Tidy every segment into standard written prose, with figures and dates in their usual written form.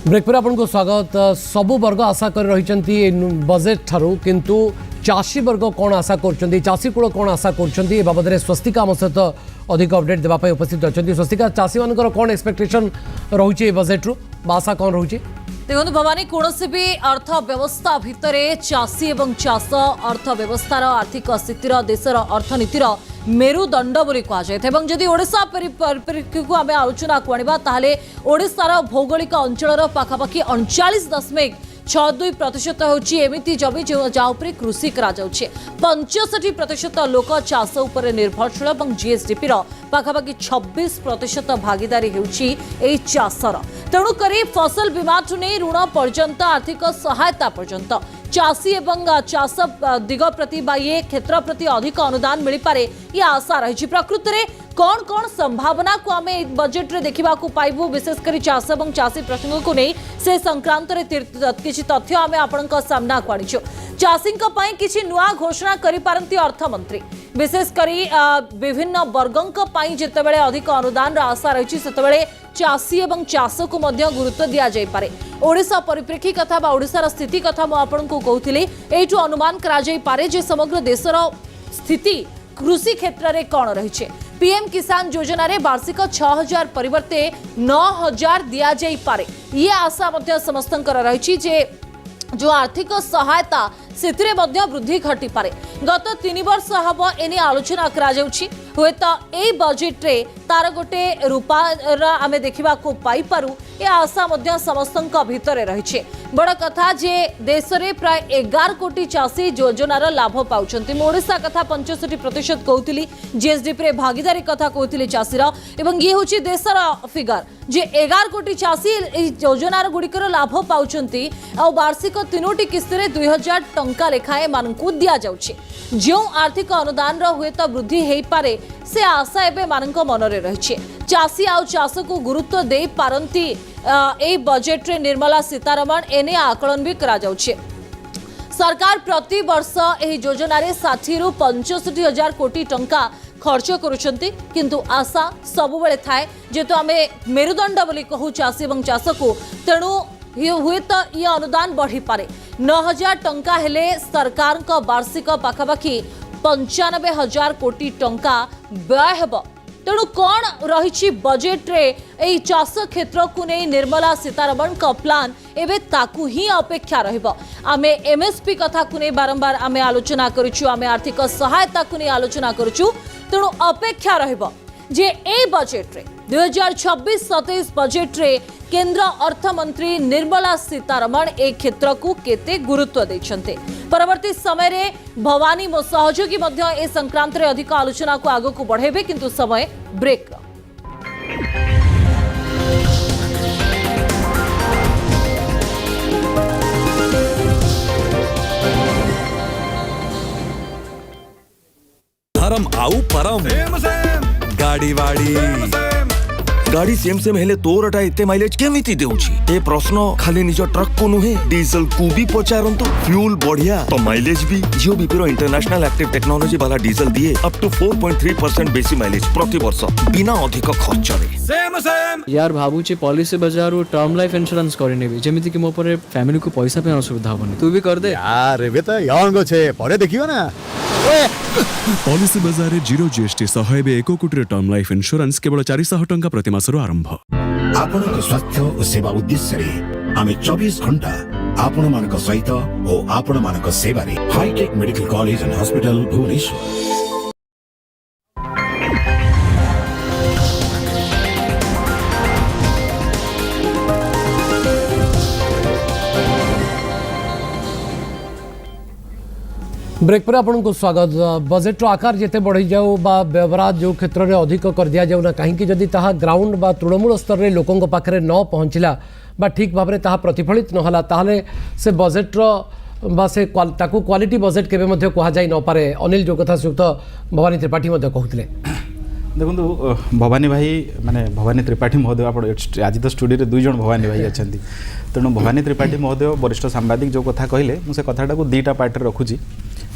Break पर आपको स्वागत। सबु वर्ग आशा कर रही बजेट ठारू किंतु चाषी वर्ग कौन आशा कर चाषी कूल कौन आशा कर बाबद में स्वस्तिका आम सहित अधिक अपडेट देवाई उपस्थित अच्छा। स्वस्तिका, चाषी मान कौन एक्सपेक्टेशन रोचे बजेट रु आशा कौन रोचे? देखो भवानी, कौन भी अर्थव्यवस्था भितर चाषी और चाष अर्थव्यवस्थार आर्थिक स्थितिर देशर अर्थनीतिर मेरुदंड बोली कहुए। जदि ओडिशा परिप्रेक्षी को आम आलोचना को आनिबा ताहले ओडिशार भौगोलिक अंचल पाखापाखि 39.62% होची एमिति जमी जाउपरे कृषि करा जाउछे। 65% लोक चाष उपरे निर्भरशील और जीएसडीपी रो पाखापाखि 26% भागीदारी हेउची एई चाषर। तेणुकरी फसल बीमा ठू नहीं ऋण पर्यंत आर्थिक सहायता पर्यंत चाषी एवं चाष दिग प्रति ये क्षेत्र प्रति अधिक अनुदान मिल पारे ये आशा रही। प्रकृत में कौन कौन संभावना को आम बजेट रे देखा पाइबू, विशेषकर चाष और चाषी प्रसंग को नहीं से संक्रांत किसी तथ्य आम आपण सामना को आनीचु। चाषी किसी नुआ घोषणा करिपारंती अर्थमंत्री, विशेषकर विभिन्न वर्गों जितेबाला अधिक अनुदान आशा रही से चाषी और चाष को गुरुत्व दि जापे। ओडिशा परिप्रेक्षी कथा बा ओडिशार स्थिति कथा मुझे कहूली यू अनुमान करे जे समग्र देशर स्थिति कृषि क्षेत्र में कौन रही। पीएम किसान योजना रे वार्षिक 6000 परिवर्ते 9000 दि जापे ये आशा समस्त रही जे जो आर्थिक सहायता से वृद्धि घटी पारे। गत 3 वर्ष हम एने आलोचना करा हुए तो यही बजेट रे तार गोटे रूपार आम देखा पाई पारू ये आशा समस्त भितर रही। बड़ कथा जे देश में प्राय 11 कोटी चाषी योजनार लाभ पाँच। ओडिशा कथा 65% कहूली, जीएसडीपी रे भागीदारी कथा कहूली चाषीर, एवं ये हूँ देशर फिगर जे 11 कोटी चाषी योजनार गुड़िकर लाभ पाँच। वार्षिक 3टी किस्ती 2000 टंका लेखाएं मानकु दिया जाउछि। जो आर्थिक अनुदान हुए तो वृद्धि हो पारे से आशा एवं मान मनरे रही। चाषी आउ चाष को गुरुत्व दे पारंती ए बजेट रे निर्मला सीतारमण एने आकलन भी करा जाउछि। सरकार प्रति वर्ष एही योजना रे 60 रु 65 हजार कोटी टंका खर्च करुछंती, किंतु आशा सबुबेले थाए जेतु आमे मेरुदंड बोली कहू चाषी और चाष को। तेणु हुए तो ये अनुदान बढ़ी पारे। 9000 टंका हेले सरकार का वार्षिक पाखापाखि 95,000 कोटी टंका व्यय हेब। तेणु कौन रही बजेट रे एई चाष क्षेत्र को नहीं निर्मला सीतारमण का प्लान एवं ताकू ही अपेक्षा रहिबो। आमे एमएसपी कथा को नहीं बारंबार आमे आलोचना करूछु, आमे आर्थिक सहायता को नहीं आलोचना करूछु। तेणु अपेक्षा रहिबो जे ए बजेट रे 2026-27 बजेट रे केंद्र अर्थमंत्री निर्मला सीतारमण ए क्षेत्र को केते गुरुत्व देछन्ते। परवर्ती समय रे भवानी मो सहयोगी मध्य ए संक्रांत रे अधिक आलोचना को आगो को बढ़ेबे, किंतु समय ब्रेक। धर्म आउ परम गाड़ी वाड़ी गाड़ी सेम सेम हेले तोरटा इते माइलेज केमिति देउछि ए प्रश्न खाली निज ट्रक को नुहे डीजल को भी पचारंतु। फ्यूल बढ़िया तो माइलेज भी। जियो बीपीरो इंटरनेशनल एक्टिव टेक्नोलॉजी वाला डीजल दिए अप टू 4.3% बेसी माइलेज प्रति वर्ष बिना अधिक खर्च रे। सेम सेम यार भाबुची पॉलिसी बाजार टर्म लाइफ इंश्योरेंस करने भी जेमिति कि मो पर फैमिली को पैसा पे असुविधा होबनी। तू भी कर दे यार, एबे त यंग छे परे देखियो ना। पॉलिसी बाजार रे 0 जीएसटी सहायबे 1 कोटी टर्म लाइफ इंश्योरेंस केवल 400 टंका प्रति मासरो आरंभ। आपनक स्वास्थ्य और सेवा उद्देश्य रे आमे 24 घंटा आपण मानक सहित और आपण मानक सेवा रे hitech medical college and hospital Bhubaneswar. Break पर आपको स्वागत। बजेट आकार जिते बढ़ी जाऊ बा व्यवहार जो क्षेत्र में अधिक कर दि जाऊ ना कहीं जदि ताहा ग्राउंड बा तृणमूल स्तर में लोकों पाखे न पहुँचला बा ठीक भाव में ताहा प्रतिफलित नहला ताहले से बजेट्र बा से ताकू क्वालिटी बजेट केबे मध्य कहा जाई न पारे। अनिल जो कथा सुक्त भवानी त्रिपाठी मध्य कहते देखो भवानी भाई माने भवानी त्रिपाठी महोदय आज तो स्टूडियो 2 जन भवानी भाई अच्छा। तेणु भवानी त्रिपाठी महोदय वरिष्ठ सांबादिक जो कथा कहले मुझे कथाटा को 2टा पार्ट रखुची।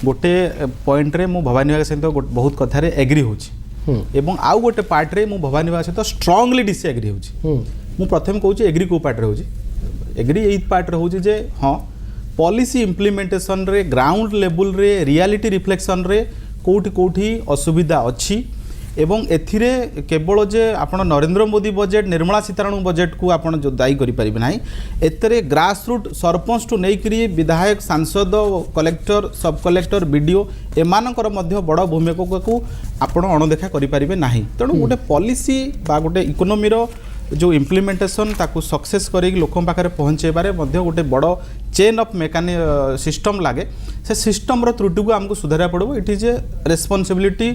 गोटे पॉइंट रे मु भवानी भाई सहित बहुत कथार एग्री होची एवं आउ गोटे पार्ट रे मु भवानी भाई सहित स्ट्रांगली डिसएग्री होची। मु प्रथम कहूची एग्री को पार्ट रे होची एग्री यही पार्ट रे होची जे हाँ पॉलिसी इम्प्लीमेंटेशन रे ग्राउंड लेवल रे रियलिटी रिफ्लेक्शन रे कोठी असुविधा अच्छी एवं एथिरे केवल जे आपण नरेंद्र मोदी बजेट निर्मला सीतारामन बजेट को आपण जो दायी करि परिबे नाही एतरे ग्रास रूट सरपंच टू नै करी विधायक सांसद कलेक्टर सब कलेक्टर बीडीओ एमानकर मध्य बड़ भूमिका को आपण अणदेखा करि परिबे नाही तेणु गोटे पॉलिसी बा गोटे इकोनोमी रो जो इम्प्लीमेंटेशन ताकू सक्सेस करी लोकों पाखे पहुँचेबारे गोटे बड़ चेन ऑफ मेकानि सिस्टम लगे से सिस्टम रो त्रुटि को आमको सुधारा पड़ो इट इज ए रेस्पॉन्सिबिलिटी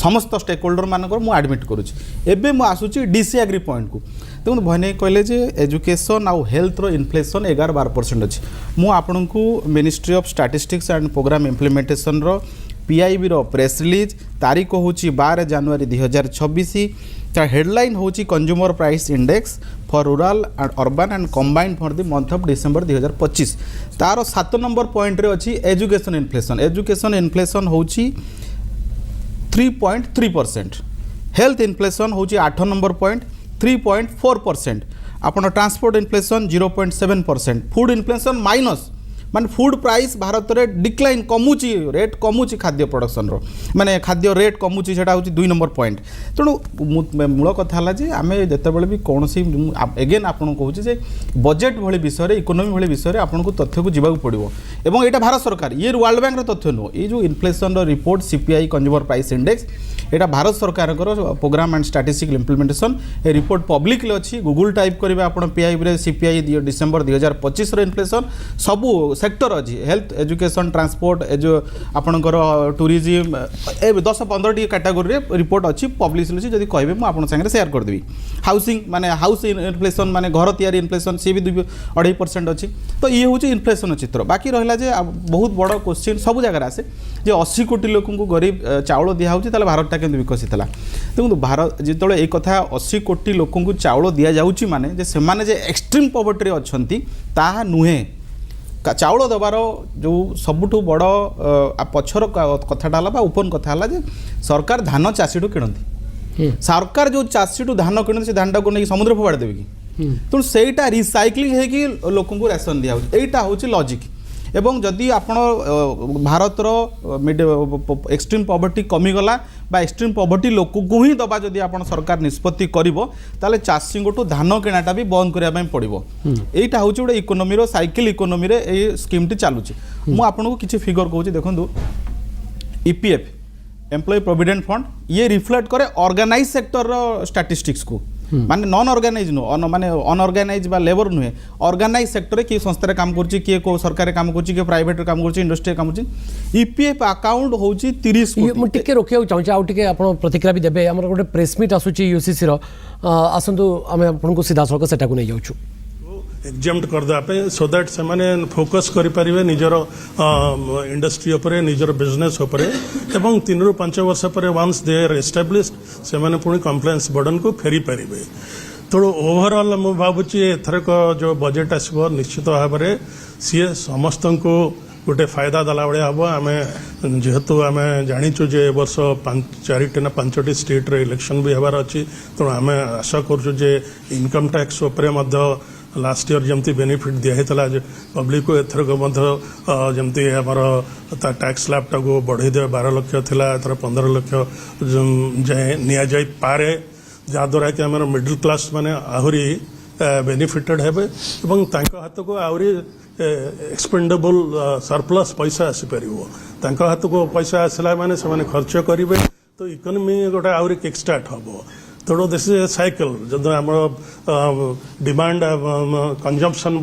समस्त स्टेक होल्डर मानकर मु एडमिट करुच्ची एबे मु आसुची डीसी एग्री पॉइंट को देखो भय कहले जे एजुकेशन आउ हेल्थ रो इन्फ्लेशन 11-12% अच्छी मु आपन को ministry of statistics and programme implementation रो पीआईबी रो प्रेस रिलीज तारीख होची 12 जनवरी 2026 ता हेडलाइन होची consumer price index for rural and urban and combined for the month of December 2025 तार 7 नंबर पॉइंट रे अछि एजुकेशन इन्फ्लेशन होची 3.3% हेल्थ इन्फ्लेशन होची 8 नंबर पॉइंट 3.4% आपण transport inflation 0.7% food inflation minus माने फूड प्राइस भारत में डिक्लाइन कमुची रेट कमुची खाद्य production रो माने खाद्य रेट कमुची सेटा होची 2 नंबर पॉइंट तेणु मूल कथा है जे आम जितेबाला भी कौन एगेन आपन कहूँ जे बजेट भली विषय इकोनोमी भली विषय आपन को तथ्य को जीवा पड़ो एवं यहाँ भारत सरकार ये वर्ल्ड बैंक तथ्य नुह ये जो inflation report CPI consumer price index यहाँ भारत सरकार प्रोग्राम एंड स्टैटिस्टिकल इम्प्लीमेंटेशन ए रिपोर्ट पब्लिक अच्छी गूगल टाइप करेंगे आप पीआईबी सीपीआई डिसेंबर 2025 इन्फ्लेशन सबू सेक्टर अच्छी हेल्थ एजुकेशन ट्रांसपोर्ट आपणकर टूरिज्म 10-15 कैटेगोरी रिपोर्ट अच्छी पब्लिश अच्छी जब कहे मुझे आपन सागर सेयार करदेवी हाउसिंग माने हाउस इन्फ्लेशन माने घर तैयारी इन्फ्लेशन सी भी 2.5% अच्छी तो ये हूँ इन्फ्लेशन चित्र बाकी रहा जे बहुत बड़ क्वेश्चन सब जगह आसे जे 80 कोटी लोक गरीब चाउल दिखाई भारतटा के विकसित है देखो भारत जो ये कथा 80 कोटी लोक चाउल दि जाऊँगी माने से एक्सट्रीम पॉवर्टी अच्छी ताहा नुहे चाउल दबार जो सबुठु बड़ पछर कथाटा है ओपन कथा है सरकार धान चाषी किणती सरकार जो चाषी धान किणती से धानटा को नहीं समुद्र फोपाड़ी देवे कि तेणु सहीटा रिसाइक्लिंग होगी लोक राशन दिया यहाँ हूँ लॉजिक एवं जदि आपण भारतर एक्सट्रीम पॉवर्टी कमीगला बा एक्सट्रीम पॉवर्टी लोक को ही दबा जदि आपण सरकार निष्पत्ति करिवो ताले चाषी गोटू धान किणाटा भी बंद करने पड़ो यहाँ हूँ गोटे इकोनोमी साइकिल इकोनोमी रे ये स्कीम टी चलुची मु आपको किसी फिगर कहूँ देखो ईपीएफ एम्प्लॉय प्रोविडेंट फंड ये रिफ्लेक्ट करे ऑर्गेनाइज सेक्टर स्टैटिस्टिक्स को माने नॉन ऑर्गेनाइज नु माने अनऑर्गेनाइज बा लेबर नुहे ऑर्गेनाइज सेक्टर की संस्था रे काम करची किए को सरकार काम करची के प्राइवेट रे काम करची इंडस्ट्री काम करची ईपीएफ अकाउंट होची 30 कोटी मु टिके रोकिया चाहूँ आउ टिके आपण प्रतिक्रिया भी देबे हमर गोटे प्रेस मीट आसुची यूसीसी रो आसंतु आमे आपन को सीधा सळक सेटा को नै जाउछु एग्जाम्प्ट करदेपे सो दैट से माने फोकस करें निजर इंडस्ट्री उपरे निजर बिजनेस उपरे एवं 3 ରୁ 5 वर्ष पर वंस दे आर एस्टाब्लिश्ड से माने पुणी कंप्लायंस बर्डन को फेरी पारे तेणु ओवरऑल मु भावुची एथरक जो बजेट आसब निश्चित भाव में सी समस्त को गोटे फायदा देला भाया हम आम जेहेतु आम जाचु जे वर्ष 4टी ना 5टी स्टेट रे इलेक्शन भी हबार अच्छी तेणु आम आशा करूँ इनकम टैक्स उपरे लास्ट ईयर जमती बेनिफिट दिखाई पब्लिक को एथरक जमती आमर टैक्स स्लैबटा को बढ़ई दे 12 लाख थिला एथर 15 लाख जाए नि जाई पारे जहाद्वारा कि आम मिडिल क्लास माने आहुरी बेनिफिटेड हेबे एवं तांको हाथ को आहुरी एक्सपेंडेबल सरप्लस पैसा आसीपर तांको हाथ को पैसा आसला माने से माने खर्च करेंगे तो इकोनॉमी गोटे आहुरी किक स्टार्ट हम तेणु दिस इज ए साइकिल जब आम डिमांड कंजम्पशन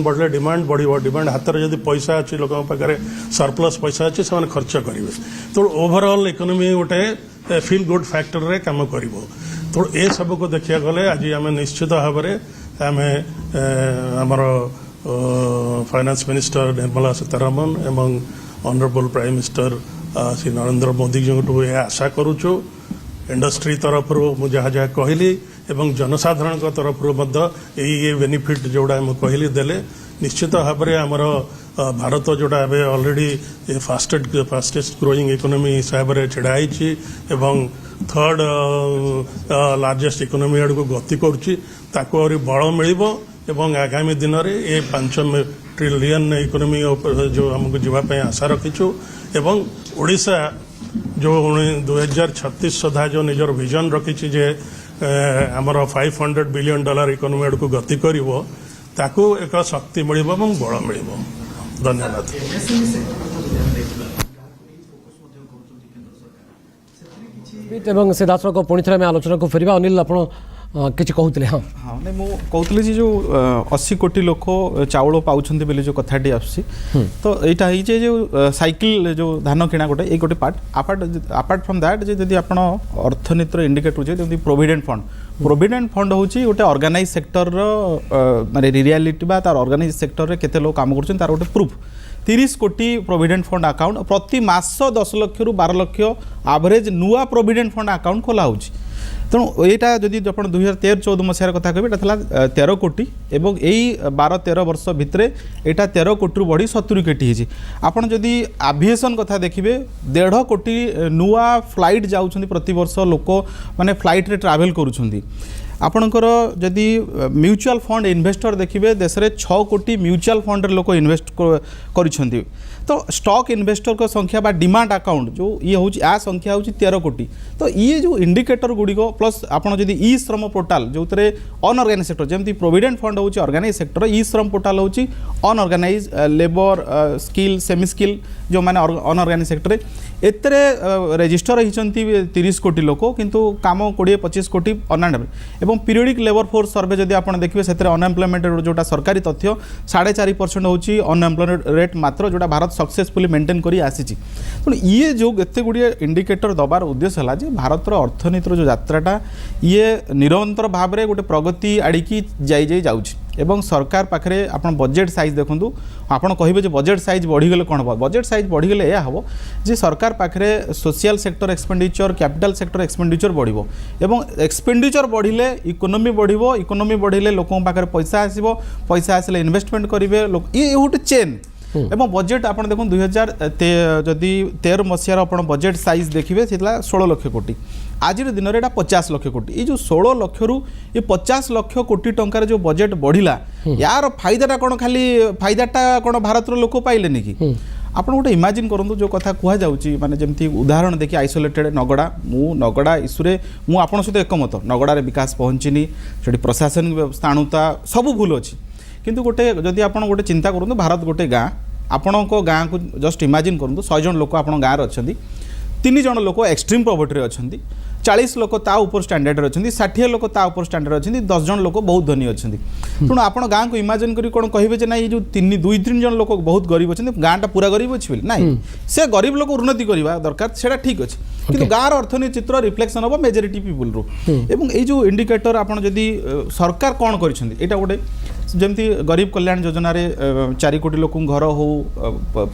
बढ़ले डिमांड बढ़ो डिमांड हाथ में जब पैसा अच्छी लोक पाखे सरप्लस पैसा अच्छी से खर्च करेंगे तेणु ओवरऑल इकोनॉमी गोटे फील गुड फैक्टर रे काम कर तेणु ये सब को देखा गले आज आम निश्चित भाव में आम आमर फाइनेंस मिनिस्टर निर्मला सीतारमन एवं honourable prime minister Shri Narendra Modi ji को यह आशा करुचु इंडस्ट्री तरफ मुझे जहाँ जहाँ कहली एवं जनसाधारण तरफ ये बेनिफिट जोड़ा मुझे कहली देले निश्चित भाव में आमर भारत जोड़ा ऑलरेडी फास्टेस्ट ग्रोइंग इकोनॉमी हिसाब से छिड़ाई एवं थर्ड लार्जेस्ट इकोनॉमी आड़ को गति करुच्ची बल मिल एवं आगामी दिन में ये 5 ट्रिलियन इकोनॉमी जो हमको जीवाई आशा रखीचु एवं ओडिशा जो 2036 सुधा जो निजर विजन रखी जे आमर $500 बिलियन इकोनॉमी आड़ को गति करिवो ताकू एक शक्ति मिलिबो एवं बल मिलिबो। धन्यवाद। एवं सिद्धार्थ पुणी थे आम आलोचना को फेरवा अनिल आप किसी कहते हाँ हाँ नहीं मु कहूली जी जो 80 कोटी लोक चाउल पाँच बोली जो कथाटी आस तो यहाँ है जो साइकिल जो धान किणा गोटे ये गोटे पार्ट अपार्ट फ्रॉम दैट जदि आप अर्थनीतिर इंडिकेट हो प्रोविडेंट फंड हूँ गोटे ऑर्गेनाइज सेक्टर माने रियलिटी बा तार ऑर्गेनाइज सेक्टर रे केते लोग काम कर गोटे प्रूफ 30 कोटी प्रोविडेंट फंड अकाउंट प्रति मास 10 लाख रु 12 लाख एवरेज नुआ प्रोविडेंट फंड अकाउंट खोला होची तेणु यहाँ जदि आप 2013-14 मसीहार कथा कहे 13 कोटी एवं यही 12-13 वर्ष भितर यहाँ 13 कोटी रु बढ़ी 70 कोटी होती आपड़ जदि एविएशन कथा देखिए 1.5 कोटी नुआ फ्लाइट जाऊँ प्रति वर्ष लोक माने फ्लाइट रे ट्रावेल करुँच आपणकर जदि म्यूचुअल फंड इन्वेस्टर देखिए देश में 6 कोटी म्यूचुअल फंड लोक इन्वेस्ट कर तो स्टॉक इन्वेस्टर का संख्या बा डिमांड अकाउंट जो ये हूँ आ संख्या हूँ 13 कोटी तो ये जो इंडिकेटर गुड़िक प्लस आपड़ जदि ई श्रम पोर्टाल जो अनऑर्गेनाइज सेक्टर जमी प्रोविडेंट फंड हूँ organise sector E Shram portal हूँ unorganise labour skill semi skill जो मैंने अनऑर्गेनाइज सेक्टर एतरे रेजिस्टर होती 30 कोटी लोक किंतु काम 20-25 कोटी अनएम्प्लॉयड एवं पीरियडिक लेबर फोर्स सर्वे जदि आप देखिए से अनएम्प्लॉयमेंट जोटा सरकारी तथ्य 4.5% हूँ अनएम्प्लॉयमेंट रेट मात्र जोटा भारत सक्सेसफुली मेंटेन करी आसी तेणु ये जो एत गुड़िए इंडिकेटर दबार उद्देश्य है भारतर अर्थनीतिर जो यात्राटा ये निरंतर भाव में गोटे प्रगति आड़िकी जाऊँगी एवं सरकार पाखे आप बजेट साइज देखूँ आपड़ कहे बजेट साइज बढ़ीगले कौन हम बजेट साइज बढ़ीगले यह हम जे सरकार पाखे social sector expenditure capital sector expenditure बढ़ो एवं एक्सपेंडिचर बढ़िले इकोनॉमी बढ़ो इकोनॉमी बढ़िले लोकों पाखे पैसा आसो पैसा आसले इन्वेस्टमेंट करेंगे लोक ये गोटे चेन एवं बजेट आप देखो 2013 मसीहार आप बजेट साइज देखिए 16 लाख कोटी आज दिन में 50 लाख कोटी ये जो 16 लाख रु ये 50 लाख कोटी टंकार जो बजेट बढ़िला यार फायदाटा कौन खाली फायदाटा कौन भारत लोक पाइले कि आप गोटे इमेजिन करूँ जो कथा कहुच्छी माने जमती उदाहरण देखिए आइसोलेटेड नगड़ा नगड़ा इश्यूरे मुझे आपन सहित एकमत नगड़ार विकास पहुँचनी से प्रशासनिक स्थाणुता सब भूल अच्छी किंतु गोटे जदि आप गोटे चिंता करूँ भारत गोटे गाँ आपण को गाँ को जस्ट इमेजिन करूँ 100 जन लोक आप गाँव अच्छा 3 जन लोक एक्सट्रीम पॉवर्टी अच्छा 40 लोक ता ऊपर स्टैंडर्ड अच्छा 60 लोक ता ऊपर स्टैंडर्ड अच्छा 10 जन लोक बहुत धनी अच्छा तेणु आप गाँ को इमेजिन करी कौन कहे ना ये जो 2-3 जन लोक बहुत गरीब अच्छा गाँटा पूरा गरीब अच्छी ना से गरीब लोक उन्नति करवा दरकार से ठीक अच्छे किंतु गाँव अर्थनीति चित्र रिफ्लेक्शन हम मेजोरिटी पीपुल रू एवं ये जो इंडिकेटर आप सरकार कौन कर गोटे जमती गरीब कल्याण योजना 4 कोटी लोक घर हो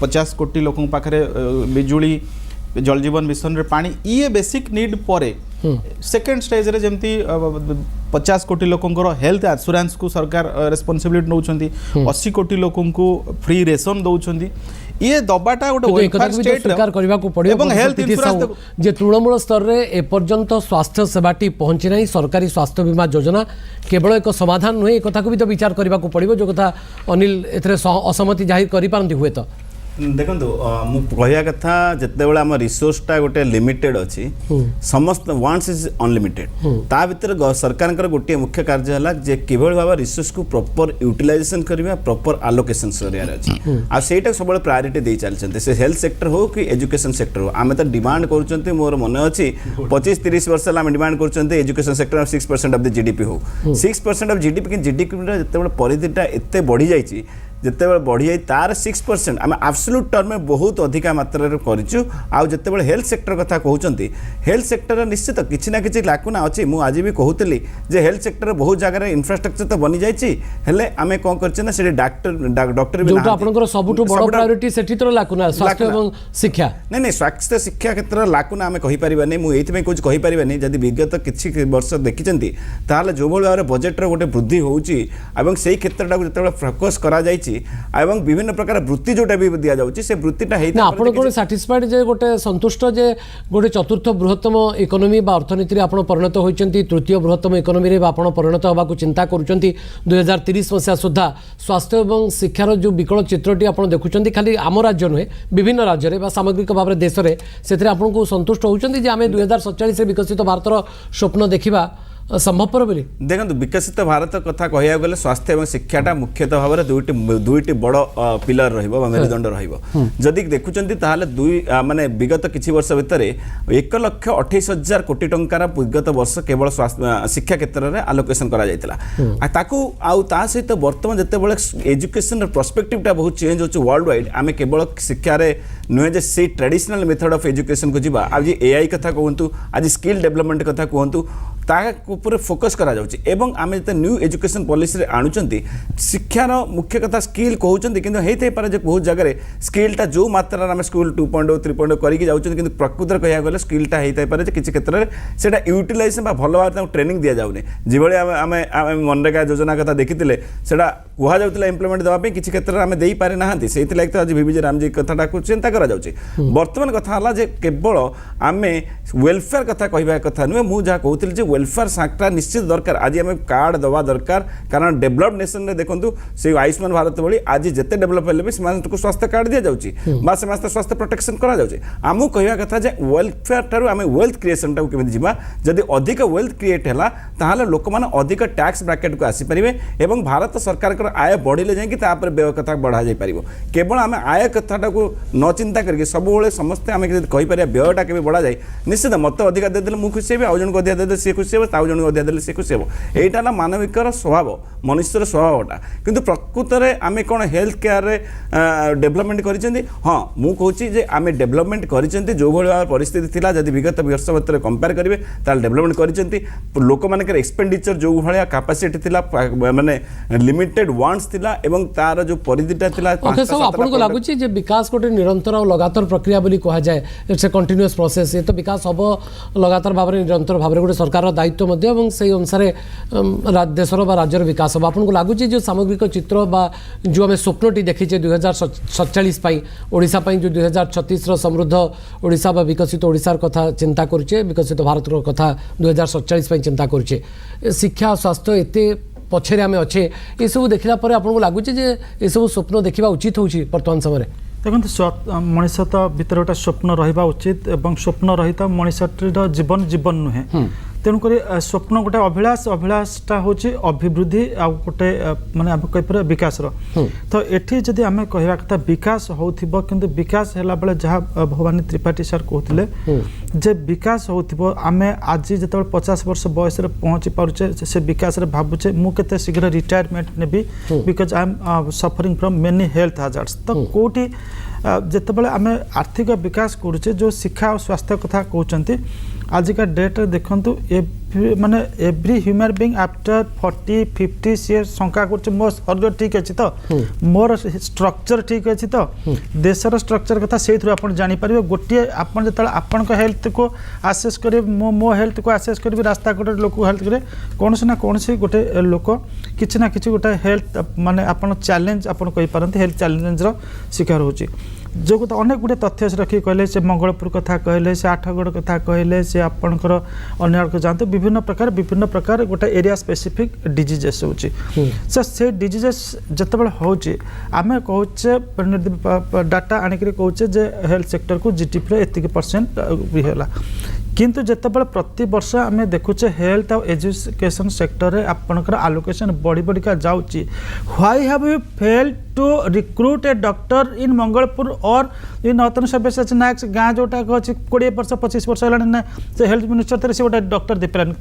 50 कोटी लोक पाखे बिजुली जल जीवन मिशन रे पानी ये बेसिक नीड परे सेकेंड स्टेज रे जमती 50 कोटी लोकंकर हेल्थ इंश्योरेंस को सरकार रेस्पॉन्सिबिलिटी नौचंती 80 कोटी लोकन को फ्री रेशन दौचंती ये दबाटा गोटे वेलफेयर स्टेट स्वीकार करबा को पड़ियो एवं हेल्थ इंश्योरेंस जे तृणमूल स्तर रे ए पर्यंत स्वास्थ्य सेवाटी पहुंची नहीं सरकारी स्वास्थ्य बीमा योजना केवल एक समाधान नुहे एक कथा को भी तो विचार करबा को पड़ियो जो कथा अनिल एथरे असहमति जाहिर करि पारंती हुए तो देखो कहया कथा जिते बड़े आम रिसोर्सटा गोटे लिमिटेड अच्छी समस्त वांट्स इज अनलिमिटेड ता भीतर सरकार गोटे मुख्य कार्य है जे किभଳି भाव रिसोर्स को प्रॉपर यूटिलाइजेशन करबा प्रॉपर आलोकेशन करियार अछि आ सेटा सब प्रायोरिटी दे चलछन्ते से हेल्थ सेक्टर हो कि एजुकेशन सेक्टर हो आमे त डिमांड करूछन्ते मोर मन अछि 25-30 वर्ष आमे डिमांड करूछन्ते education sector 6% of the GDP हो 6% ऑफ जीडीपी कि जीडीपी जते बड़े परिधिटा एते बढ़ी जाईछि जिते बढ़ी जाए तार 6% आम आब्सोल्यूट टर्म में बहुत अधिका मात्रा करूँ आउ जिते हेल्थ सेक्टर कथा कहते हेल्थ सेक्टर निश्चित किसी ना कि लाकुना अच्छी मुझे आज भी कहूली जे हेल्थ सेक्टर बहुत जगह इंफ्रास्ट्रक्चर तो बनी जाइए आम कौन कर डॉक्टर भी सबुठ बड़ प्रायोरिटी सेठी तो लाकुना स्वास्थ्य एवं शिक्षा नहीं स्वास्थ्य शिक्षा क्षेत्र लाकुना आम कहीपरि मुझे कुछ कहीपरि जदि विगत किसी वर्ष देखी जो भाव में बजेट्र गोटे वृद्धि होती क्षेत्र जो फोकस करा अच्छी एवं विभिन्न प्रकार वृत्ति जोटा भी दिया जाउची से वृत्तिटा हेइ ना आपण कोन सैटिस्फाइड जे गोटे संतुष्ट जे गोटे चतुर्थ बृहत्तम इकोनॉमी बा अर्थनीति रे आपण परिणत होइचंती तृतीय बृहत्तम इकोनॉमी रे आपण परिणत होबा को चिंता करूचंती 2030 मसिया सुधा स्वास्थ्य एवं शिक्षार जो विकल चित्रटी आपण देखुचंती खाली आम राज्य नुहे विभिन्न राज्य रे बा सामग्रिक भाव देश रे सेथरे आपण को संतुष्ट होउचंती जे आमे 2047 रे विकसित भारतर स्वप्न देखिबा संभवपर बोली देखो विकसित भारत कथा कहया गले स्वास्थ्य एवं शिक्षाटा मुख्यतः भाव में दुईटी बड़ पिलर रहिबो मेरुदंड रहिबो जदि देखुचंती ताहाले दुई माने विगत किछि वर्ष भितर 1,28,000 कोटी टंकार विगत वर्ष केवल शिक्षा क्षेत्र में आलोकेशन करा जायतिला ताकू आउ ता सहित वर्तमान जते बेले एजुकेशन पर्सपेक्टिवटा बहुत चेंज होச்சு वर्ल्ड वाइड आमे केवल शिक्षा रे नुहे जे से ट्रेडिशनल मेथड ऑफ एजुकेशन को जीवा आज एआई कथा कहंतु आज स्किल डेवलपमेंट कथा कहंतु ता ऊपर फोकस करा जाउची एवं आमे जते न्यू एजुकेशन पॉलिसी रे आणुचंती शिक्षार मुख्य कथा स्किल कहउचंती किंतु हेते पारे जे बहुत जगह रे स्किलटा जो मात्रा रे आमे स्कूल 2.0 3.0 करिकि जाउचंती किंतु प्रकृत कहया गले स्किलटा हेते पारे जे किछि क्षेत्र रे सेटा यूटिलाइजेशन बा भलो भाव ट्रेनिंग दिया जाउने जिबळे आमे मनरेगा योजना कथा देखितिले सेटा कुहा जाउतिला इंप्लीमेंट देबा पे किछि क्षेत्र रे आमे देई पारे नाहंती सेति लाग तो आज बीबीजे रामजी कथाटा को चिंता करा जाउची वर्तमान कथा हला जे केवल आमे वेलफेयर कथा कहबा कथा नुहे मु जा कहउतिल जे वेलफेयर साक्टा निश्चित दरकार आज आम कार्ड दवा दरकार कारण डेभलप्ड नेशन रे देखंतु से आयुष्मान भारत भली आज जेते डेभलप हेले भी समाज को स्वास्थ्य कार्ड दिया जाउची बा समाज स्वास्थ्य प्रोटेक्शन करा जाउची आमु कहया कथा जे वेलफेयर टारु आम वेल्थ क्रिएशन टा केमि जिबा जदि अधिक वेल्थ क्रिएट हैला ताहाले लोक माने अधिक टैक्स ब्रैकेट को आसी परिबे एवं भारत सरकार कर आय बढ़िले जाय कि ता पर व्यय कथा बढ़ा जाय परिबो केवल आम आय कथाटा को न चिंता करके सब बेले समस्त आम कहि परिया व्ययटा केबे बढ़ा जाय निश्चित मत अधिक दे देले मु खुशी हेबे आ जन को अधिक दे दे से खुशी हेबे ताउ जन को अधिक देले से खुशी हेबो एटा ना मानविकर स्वभाव मनुष्यर स्वभावटा किंतु प्रकृत रे आमे कोन हेल्थ केयर रे डेवलपमेंट करिसेंती हां मु कहूची जे आमे डेवलपमेंट करिसेंती जो भली परिस्थिति थिला जदि विगत वर्ष भीतर कंपेयर करिवे ताल डेवलपमेंट करिसेंती लोक मानकर एक्सपेंडिचर जो भली कैपेसिटी थिला माने लिमिटेड वांट्स थिला एवं तार जो परिधिटा थिला ओके सब आपन को लागुची जे विकास कोटे निरंतर और लगातार प्रक्रिया बोली कहा जाए इट्स ए कंटीन्यूअस प्रोसेस ये तो विकास सब लगातार भाव में निरंतर भाव में गोटे सरकार दायित्व मध्य एवं से अनुसार देशर बा राज्यर विकास हम आपको लगुच जो सामग्रिक चित्र बा जो आम स्वप्नटी देखीचे 2047 ओडिशा जो 2036 समृद्ध ओडिशा बा विकसित ओडिशार कथा चिंता करुचे विकसित भारत कथा 2047 चिंता करुचे शिक्षा स्वास्थ्य एते पछरे आम अच्छे ये सब देखला पर आपको लगुच ये सब स्वप्न देखा उचित होची वर्तमान समय देखते मनीष तो भीतर गोटे स्वप्न रहा उचित और स्वप्न रहित मनीषटर जीवन जीवन नुहे तेणुक स्वप्न गोटे अभिलाषटा हूँ अभिवृद्धि आ गोटे माने कहीपर विकास तो एठी जदि आम कहवा कथा विकास होथिबो किंतु विकास हैला बेले जहाँ भवानी त्रिपाठी सर कहते जे विकास होथिबो आमे आज जिते 50 वर्ष बयस पहुँची पारुचे से विकास रे भावुचे मु केते शीघ्र रिटायरमेंट नेबी because I am suffering from many health hazards तो कोठी जिते आमे आर्थिक विकास करुचे जो शिक्षा और स्वास्थ्य कथा कहते आजिका डेट देखंतु माने एवरी ह्यूमन बीइंग आफ्टर 40-50 सी शंका कर मो शरीर ठीक अच्छी तो मोर स्ट्रक्चर ठीक अच्छी तो देशर स्ट्रक्चर कथा से आप जापर गोटे आपन जो आपण हेल्थ को आसेस करें मो हेल्थ को आसेस करी रास्ता कड़े लोक हेल्थ करें कौन ना कौन गोटे लोक किसी ना कि गोटे हेल्थ माने आपन चैलेंज आपन कहि पारंती हेल्थ चैलेंज रो शिकार होची जो अनेक गुटे तथ्य रखी कहले से मंगलपुर कथा कहले से आठगढ़ कथा कहले से आपणकर अन्य जानते विभिन्न प्रकार गोटे एरिया स्पेसिफिक डिजीजेस होची से डिजीजेस जतबेले होची आमे कहूचे डाटा आनिक कहूचे जे हेल्थ सेक्टर को जीडीपी रे एतिक % होला किंतु जितेबाला प्रति वर्ष आम देखुचे हेल्थ और एजुकेशन सेक्टर रे आपनकर आलोकेशन बढ़ी बढ़िका जाउची why have you fail to recruit a doctor in Mangalpur और इन नौतन सब्यसाची नायक गाँ जोटा अच्छी 20 वर्ष 25 वर्ष है से हेल्थ मिनिस्टर से गोटे डॉक्टर दे पारान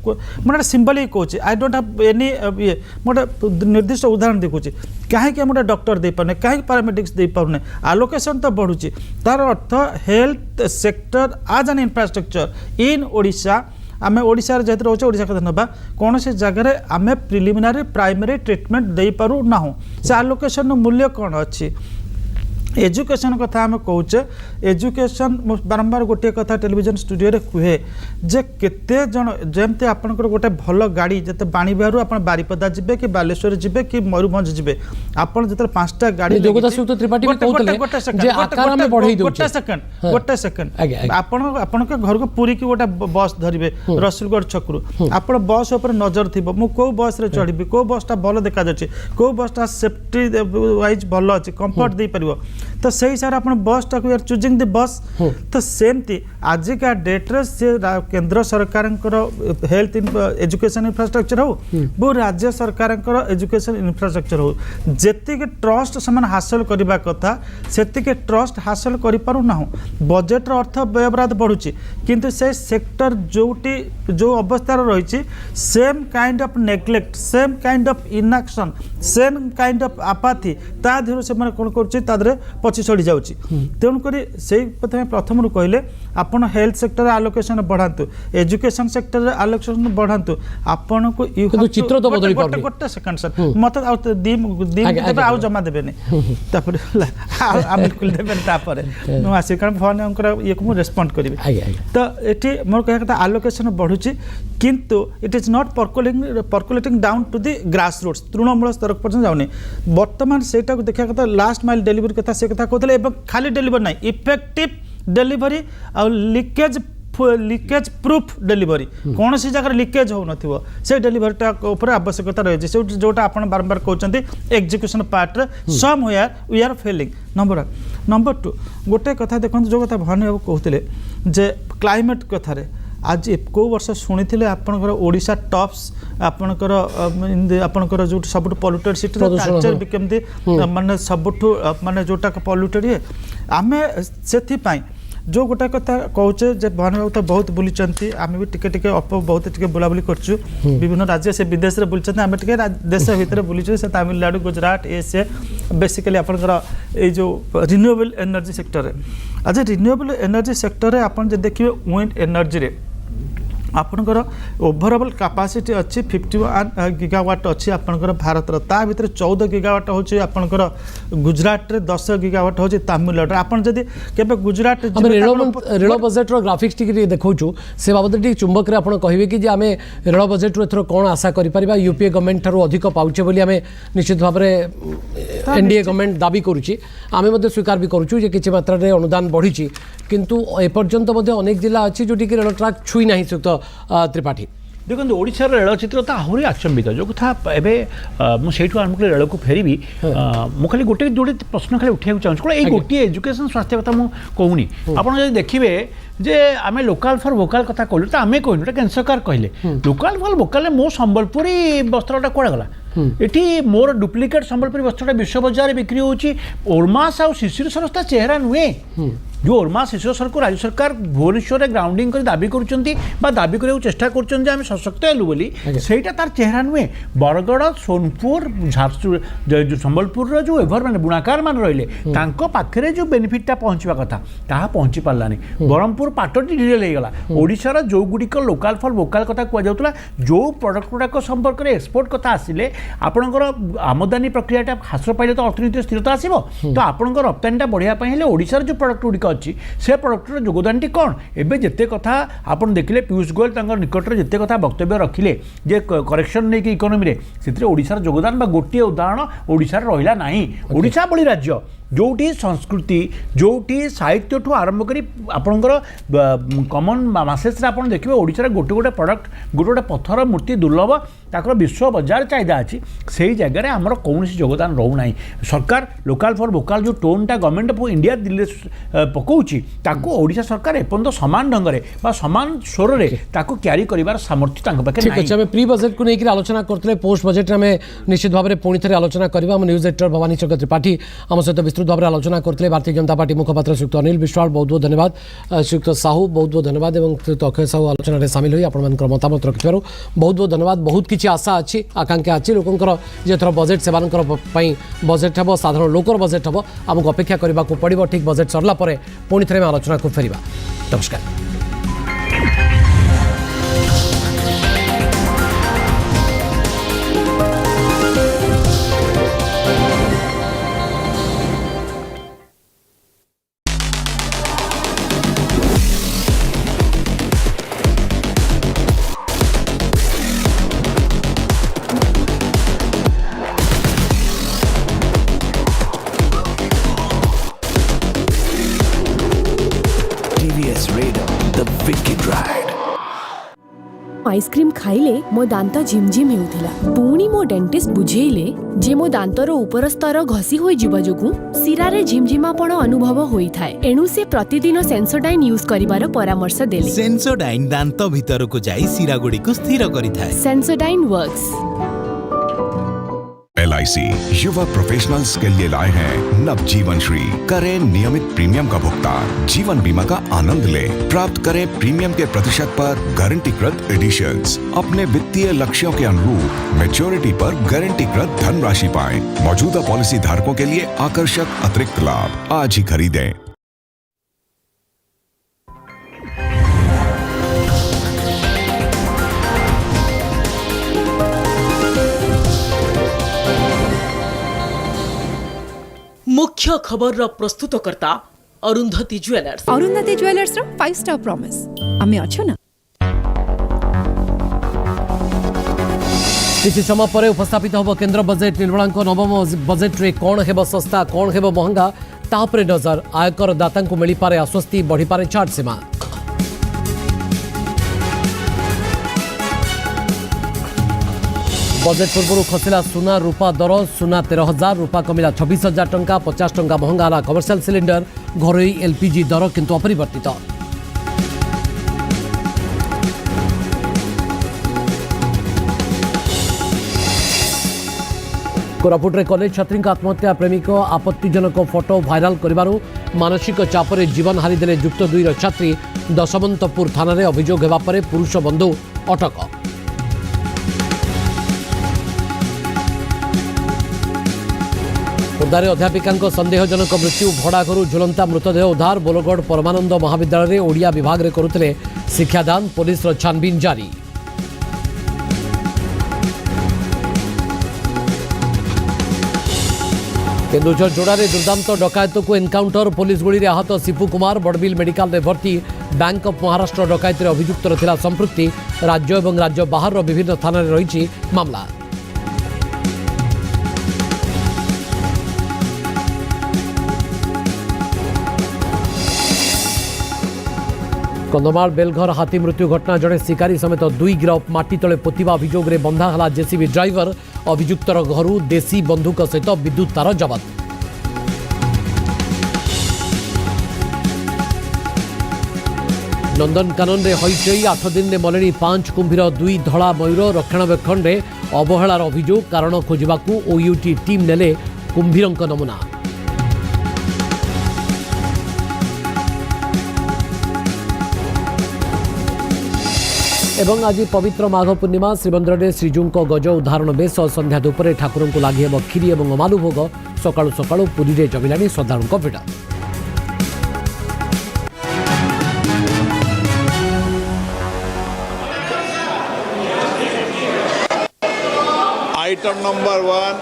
मुझे सिंबलिक कहूँ आई डोंट हैव एनी ये गोटे निर्दिष्ट उदाहरण देखुची कहीं गोटे डॉक्टर दे पारने कहीं पैरामेडिक्स दे पारने आलोकेशन तो बढ़ुची तार अर्थ हेल्थ सेक्टर आज एन इंफ्रास्ट्रक्चर इन ओडिशा आमे ओडिशा जेहेतु रोचे ओडिशा कथा नबा कौन से जगह आमे प्रिलिमिनारी प्राइमरी ट्रीटमेंट दे पारु ना से आलोकेशन मूल्य कौन अच्छी एजुकेशन कथा आम कौचे एजुकेशन बारंबार गोटे कथा टेलीविजन स्टूडियो रे कहे जे केते जन जमते आपनकर गोटे भल गाड़ी जते बाणी बिहारु आपण बारीपदा जिबे कि बालेश्वर जिबे कि मयूरभंज जिबे आपण जते पांचटा गाड़ी जोगदा सुत त्रिपाठी भी कहतले जे आकार में बढ़ई दउ गोटे सेकंड आपण के घर को पूरी की गोटे बस धरिबे रसूलगढ़ छकरू आपण बस ऊपर नजर थिबो मु को बस रे चढ़िबी को बसटा भल देखा जाछि को बसटा सेफ्टी वाइज भल अछि कंफर्ट दे परिबो तो सही सार आप बस talk we are choosing the bus तो सेमती आजिका डेट्रे से केंद्र सरकार हेल्थ एजुकेशन इंफ्रास्ट्रक्चर हो वो राज्य सरकार एजुकेशन इंफ्रास्ट्रक्चर हो जी ट्रस्ट से हासिल करने कथा से ट्रस्ट हासिल करना बजेट अर्थ व्ययबराद बढ़ुची किंतु से सेक्टर जोटी जो अवस्था रही same kind of neglect same kind of inaction same kind of apathy ता धीरे से कौन कर पची चढ़ी जाऊँगी तेणुक से प्रथम कहले आपन हेल्थ सेक्टर आलोकेशन बढ़ातु एजुकेशन सेक्टर आलोकेशन बढ़ातु आपन को चित्र तो बदली पाबे गोटे सेकंड सर मत देबे आउ जमा देबेनी तापर आ बिल्कुल देबेनी तापर नो आसी कारण फोन हमकर ये को रेस्पोंड करिवे तो एठी मोर कहे कथा आलोकेशन बढ़ुची किंतु it is not percolating down to the grass roots तृणमूल स्तर पर्यंत जाउनी वर्तमान सेटा को देखा कथा लास्ट माइल डिलीवरी कथा से कथा कहतले एवं खाली डिलीवरी नहीं इफेक्टिव डिलीवरी और लीकेज प्रूफ डिलीवरी कौन सी जगह लीकेज हो नथिबो से डिलीवरीटा ऊपर आवश्यकता रही है जोटा आपण बारंबार कहते एग्जीक्यूशन पार्ट रे सम वी आर फेलिंग नंबर 2 गोटे कथा देखो जो कथा भानु बाबू कहते जे क्लाइमेट कथा रे आज को वर्ष शुणी आपणकर ओडिशा टॉप्स आपणकर जो सब पॉल्यूटेड सिटी कल्चर भी केमती माने सबठु माने जोटा पॉल्यूटेड है आमे सेथि पाई जो गोटा कथा कहचे जे भानु तो बहुत बुली आम भी टिके बहुत टिके बुलाबुली करछु विभिन्न राज्य से विदेश रे बुलछन आम टिके देश भीतर बुलीछु से तमिलनाडु गुजरात ए से बेसिकली आपनकर ए जो रिन्यूएबल एनर्जी सेक्टर रे आज रिन्यूएबल एनर्जी सेक्टर रे आपन जे देखिबे विंड एनर्जी रे आपनकर ओवरऑल कैपेसिटी अच्छी 51 गीगावाट अच्छी आपनकर भारत ता भीतर 14 गीगावाट होची आपनकर गुजरात रे 10 गीगावाट होची तमिलनाडु आपण जदी केबे गुजरात रेल बजेट रो ग्राफिक्स टिके देखौछु से बाबत टिके चुंबक रे आपण कहिबे कि जे आमे रेल बजेट रो एथरो कोन आशा करि परिबा यूपीए गवर्नमेंट थारो अधिक पाउचे बोली आमे निश्चित भाव रे एनडीए गवर्नमेंट दाबी करूची आमे मध्ये स्वीकार भी करूछु जे किछि मात्रा रे अनुदान बढ़ीची किंतु ए पर्यंत मध्ये अनेक जिला अछि जोटी कि रेल ट्रैक छुई नाही सुत त्रिपाठी देखो ओडिशार रेल चित्र तो आहरी आचंबित जो कथा एवं मुझे आरम्भ कर रेल को फेरबी मुझे गोटे जोड़े प्रश्न खाली उठा चाहिए ये गोटे एजुकेशन स्वास्थ्य कथा मुझे कहूनी आपड़ देखिए जे आम लोकाल फॉर वोकाल कथा कहलु तो आम कहूँ केन्द्र सरकार कहले लोकाल फॉर वोकाल मो संबलपुरी वस्त्रटा कौड़ा गला एटी मोर डुप्लिकेट संबलपुरी वस्त्रटा विश्व बजार बिक्री होची ओरमास आ शिशिर सरस्ता चेहरा नुहे जो ओरमा शिशु सर को राज्य सरकार भुवनेश्वर में ग्राउंडिंग कर दाबी कर दाबी करने चेष्टा कर सशक्त हेलु बोली सेटा तार चेहरा नुहे बरगड़ सोनपुर झारसुगुड़ा जो संबलपुर जो एभर मान बुणाकार मान रहिले तांको पाखरे जो बेनिफिटा पहुँचवा कथा ताहा पहुँची पारानी ब्रह्मपुर पाटटी डिटेल होगा ओडिशार जो गुड़िक लोकाल फॉर वोकाल कथा कहुला जो प्रोडक्ट गुड़ाक संपर्क में एक्सपोर्ट कथा आसिले आपणकर आमदानी प्रक्रियाटा ह्रास पाइले तो अर्थनीति स्थिरता आसो तो आपंकर रप्तानीटा बढ़ाई ओडिशार जो प्रोडक्ट गुड़िक अच्छी से प्रोडक्टर योगदान टी कौन एवं जिते कथा आप देखिले पीयूष गोयल निकट में जिते कथा वक्तव्य रखिले जे करेक्शन नहीं कि इकोनोमी से ओडिशार योगदान गोटे उदाहरण ओडिशार रहिला नहीं ओडिशा भली राज्य जोटी संस्कृति जोटी साहित्य ठू आरंभ करी आपणकर कमन मासेस आप देखिए ओडिशार गोटे गोटे प्रोडक्ट गोटे गोटे पत्थर मूर्ति दुर्लभ ताकर विश्व बजार चाहिदा अच्छी से जगह आमर कौन योगदान रोना सरकार लोकाल फॉर वोकाल जो टोनटा गवर्नमेंट ऑफ इंडिया दिल्ली पकाउची ताको ओडिशा सरकार एपर्यंत सामान ढंग से सामान स्वर में क्यारी कर सामर्थ्य पाखे ठीक अच्छे प्री बजेट को लेकर आलोचना करते पोस्ट बजेट में निश्चित भाव में पुणी थे आलोचना करवा न्यूज एडिटर भवानी चंद्र त्रिपाठी आम सहित विस्तृत भाव में आलोचना करते भारतीय जनता पार्टी मुखपात्र श्रीयुक्त अनिल विश्वाल बहुत बहुत धन्यवाद श्रीयुक्त साहू बहुत बहुत धन्यवाद और श्रीयुक्त अक्षय साहू आलोचना में सामिल हुई आपण मतामत रखिबार बहुत बहुत धन्यवाद बहुत किसी आशा अच्छी आकांक्षा अच्छी लोकंर जेथर बजेट से बजेट हम साधारण लोकर बजेट हम आमको अपेक्षा करने को पड़ो ठीक बजेट सरला पुणी थे आलोचना को फेरिबा नमस्कार। Raider, the wicked ride. Ice cream खाइले मो दांत झिमझिम हेउथिला पुणी मो डेंटिस्ट बुझेइले जे मो दांतर ऊपर स्तर घसी होई जिबा जोगु सिरारे झिमझिमापण अनुभव होई थाए एणु से प्रतिदिन सेंसोडाइन यूज करिवार परामर्श देले। सेंसोडाइन दांत भितर को जाई सिरा गुडी को स्थिर करिथाए। Sensodyne works. LIC युवा प्रोफेशनल्स के लिए लाए हैं नव जीवन श्री। करें नियमित प्रीमियम का भुगतान, जीवन बीमा का आनंद लें, प्राप्त करें प्रीमियम के प्रतिशत पर गारंटीकृत एडिशंस। अपने वित्तीय लक्ष्यों के अनुरूप मैच्योरिटी पर गारंटीकृत धनराशि पाएं। मौजूदा पॉलिसी धारकों के लिए आकर्षक अतिरिक्त लाभ आज ही खरीदें। मुख्य खबर प्रस्तुतकर्ता अरुंधति ज्वेलर्स। अरुंधति ज्वेलर्स रो 5 स्टार प्रॉमिस आमे अच्छो ना। किसी समय पर उपस्थापित होब केंद्र बजेट। निर्मला नवम बजेट रे कौन हेब सस्ता कौन हेब महंगा तापरे नजर। आयकर दाता को मिल पारे आश्वस्ति, बढ़ी पारे छाट सीमा। बजेट पूर्व खसला सुना रूपा दर। सुना 13,000, रूपा कमिला 26,000 टंका। 50 टंका महंगा है कमर्शियल सिलिंडर। घरोई LPG दर किंतु अपरिवर्तित। कोरापुट रे कॉलेज छात्री आत्महत्या। प्रेमिक आपत्तिजनक फोटो भाइराल करिबारु मानसिक चापरे जीवन हारिदेले युक्त 2 छात्री। दशमंतपुर थाना रे अभियोग हेबा परे पुरुष बंधु अटक। खोर्धारे अध्यापिका संदेहजनक मृत्यु। भड़ा घर झुलंता मृतदेह उद्धार। बोलगढ़ परमानंद महाविद्यालय में ओडिया विभाग में करुले शिक्षादान। पुलिस छानबीन जारी। केन्दुझर जोड़े दुर्दांत डकायत को एनकाउंटर। पुलिस गुड़ी आहत शिपु कुमार। बड़बिल मेडिकल में भर्ती। बैंक ऑफ महाराष्ट्र डकायत अभियुक्त रहा संपृक्ति। राज्य और राज्य बाहर विभिन्न थाना रही मामला। कंधमाल बेलघर हाथी मृत्यु घटना। जड़े शिकारी समेत 2 गिरफ। माटी तले पोतिबा अभियोग रे बंधा हला जेसीबी ड्राइवर। अभियुक्तर घरू देसी बंधुक सहित विद्युत तार जबत। नंदनकानन रे हईचई 8 दिन में मलेनी 5 कुंभीर। 2 धड़ा मयूर। रक्षणाबेक्षण रे अवहेलार अभियोग। कारण खोजबाकू OUT टीम नेले कुंभीरंक नमूना। एवं आज पवित्र माघ पूर्णिमा। श्रीमंदिर में श्रीजू गज उदाहरण बेश। संध्या धूपर ठाकुर को लगे हे खीरी और अमालु भोग। सकाळु सकाळु पुरी रे जमिलानी श्रद्धालुंक भिड़। आइटम नंबर 1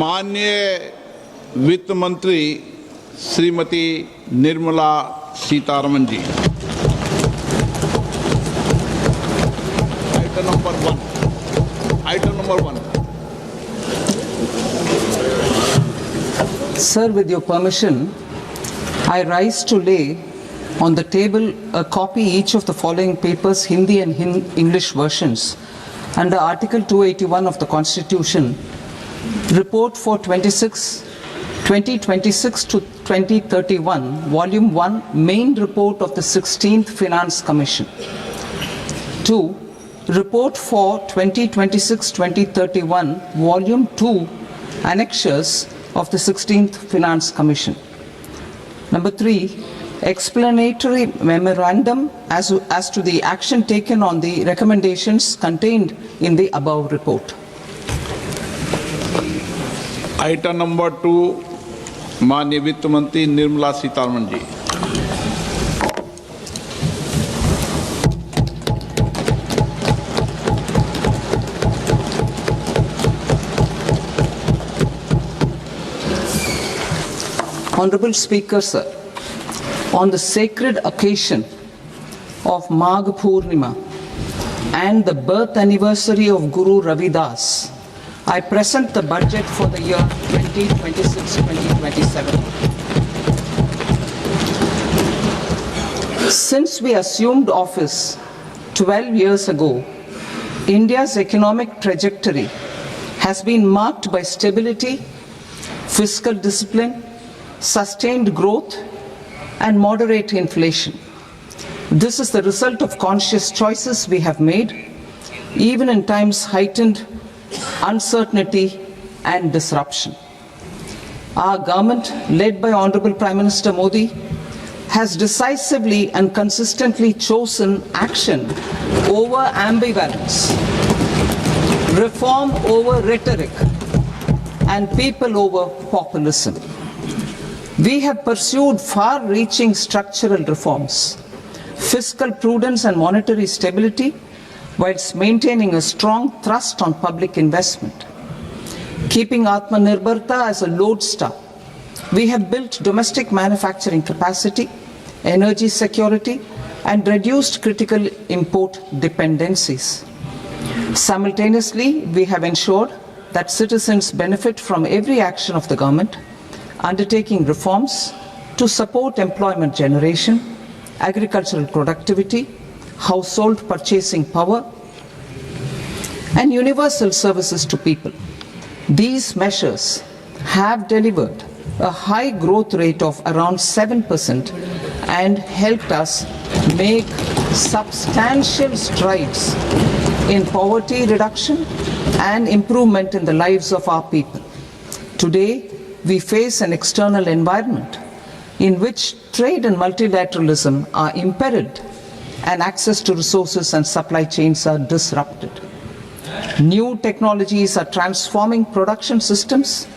माननीय वित्त मंत्री श्रीमती निर्मला सीतारमन जी। Item number 1। Sir, with your permission, I rise to lay on the table a copy each of the following papers, Hindi and English versions, under Article 281 of the Constitution. Report for 2026 to 2031, Volume 1, Main Report of the 16th Finance Commission. 2. Report for 2026-2031, Volume 2, Annexures of the 16th Finance Commission. Number 3. Explanatory memorandum as to the action taken on the recommendations contained in the above report. Item number 2 माननीय वित्त मंत्री निर्मला सीतारमन जी। Honorable Speaker, sir, on the sacred occasion of Magh Purnima and the birth anniversary of Guru Ravidas, I present the budget for the year 2026-2027. Since we assumed office 12 years ago, India's economic trajectory has been marked by stability, fiscal discipline, sustained growth, and moderate inflation. This is the result of conscious choices we have made, even in times heightened uncertainty and disruption. Our government, led by Honorable Prime Minister Modi, has decisively and consistently chosen action over ambivalence, reform over rhetoric, and people over populism. We have pursued far-reaching structural reforms, fiscal prudence and monetary stability, whilst maintaining a strong thrust on public investment. Keeping Atmanirbharta as a lodestar, we have built domestic manufacturing capacity, energy security, and reduced critical import dependencies. Simultaneously, we have ensured that citizens benefit from every action of the government, undertaking reforms to support employment generation, agricultural productivity, household purchasing power, and universal services to people. These measures have delivered a high growth rate of around 7% and helped us make substantial strides in poverty reduction and improvement in the lives of our people. Today, we face an external environment in which trade and multilateralism are imperiled and access to resources and supply chains are disrupted. New technologies are transforming production systems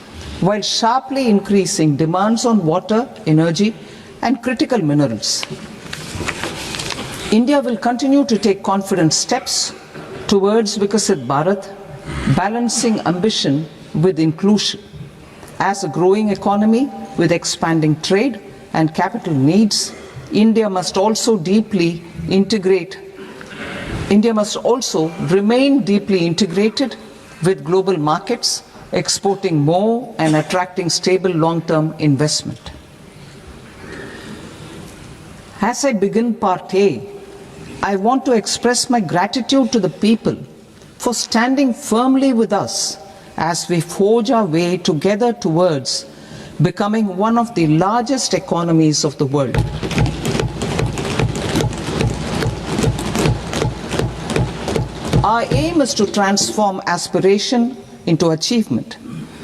while sharply increasing demands on water, energy, and critical minerals. India will continue to take confident steps towards Vikasit Bharat, balancing ambition with inclusion. As a growing economy with expanding trade and capital needs, India must also remain deeply integrated with global markets, exporting more and attracting stable long-term investment. As I begin part A, I want to express my gratitude to the people for standing firmly with us as we forge our way together towards becoming one of the largest economies of the world. Our aim is to transform aspiration into achievement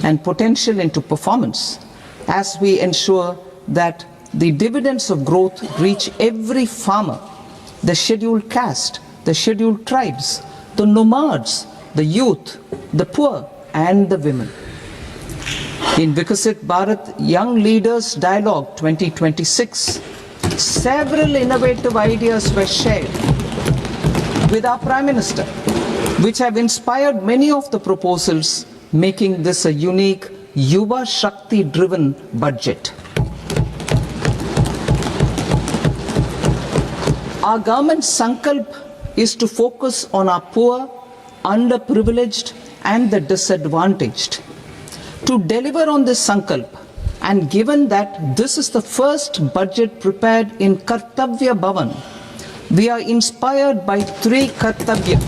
and potential into performance as we ensure that the dividends of growth reach every farmer, the scheduled caste, the scheduled tribes, the nomads, the youth, the poor, and the women. In Vikasit Bharat Young Leaders Dialogue 2026, several innovative ideas were shared with our Prime Minister, which have inspired many of the proposals, making this a unique Yuva Shakti-driven budget. Our government's sankalp is to focus on our poor, underprivileged, and the disadvantaged. To deliver on this sankalp, and given that this is the first budget prepared in Kartavya Bhavan, we are inspired by three Kartavya.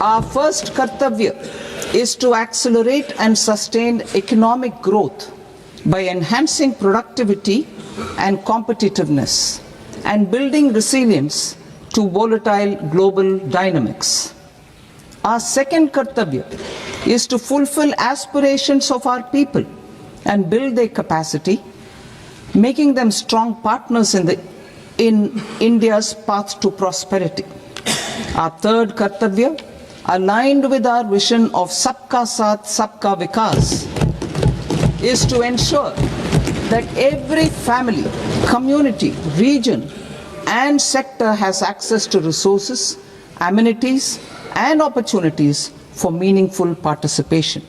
Our first Kartavya is to accelerate and sustain economic growth by enhancing productivity and competitiveness and building resilience to volatile global dynamics. Our second Kartavya is to fulfill aspirations of our people and build their capacity, making them strong partners in India's path to prosperity. Our third Kartavya, aligned with our vision of Sabka Saath, Sabka Vikas, is to ensure that every family, community, region, and sector has access to resources, amenities, and opportunities for meaningful participation.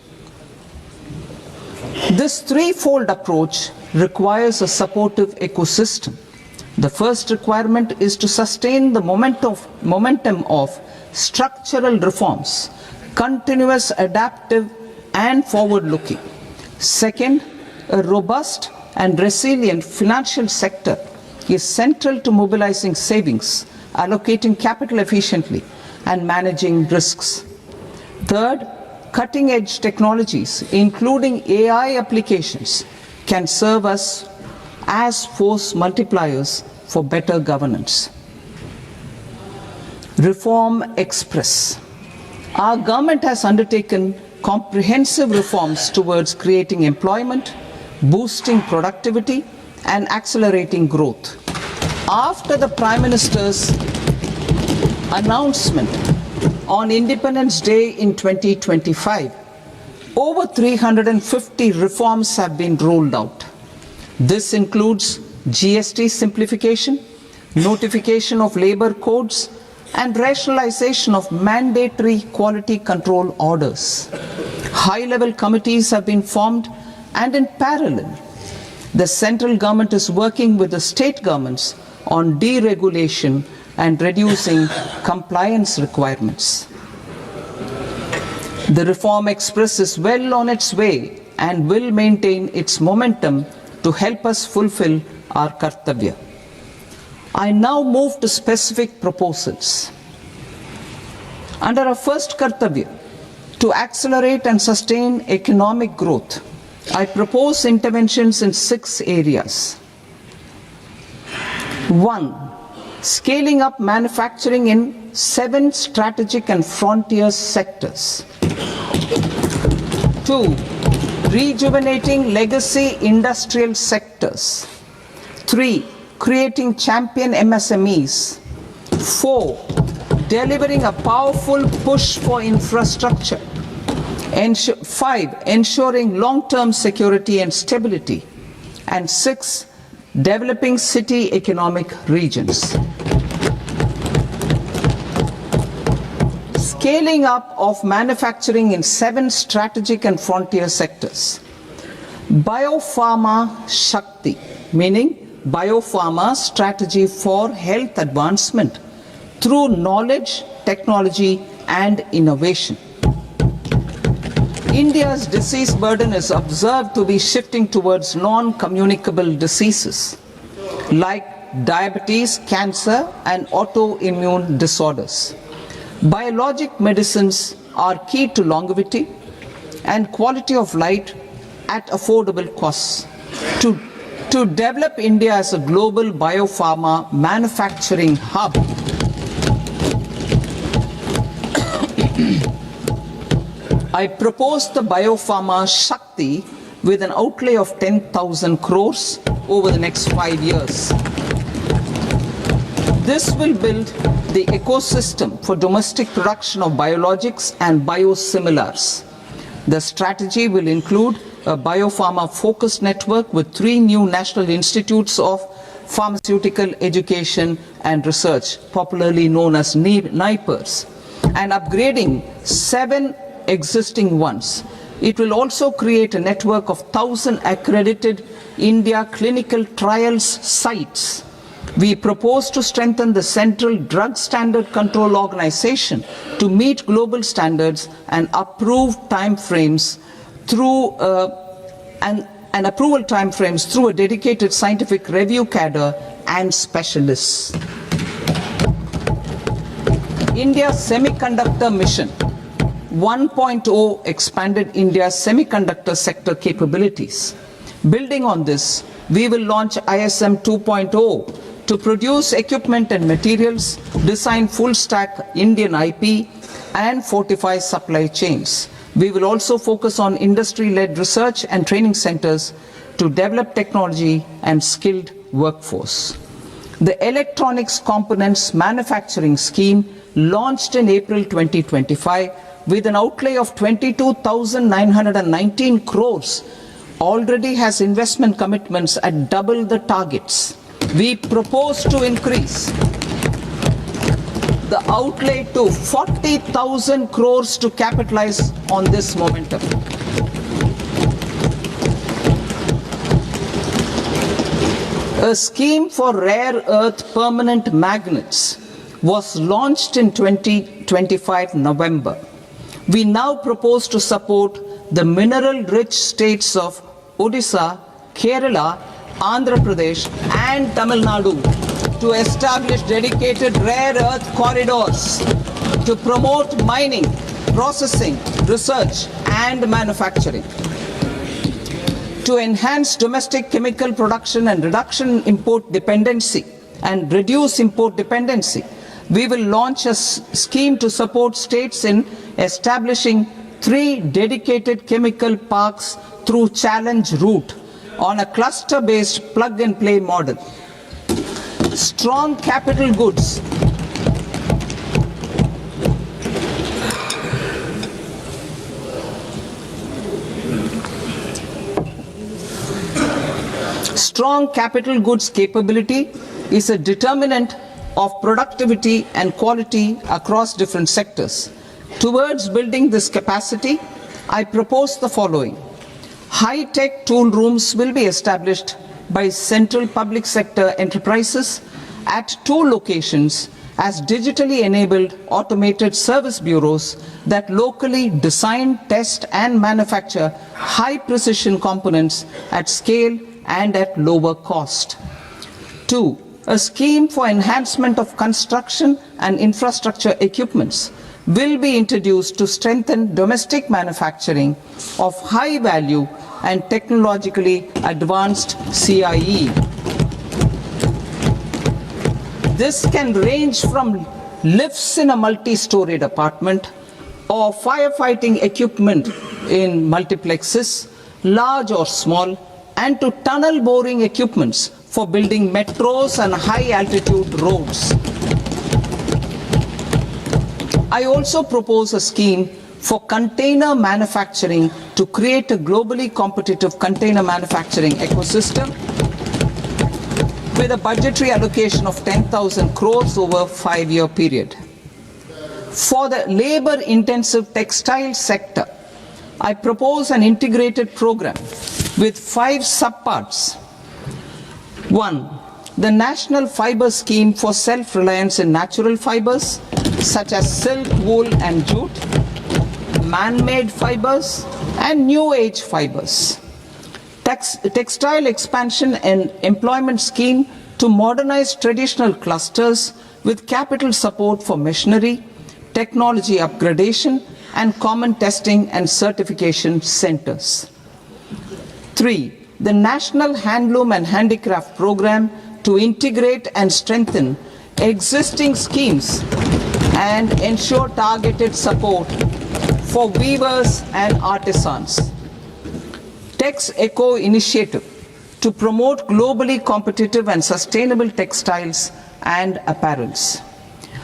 This threefold approach requires a supportive ecosystem. The first requirement is to sustain the momentum of structural reforms, continuous, adaptive, and forward-looking. Second, a robust and resilient financial sector is central to mobilizing savings, allocating capital efficiently, and managing risks. Third, cutting-edge technologies, including AI applications, can serve us as force multipliers for better governance. Reform Express. Our government has undertaken comprehensive reforms towards creating employment, boosting productivity, and accelerating growth. After the Prime Minister's announcement on Independence Day in 2025, over 350 reforms have been rolled out. This includes GST simplification, notification of labor codes, and rationalization of mandatory quality control orders. High-level committees have been formed, and in parallel, the central government is working with the state governments on deregulation and reducing compliance requirements. The Reform Express is well on its way and will maintain its momentum to help us fulfill our kartavya. I now move to specific proposals. Under our first kartavya, to accelerate and sustain economic growth, I propose interventions in 6 areas. 1. Scaling up manufacturing in 7 strategic and frontier sectors. 2. Rejuvenating legacy industrial sectors. 3. Creating champion MSMEs. 4. Delivering a powerful push for infrastructure. 5. Ensuring long-term security and stability. And 6. Developing city economic regions. Scaling up of manufacturing in 7 strategic and frontier sectors. Biopharma Shakti, meaning biopharma strategy for health advancement through knowledge, technology, and innovation. India's disease burden is observed to be shifting towards non-communicable diseases like diabetes, cancer, and autoimmune disorders. Biologic medicines are key to longevity and quality of life at affordable costs. To develop India as a global biopharma manufacturing hub, I propose the Biopharma Shakti with an outlay of 10,000 crores over the next 5 years. This will build the ecosystem for domestic production of biologics and biosimilars. The strategy will include a biopharma-focused network with 3 new national institutes of pharmaceutical education and research, popularly known as NIPERs, and upgrading 7 existing ones. It will also create a network of 1,000 accredited India clinical trials sites. We propose to strengthen the Central Drug Standard Control Organization to meet global standards and approve timeframes through and approval timeframes through a dedicated scientific review cadre and specialists. India Semiconductor Mission 1.0 expanded India's semiconductor sector capabilities. Building on this, we will launch ISM 2.0 to produce equipment and materials, design full-stack Indian IP, and fortify supply chains. We will also focus on industry-led research and training centers to develop technology and skilled workforce. The Electronics Components Manufacturing Scheme, launched in April 2025, with an outlay of 22,919 crores, already has investment commitments at double the targets. We propose to increase the outlay to 40,000 crores to capitalize on this momentum. A scheme for rare earth permanent magnets was launched in 2025 November. We now propose to support the mineral-rich states of Odisha Kerala, Andhra Pradesh, and Tamil Nadu to establish dedicated rare earth corridors to promote mining, processing, research, and manufacturing. To enhance domestic chemical production and reduce import dependency, we will launch a scheme to support states in establishing 3 dedicated chemical parks through challenge route on a cluster-based plug-and-play model. Strong capital goods. Strong capital goods capability is a determinant of productivity and quality across different sectors. Towards building this capacity, I propose the following. High-tech tool rooms will be established by central public sector enterprises at 2 locations as digitally enabled automated service bureaus that locally design, test, and manufacture high-precision components at scale and at lower cost. 2. A scheme for enhancement of construction and infrastructure equipments will be introduced to strengthen domestic manufacturing of high value and technologically advanced CIE. This can range from lifts in a multi-storied apartment or firefighting equipment in multiplexes, large or small, and to tunnel boring equipments for building metros and high-altitude roads. I also propose a scheme for container manufacturing to create a globally competitive container manufacturing ecosystem with a budgetary allocation of 10,000 crores over a 5-year period. For the labor-intensive textile sector, I propose an integrated program with 5 subparts. 1. The National Fiber Scheme for self-reliance in natural fibers, such as silk, wool, and jute, man-made fibers, and new age fibers. Textile expansion and employment scheme to modernize traditional clusters with capital support for machinery, technology upgradation, and common testing and certification centers. 3. The National Handloom and Handicraft Program to integrate and strengthen existing schemes and ensure targeted support for weavers and artisans. Tex Eco Initiative to promote globally competitive and sustainable textiles and apparels.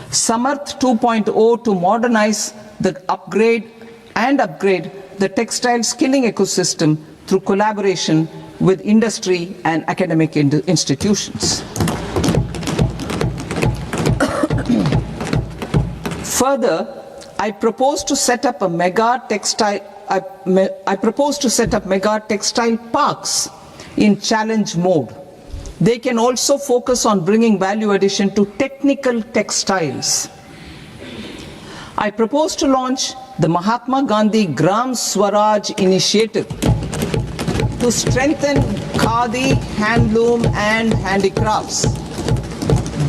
Samarth 2.0 to modernize the upgrade the textile skilling ecosystem through collaboration with industry and academic institutions. Further, I propose to set up mega textile parks in challenge mode. They can also focus on bringing value addition to technical textiles. I propose to launch the Mahatma Gandhi Gram Swaraj initiative to strengthen khadi, handloom, and handicrafts.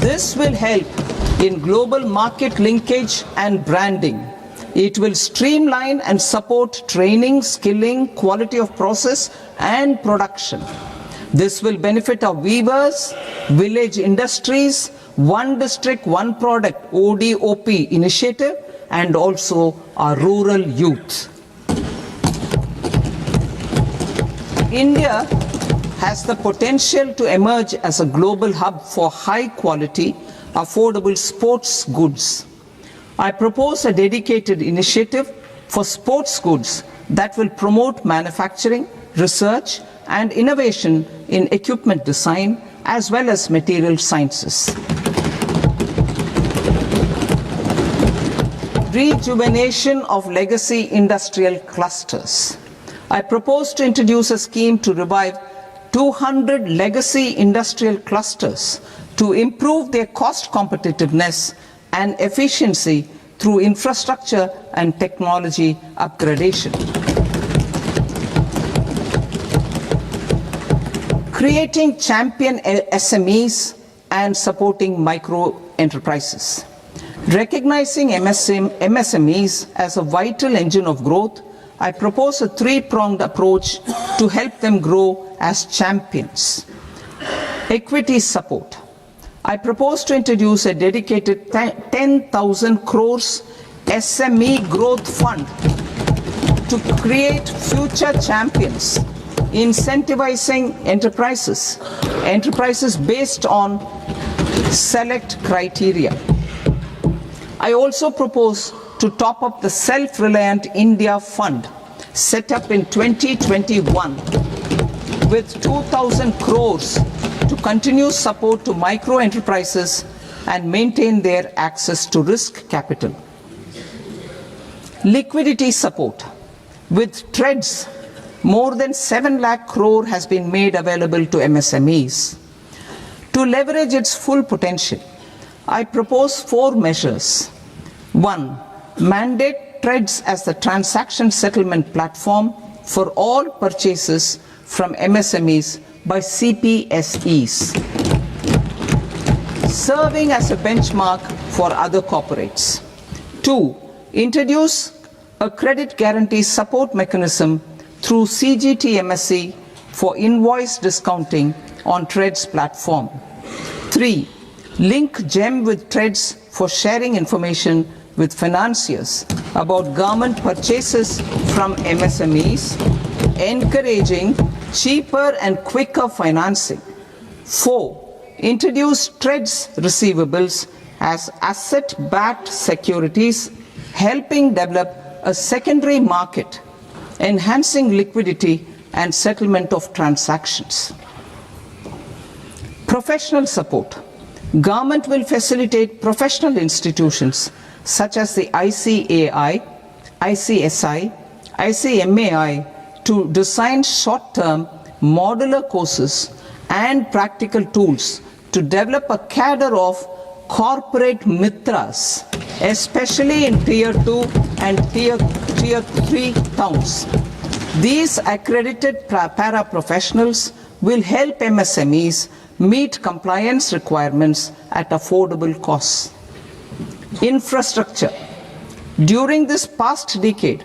This will help in global market linkage and branding. It will streamline and support training, skilling, quality of process, and production. This will benefit our weavers, village industries, one district, one product, ODOP initiative, and also our rural youth. India has the potential to emerge as a global hub for high quality, affordable sports goods. I propose a dedicated initiative for sports goods that will promote manufacturing, research, and innovation in equipment design as well as material sciences. Rejuvenation of legacy industrial clusters. I propose to introduce a scheme to revive 200 legacy industrial clusters to improve their cost competitiveness and efficiency through infrastructure and technology upgradation. creating champion SMEs and supporting micro enterprises. Recognizing MSMEs as a vital engine of growth, I propose a three-pronged approach to help them grow as champions. Equity support. I propose to introduce a dedicated 10,000 crores SME growth fund to create future champions, incentivizing enterprises based on select criteria. I also propose to top up the Self-Reliant India Fund set up in 2021 with 2,000 crores to continue support to micro enterprises and maintain their access to risk capital. Liquidity support. With TREDS, more than 7 lakh crore has been made available to MSMEs. To leverage its full potential, I propose 4 measures. 1. Mandate TREDS as the transaction settlement platform for all purchases from MSMEs by CPSEs, serving as a benchmark for other corporates. 2. Introduce a credit guarantee support mechanism through CGT-MSE for invoice discounting on TREDS platform. 3. Link GEM with TREDS for sharing information with financiers about government purchases from MSMEs, encouraging cheaper and quicker financing. 4. Introduce TREDS receivables as asset-backed securities, helping develop a secondary market, enhancing liquidity and settlement of transactions. Professional support. Government will facilitate professional institutions such as the ICAI, ICSI, ICMAI to design short-term modular courses and practical tools to develop a cadre of corporate mitras, especially in Tier 2 and Tier 3 towns. These accredited para-professionals will help MSMEs meet compliance requirements at affordable costs. Infrastructure. During this past decade,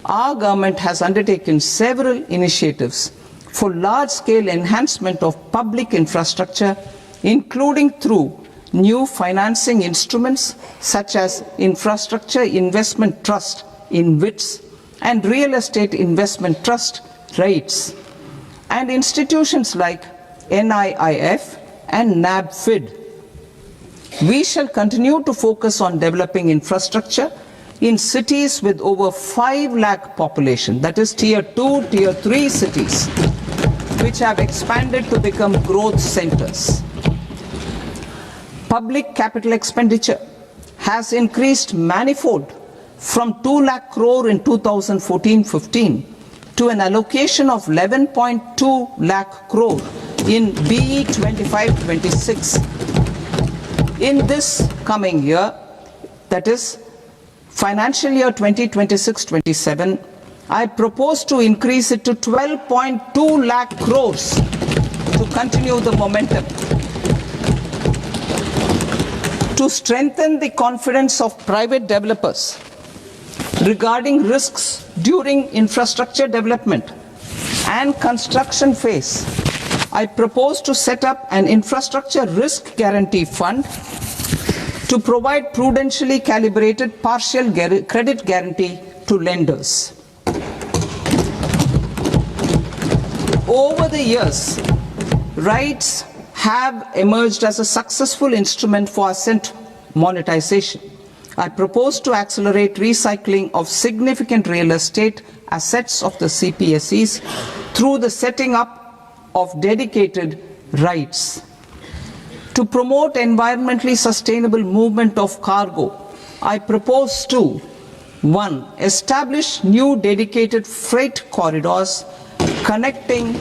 our government has undertaken several initiatives for large-scale enhancement of public infrastructure, including through new financing instruments such as Infrastructure Investment Trust (InvITs) and Real Estate Investment Trust (REITs), and institutions like NIIF and NABFID. We shall continue to focus on developing infrastructure in cities with over 5 lakh population, that is Tier 2, Tier 3 cities, which have expanded to become growth centers. Public capital expenditure has increased manifold from 2 lakh crore in 2014-15 to an allocation of 11.2 lakh crore in BE 25-26. In this coming year, that is financial year 2026-27, I propose to increase it to 12.2 lakh crores to continue the momentum. To strengthen the confidence of private developers regarding risks during infrastructure development and construction phase, I propose to set up an infrastructure risk guarantee fund to provide prudentially calibrated partial credit guarantee to lenders. Over the years, REITs have emerged as a successful instrument for asset monetization. I propose to accelerate recycling of significant real estate assets of the CPSEs through the setting up of dedicated REITs. To promote environmentally sustainable movement of cargo, I propose to 1. Establish new dedicated freight corridors connecting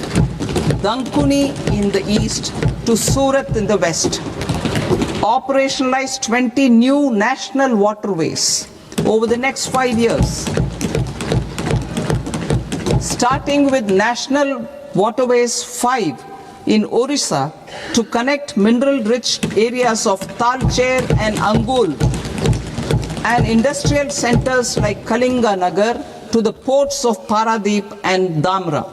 Dankuni in the east to Surat in the west. Operationalize 20 new national waterways over the next 5 years. Starting with National Waterways 5 in Odisha to connect mineral-rich areas of Talcher and Angul and industrial centers like Kalinga Nagar to the ports of Paradeep and Damra.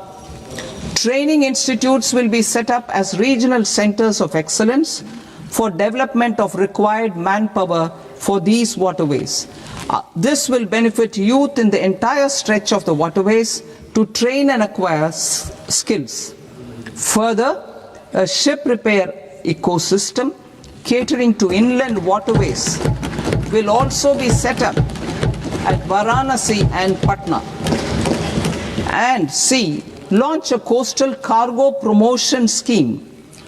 Training institutes will be set up as regional centers of excellence for development of required manpower for these waterways. This will benefit youth in the entire stretch of the waterways to train and acquire skills. Further, a ship repair ecosystem catering to inland waterways will also be set up at Varanasi and Patna. And C, launch a coastal cargo promotion scheme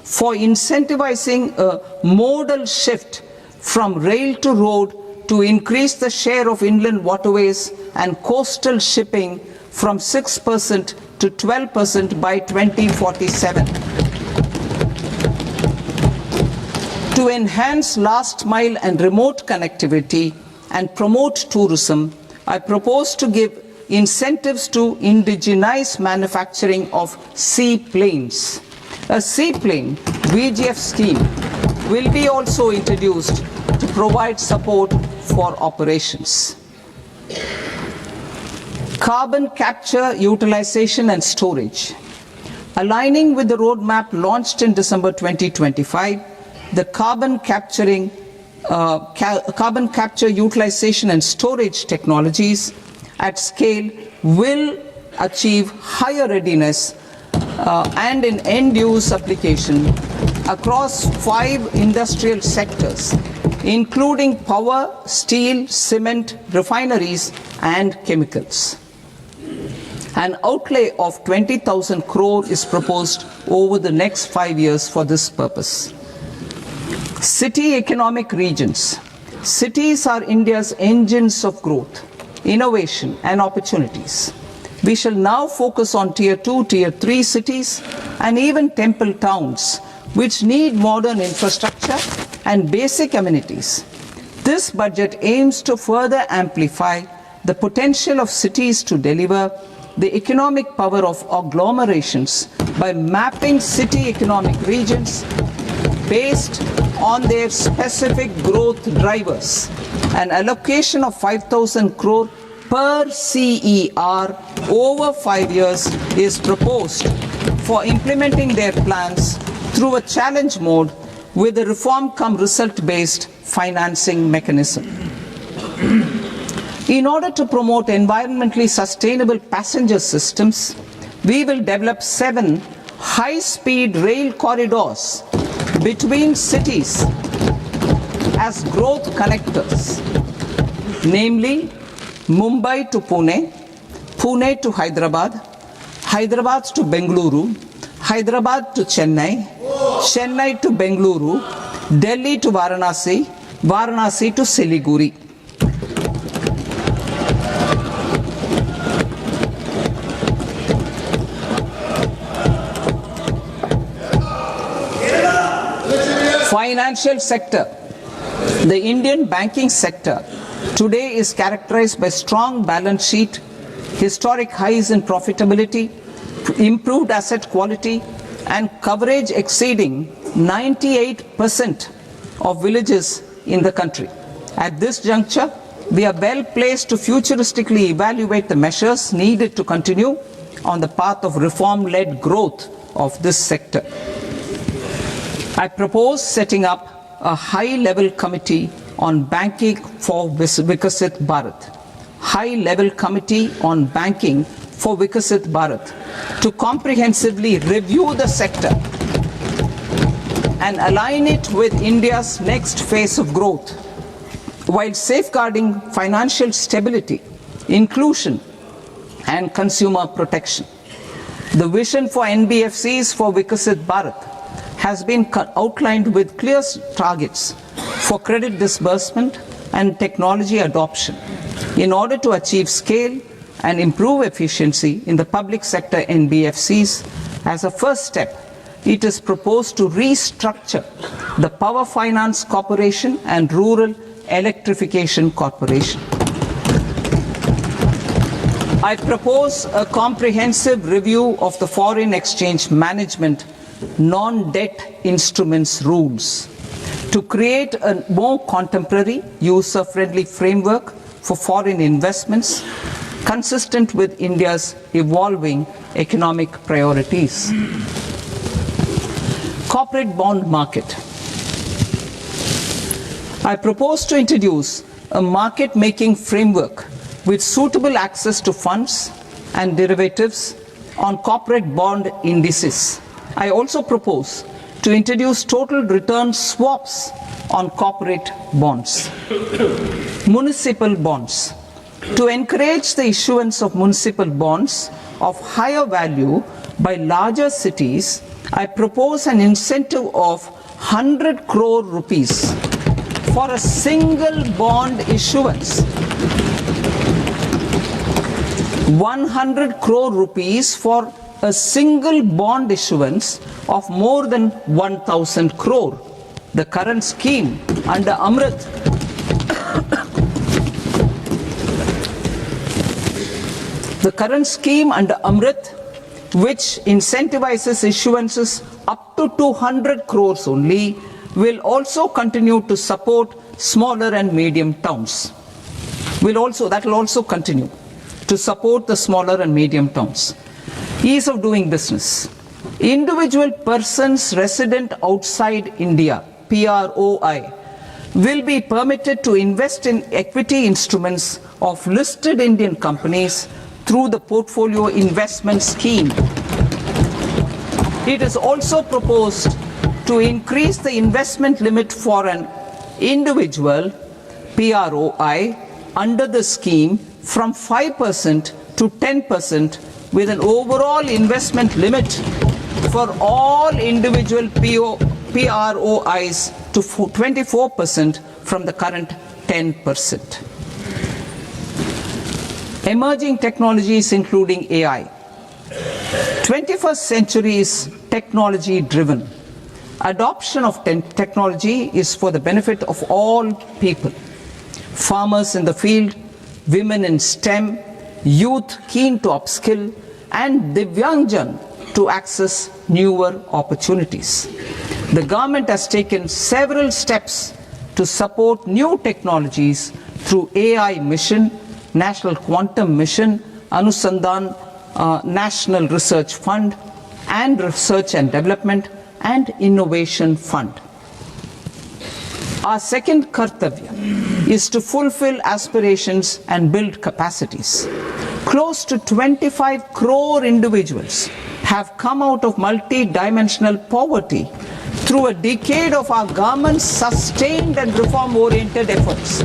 for incentivizing a modal shift from rail to road to increase the share of inland waterways and coastal shipping from 6% to 12% by 2047. To enhance last mile and remote connectivity and promote tourism, I propose to give incentives to indigenize manufacturing of seaplanes. A seaplane VGF scheme will be also introduced to provide support for operations. Carbon capture, utilization and storage. Aligning with the roadmap launched in December 2025, the carbon capture, utilization and storage technologies at scale will achieve higher readiness and in end-use application across 5 industrial sectors, including power, steel, cement, refineries, and chemicals. An outlay of 20,000 crore is proposed over the next 5 years for this purpose. City economic regions. Cities are India's engines of growth, innovation, and opportunities. We shall now focus on Tier 2, Tier 3 cities, and even temple towns, which need modern infrastructure and basic amenities. This budget aims to further amplify the potential of cities to deliver the economic power of agglomerations by mapping city economic regions based on their specific growth drivers. An allocation of 5,000 crore per CER over 5 years is proposed for implementing their plans through a challenge mode with a reform cum result based financing mechanism. In order to promote environmentally sustainable passenger systems, we will develop 7 high-speed rail corridors between cities as growth connectors, namely Mumbai to Pune, Pune to Hyderabad, Hyderabad to Bengaluru, Hyderabad to Chennai, Chennai to Bengaluru, Delhi to Varanasi, Varanasi to Siliguri. Financial sector. The Indian banking sector today is characterized by strong balance sheet, historic highs in profitability, improved asset quality, and coverage exceeding 98% of villages in the country. At this juncture, we are well placed to futuristically evaluate the measures needed to continue on the path of reform-led growth of this sector. I propose setting up a high-level committee on banking for Vikasit Bharat. High-level committee on banking for Vikasit Bharat to comprehensively review the sector and align it with India's next phase of growth while safeguarding financial stability, inclusion, and consumer protection. The vision for NBFCs for Vikasit Bharat has been outlined with clear targets for credit disbursement and technology adoption in order to achieve scale and improve efficiency in the public sector NBFCs. As a first step, it is proposed to restructure the Power Finance Corporation and Rural Electrification Corporation. I propose a comprehensive review of the foreign exchange management non-debt instruments rules to create a more contemporary, user-friendly framework for foreign investments consistent with India's evolving economic priorities. Corporate bond market. I propose to introduce a market-making framework with suitable access to funds and derivatives on corporate bond indices. I also propose to introduce total return swaps on corporate bonds. Municipal bonds. To encourage the issuance of municipal bonds of higher value by larger cities, I propose an incentive of 100 crore rupees for a single bond issuance. 100 crore rupees for a single bond issuance of more than 1,000 crore. The current scheme under Amrit which incentivizes issuances up to 200 crores only, will also continue to support smaller and medium towns. That will also continue to support the smaller and medium towns. Ease of doing business. Individual persons resident outside India, PROI, will be permitted to invest in equity instruments of listed Indian companies through the portfolio investment scheme. It is also proposed to increase the investment limit for an individual PROI under the scheme from 5% to 10%, with an overall investment limit for all individual PROIs to 24% from the current 10%. Emerging technologies including AI. 21st century is technology driven. Adoption of technology is for the benefit of all people. Farmers in the field, women in STEM, youth keen to upskill, and Divyangjan to access newer opportunities. The government has taken several steps to support new technologies through AI Mission, National Quantum Mission, Anusandhan National Research Fund, and Research and Development and Innovation Fund. Our second kartavya is to fulfill aspirations and build capacities. Close to 25 crore individuals have come out of multi-dimensional poverty through a decade of our government's sustained and reform-oriented efforts.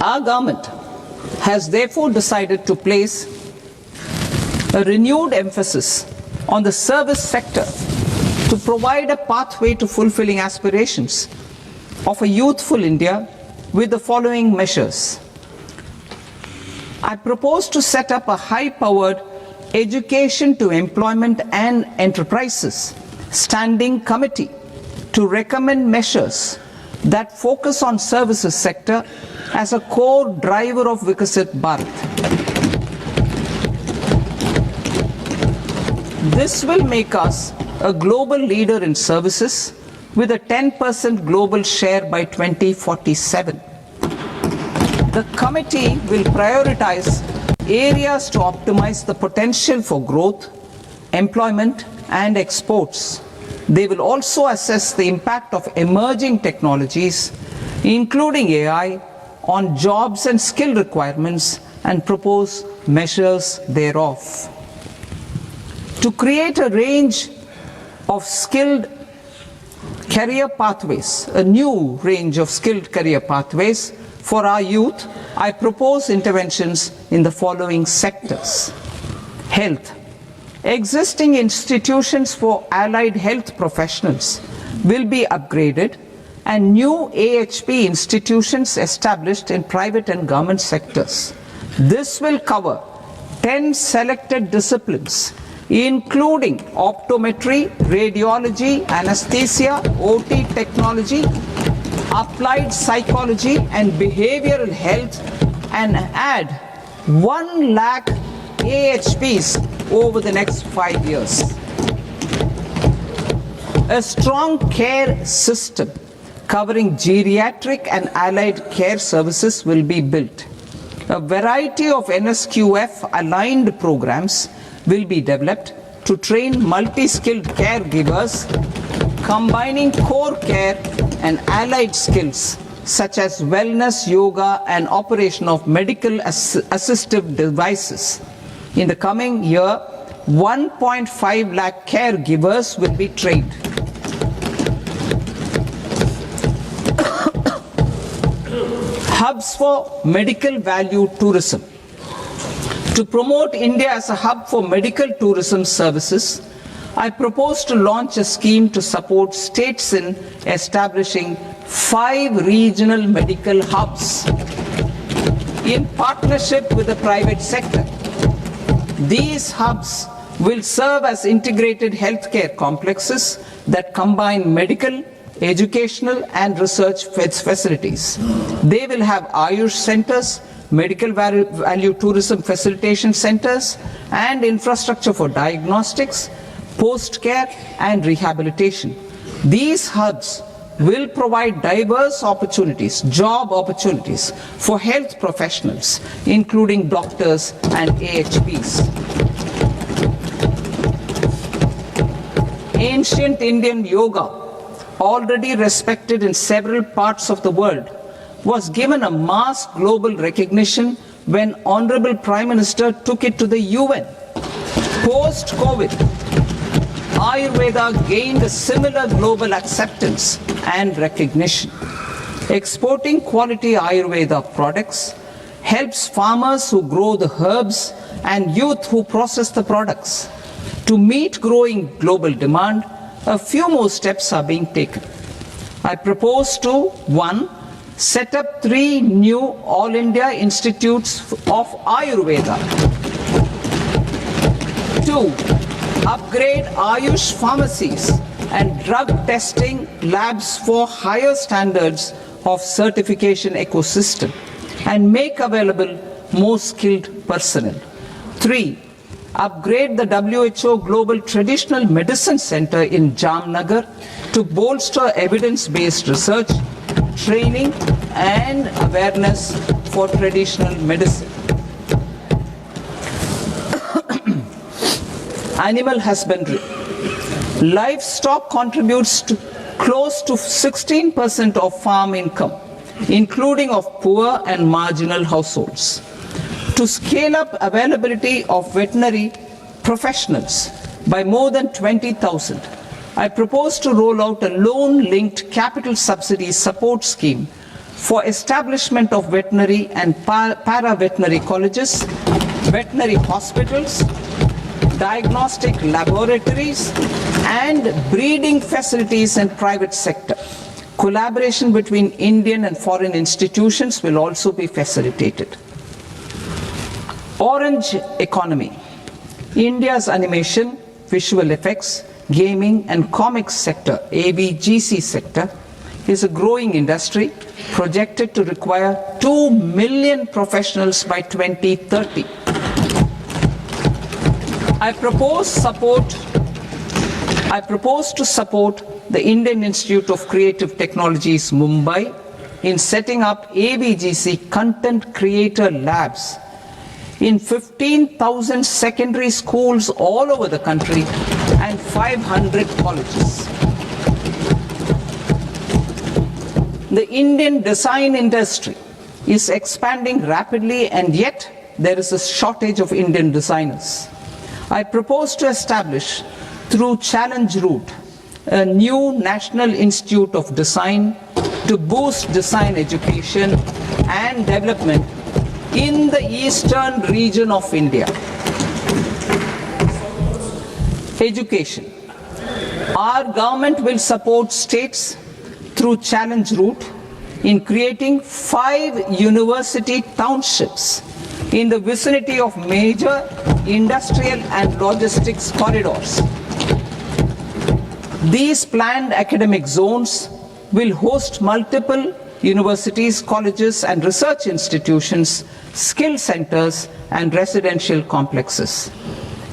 Our government has therefore decided to place a renewed emphasis on the service sector to provide a pathway to fulfilling aspirations of a youthful India with the following measures. I propose to set up a high-powered education to employment and enterprises standing committee to recommend measures that focus on services sector as a core driver of Vikasit Bharat. This will make us a global leader in services with a 10% global share by 2047. The committee will prioritize areas to optimize the potential for growth, employment, and exports. They will also assess the impact of emerging technologies, including AI, on jobs and skill requirements and propose measures thereof. To create a range of skilled career pathways, a new range of skilled career pathways for our youth, I propose interventions in the following sectors. Health. Existing institutions for allied health professionals will be upgraded and new AHP institutions established in private and government sectors. This will cover 10 selected disciplines, including optometry, radiology, anesthesia, OT technology, applied psychology, and behavioral health and add 1 lakh AHPs over the next 5 years. A strong care system covering geriatric and allied care services will be built. A variety of NSQF aligned programs will be developed to train multi-skilled caregivers, combining core care and allied skills such as wellness, yoga, and operation of medical assistive devices. In the coming year, 1.5 lakh caregivers will be trained. Hubs for medical value tourism. To promote India as a hub for medical tourism services, I propose to launch a scheme to support states in establishing 5 regional medical hubs in partnership with the private sector. These hubs will serve as integrated healthcare complexes that combine medical, educational and research facilities. They will have Ayush centers, medical value tourism facilitation centers, and infrastructure for diagnostics, post-care and rehabilitation. These hubs will provide diverse opportunities, job opportunities for health professionals, including doctors and AHPs. Ancient Indian yoga, already respected in several parts of the world, was given a mass global recognition when Honorable Prime Minister took it to the UN. Post-COVID, Ayurveda gained a similar global acceptance and recognition. Exporting quality Ayurveda products helps farmers who grow the herbs and youth who process the products. To meet growing global demand, a few more steps are being taken. I propose to 1. Set up 3 new All India Institutes of Ayurveda. 2. Upgrade Ayush pharmacies and drug testing labs for higher standards of certification ecosystem and make available more skilled personnel. 3. Upgrade the WHO Global Traditional Medicine Center in Jamnagar to bolster evidence-based research, training and awareness for traditional medicine. Animal husbandry. Livestock contributes to close to 16% of farm income, including of poor and marginal households. To scale up availability of veterinary professionals by more than 20,000, I propose to roll out a loan-linked capital subsidy support scheme for establishment of veterinary and para-veterinary colleges, veterinary hospitals, diagnostic laboratories, and breeding facilities in private sector. Collaboration between Indian and foreign institutions will also be facilitated. Orange economy. India's animation, visual effects, gaming and comics sector, ABGC sector, is a growing industry projected to require 2 million professionals by 2030. I propose to support the Indian Institute of Creative Technologies, Mumbai, in setting up ABGC content creator labs in 15,000 secondary schools all over the country and 500 colleges. The Indian design industry is expanding rapidly, and yet there is a shortage of Indian designers. I propose to establish, through Challenge Route, a new National Institute of Design to boost design education and development in the eastern region of India. Education. Our government will support states through Challenge Route in creating 5 university townships in the vicinity of major industrial and logistics corridors. These planned academic zones will host multiple universities, colleges, and research institutions, skill centers, and residential complexes.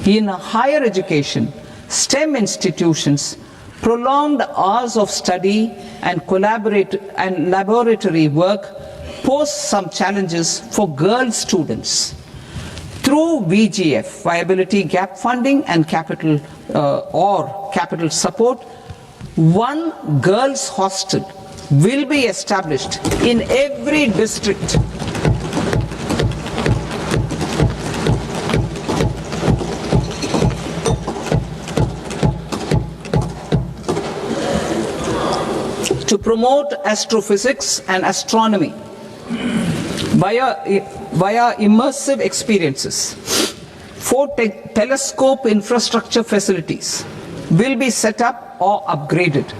In higher education, STEM institutions, prolonged hours of study and laboratory work pose some challenges for girl students. Through VGF, Viability Gap Funding and capital support, one girls' hostel will be established in every district. To promote astrophysics and astronomy via immersive experiences. 4 telescope infrastructure facilities will be set up or upgraded.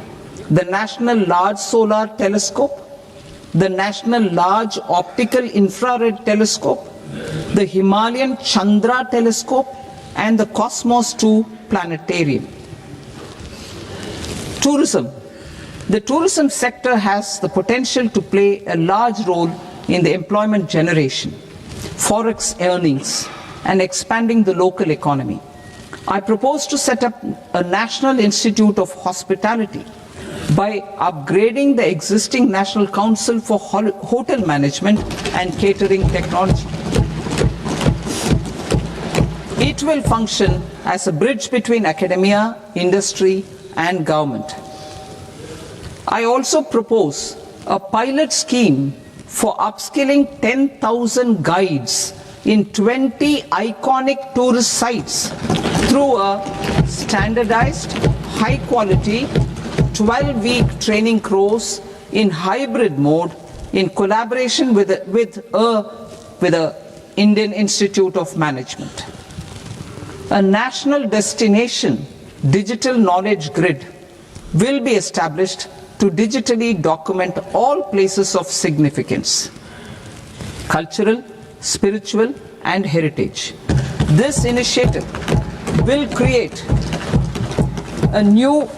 The National Large Solar Telescope, the National Large Optical Infrared Telescope, the Himalayan Chandra Telescope, and the Cosmos 2 Planetarium. Tourism. The tourism sector has the potential to play a large role in the employment generation, forex earnings, and expanding the local economy. I propose to set up a National Institute of Hospitality by upgrading the existing National Council for Hotel Management and Catering Technology. It will function as a bridge between academia, industry, and government. I also propose a pilot scheme for upskilling 10,000 guides in 20 iconic tourist sites through a standardized, high-quality, 12-week training course in hybrid mode in collaboration with the Indian Institute of Management. A national destination digital knowledge grid will be established to digitally document all places of significance, cultural, spiritual, and heritage. This initiative will create a new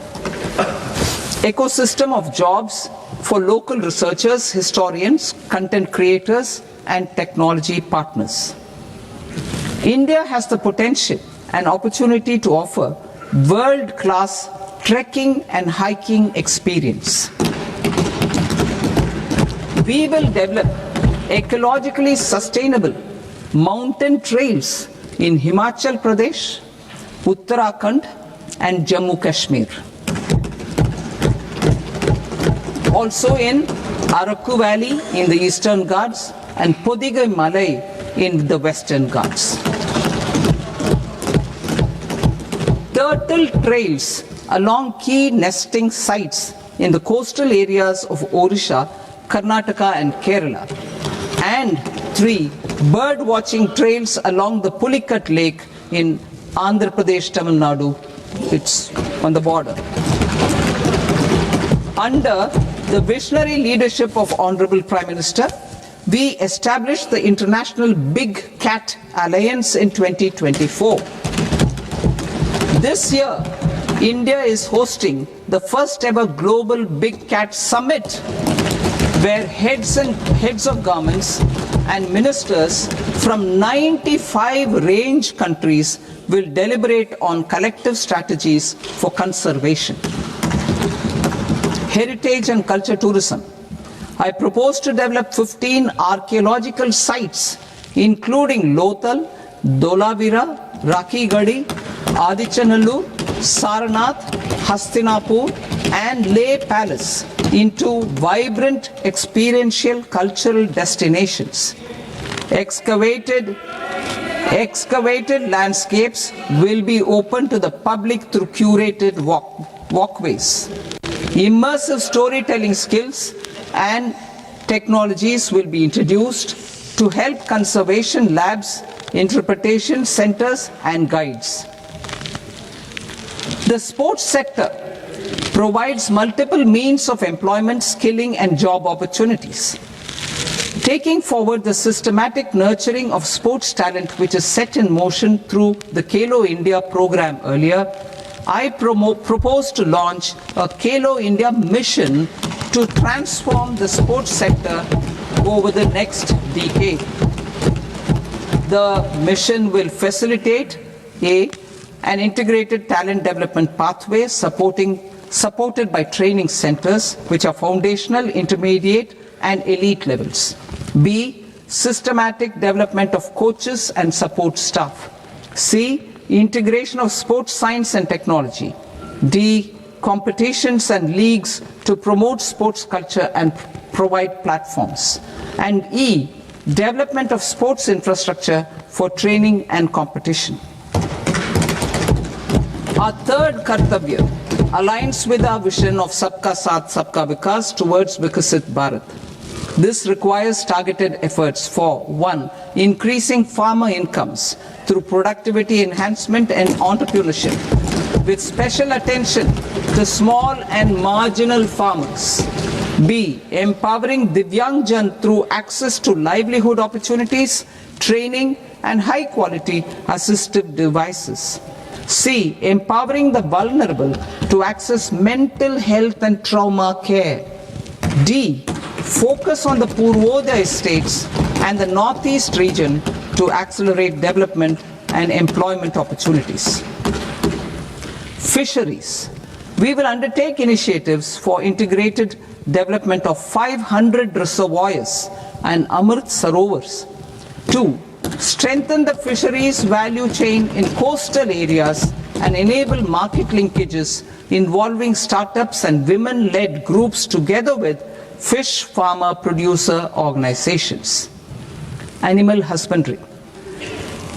ecosystem of jobs for local researchers, historians, content creators, and technology partners. India has the potential and opportunity to offer world-class trekking and hiking experience. We will develop ecologically sustainable mountain trails in Himachal Pradesh, Uttarakhand, and Jammu Kashmir. Also in Araku Valley in the Eastern Ghats and Podigai Malai in the Western Ghats. Turtle trails along key nesting sites in the coastal areas of Odisha, Karnataka, and Kerala. And 3 bird watching trails along the Pulikat Lake in Andhra Pradesh, Tamil Nadu. It's on the border. Under the visionary leadership of Honorable Prime Minister, we established the International Big Cat Alliance in 2024. This year, India is hosting the first ever Global Big Cat Summit, where heads of governments and ministers from 95 range countries will deliberate on collective strategies for conservation. Heritage and culture tourism. I propose to develop 15 archaeological sites, including Lothal, Dolavira, Rakigadi, Adichanallur, Saranath, Hastinapur, and Leh Palace into vibrant experiential cultural destinations. Excavated landscapes will be open to the public through curated walkways. Immersive storytelling skills and technologies will be introduced to help conservation labs, interpretation centers, and guides. The sports sector provides multiple means of employment, skilling, and job opportunities. Taking forward the systematic nurturing of sports talent which is set in motion through the Khelo India program earlier, I propose to launch a Khelo India mission to transform the sports sector over the next decade. The mission will facilitate an integrated talent development pathway supported by training centers which are foundational, intermediate and elite levels. B, systematic development of coaches and support staff. C, integration of sports science and technology. D, competitions and leagues to promote sports culture and provide platforms. And E, development of sports infrastructure for training and competition. Our third Kartavya aligns with our vision of Sabka Saath Sabka Vikas towards Vikasit Bharat. This requires targeted efforts for 1. Increasing farmer incomes through productivity enhancement and entrepreneurship, with special attention to small and marginal farmers. B. Empowering Divyangjan through access to livelihood opportunities, training and high quality assistive devices. C. Empowering the vulnerable to access mental health and trauma care. D. Focus on the Purvodaya states and the Northeast region to accelerate development and employment opportunities. Fisheries. We will undertake initiatives for integrated development of 500 reservoirs and Amrit Sarovars. 2. Strengthen the fisheries value chain in coastal areas and enable market linkages involving startups and women-led groups together with fish farmer producer organizations. Animal husbandry.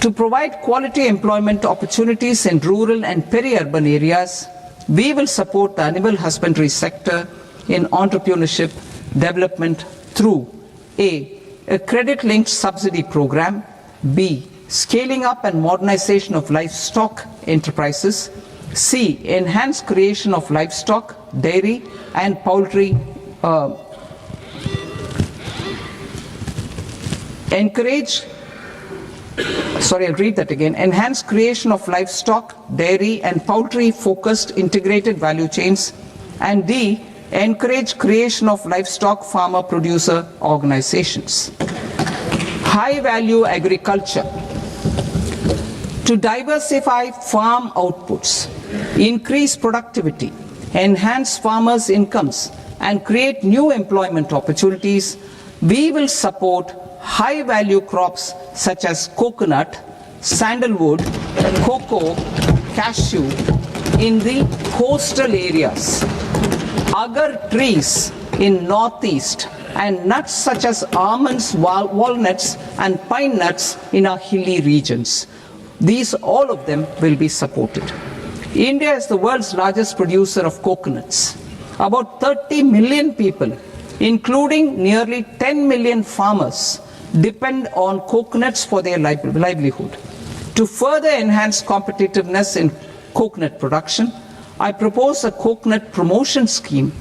To provide quality employment opportunities in rural and peri-urban areas, we will support the animal husbandry sector in entrepreneurship development through A. A credit-linked subsidy program. B. Scaling up and modernization of livestock enterprises. C. Enhanced creation of livestock, dairy and poultry. Enhanced creation of livestock, dairy and poultry focused integrated value chains. And D. Encourage creation of livestock farmer producer organizations. High value agriculture. To diversify farm outputs, increase productivity, enhance farmers' incomes and create new employment opportunities, we will support high value crops such as coconut, sandalwood, cocoa, cashew in the coastal areas, agar trees in northeast, and nuts such as almonds, walnuts and pine nuts in our hilly regions. These, all of them, will be supported. India is the world's largest producer of coconuts. About 30 million people, including nearly 10 million farmers, depend on coconuts for their livelihood. To further enhance competitiveness in coconut production, I propose a coconut promotion scheme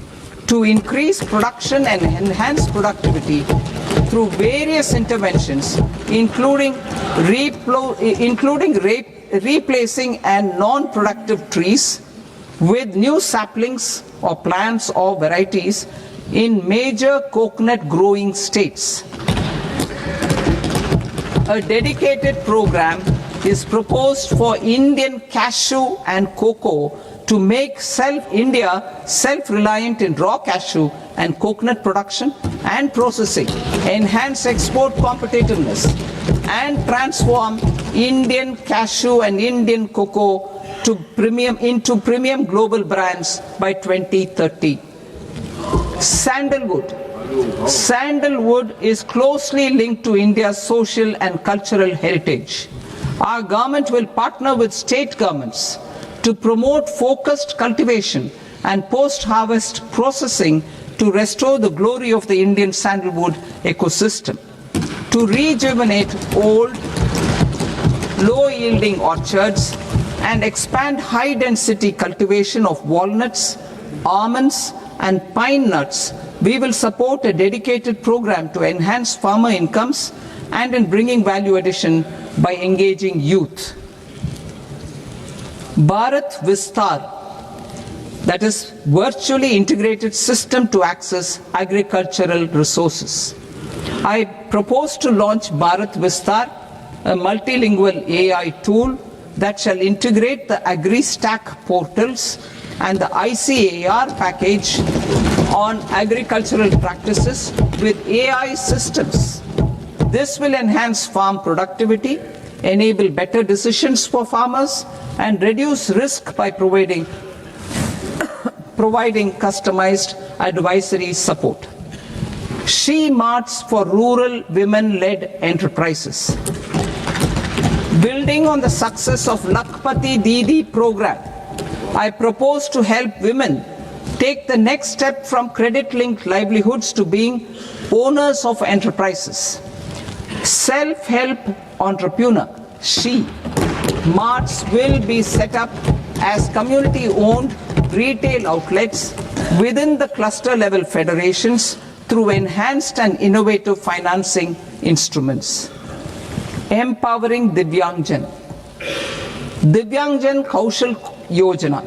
to increase production and enhance productivity through various interventions, including replacing and non-productive trees with new saplings or plants or varieties in major coconut growing states. A dedicated program is proposed for Indian cashew and cocoa to make India self-reliant in raw cashew and coconut production and processing, enhance export competitiveness, and transform Indian cashew and Indian cocoa into premium global brands by 2030. Sandalwood. Sandalwood is closely linked to India's social and cultural heritage. Our government will partner with state governments to promote focused cultivation and post-harvest processing to restore the glory of the Indian sandalwood ecosystem, to rejuvenate old, low-yielding orchards and expand high-density cultivation of walnuts, almonds and pine nuts. We will support a dedicated program to enhance farmer incomes and in bringing value addition by engaging youth. Bharat Vistar. that is virtually integrated system to access agricultural resources. I propose to launch Bharat Vistar, a multilingual AI tool that shall integrate the AgriStack portals and the ICAR package on agricultural practices with AI systems. This will enhance farm productivity, enable better decisions for farmers, and reduce risk by providing customized advisory support. She Marts for rural women-led enterprises. Building on the success of Lakpati Didi program, I propose to help women take the next step from credit-linked livelihoods to being owners of enterprises. Self-help entrepreneur, She Marts will be set up as community-owned retail outlets within the cluster-level federations through enhanced and innovative financing instruments. Empowering Divyangjan. Divyangjan Kaushal Yojana.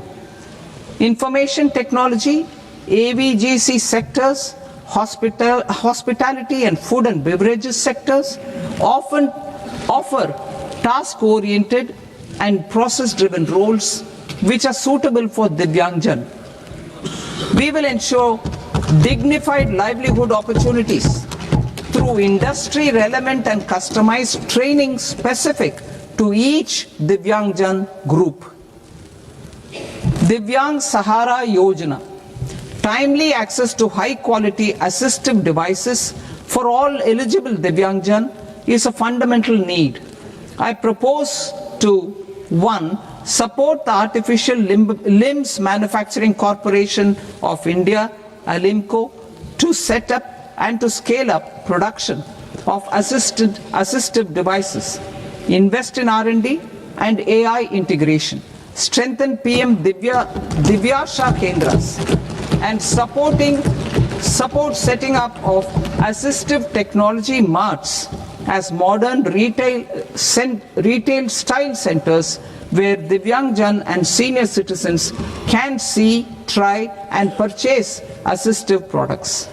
Information technology, AVGC sectors, hospitality and food and beverages sectors often offer task-oriented and process-driven roles which are suitable for Divyangjan. We will ensure dignified livelihood opportunities through industry-relevant and customized training specific to each Divyangjan group. Divyang Sahara Yojana. Timely access to high-quality assistive devices for all eligible Divyangjan is a fundamental need. I propose to 1. Support the Artificial Limbs Manufacturing Corporation of India, Alimco, to set up and to scale up production of assistive devices, invest in R&D and AI integration, strengthen PM Divyasha Kendras, and support setting up of assistive technology marts as modern retail style centers where Divyangjan and senior citizens can see, try and purchase assistive products.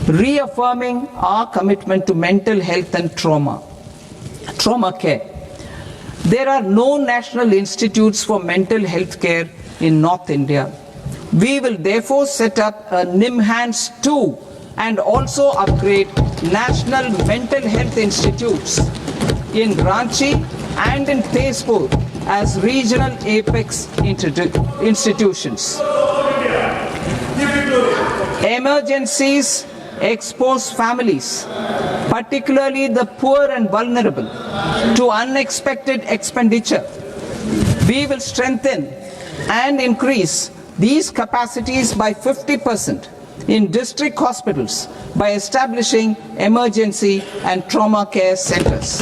Reaffirming our commitment to mental health and trauma care. There are no national institutes for mental health care in North India. We will therefore set up a NIMHANS 2 and also upgrade national mental health institutes in Ranchi and in Tezpur as regional apex institutions. Emergencies expose families, particularly the poor and vulnerable, to unexpected expenditure. We will strengthen and increase these capacities by 50% in district hospitals by establishing emergency and trauma care centers.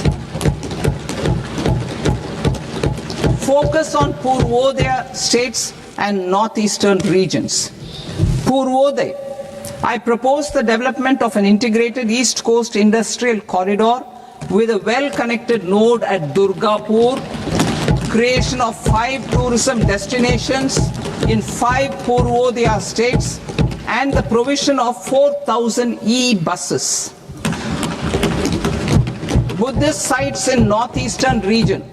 Focus on Purvodaya states and northeastern regions. Purvodaya. I propose the development of an integrated East Coast industrial corridor with a well-connected node at Durgapur, creation of 5 tourism destinations in 5 Purvodaya states, and the provision of 4,000 e-buses. Buddhist sites in northeastern region.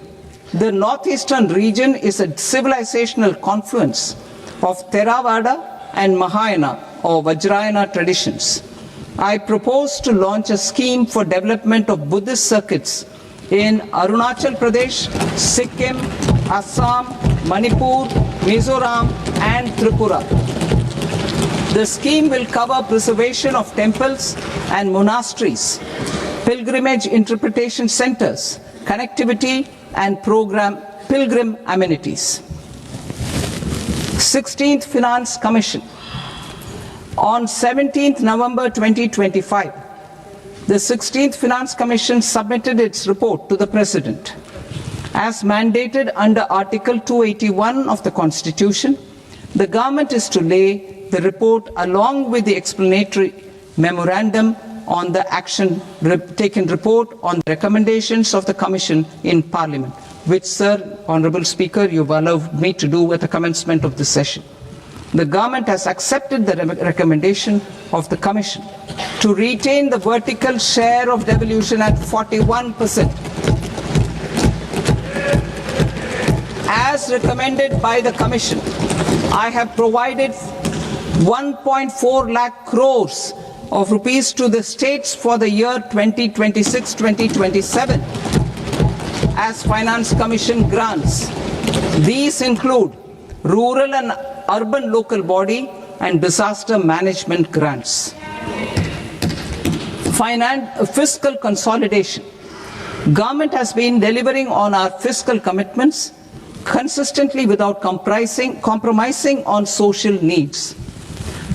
The northeastern region is a civilizational confluence of Theravada and Mahayana or Vajrayana traditions. I propose to launch a scheme for development of Buddhist circuits in Arunachal Pradesh, Sikkim, Assam, Manipur, Mizoram and Tripura. The scheme will cover preservation of temples and monasteries, pilgrimage interpretation centers, connectivity and pilgrim amenities. 16th Finance Commission. On 17th November 2025, the 16th Finance Commission submitted its report to the President. As mandated under Article 281 of the Constitution, the government is to lay the report along with the explanatory memorandum on the action taken report on the recommendations of the Commission in Parliament, which, Sir, Honourable Speaker, you've allowed me to do at the commencement of this session. the government has accepted the recommendation of the Commission to retain the vertical share of devolution at 41%. As recommended by the Commission, I have provided 1.4 lakh crores of rupees to the states for the year 2026-2027 as Finance Commission grants. These include rural and urban local body and disaster management grants. Fiscal consolidation. Government has been delivering on our fiscal commitments consistently without compromising on social needs.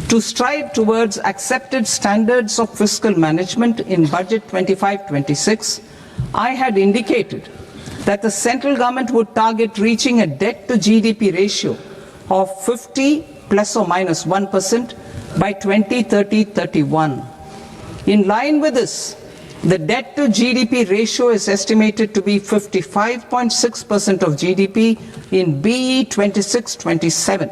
To strive towards accepted standards of fiscal management in Budget 25-26, I had indicated that the central government would target reaching a debt to GDP ratio of 50 plus or minus 1% by 2030-31. In line with this, the debt to GDP ratio is estimated to be 55.6% of GDP in BE 26-27,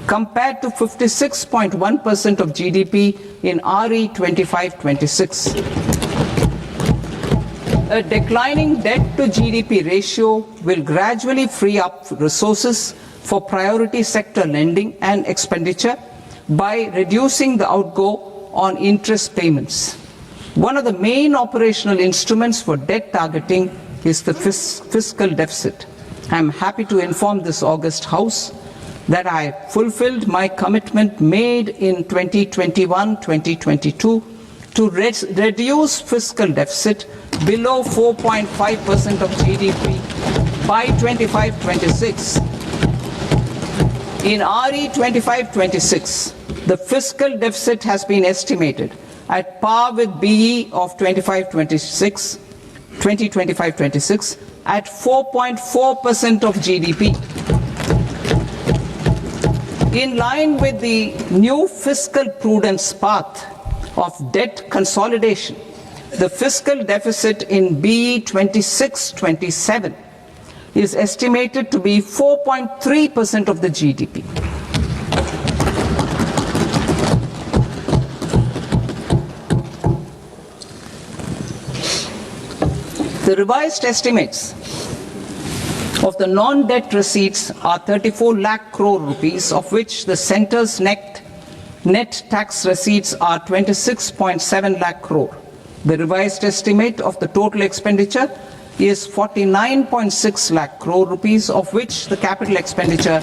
compared to 56.1% of GDP in RE 25-26. A declining debt to GDP ratio will gradually free up resources for priority sector lending and expenditure by reducing the outgo on interest payments. One of the main operational instruments for debt targeting is the fiscal deficit. I am happy to inform this august House that I fulfilled my commitment made in 2021-2022 to reduce fiscal deficit below 4.5% of GDP by 25-26. In RE 25-26, the fiscal deficit has been estimated at par with BE of 2025-26 at 4.4% of GDP. In line with the new fiscal prudence path of debt consolidation, the fiscal deficit in BE 26-27 is estimated to be 4.3% of the GDP. The revised estimates of the non-debt receipts are 34 lakh crore rupees, of which the centre's net tax receipts are 26.7 lakh crore. The revised estimate of the total expenditure is 49.6 lakh crore rupees, of which the capital expenditure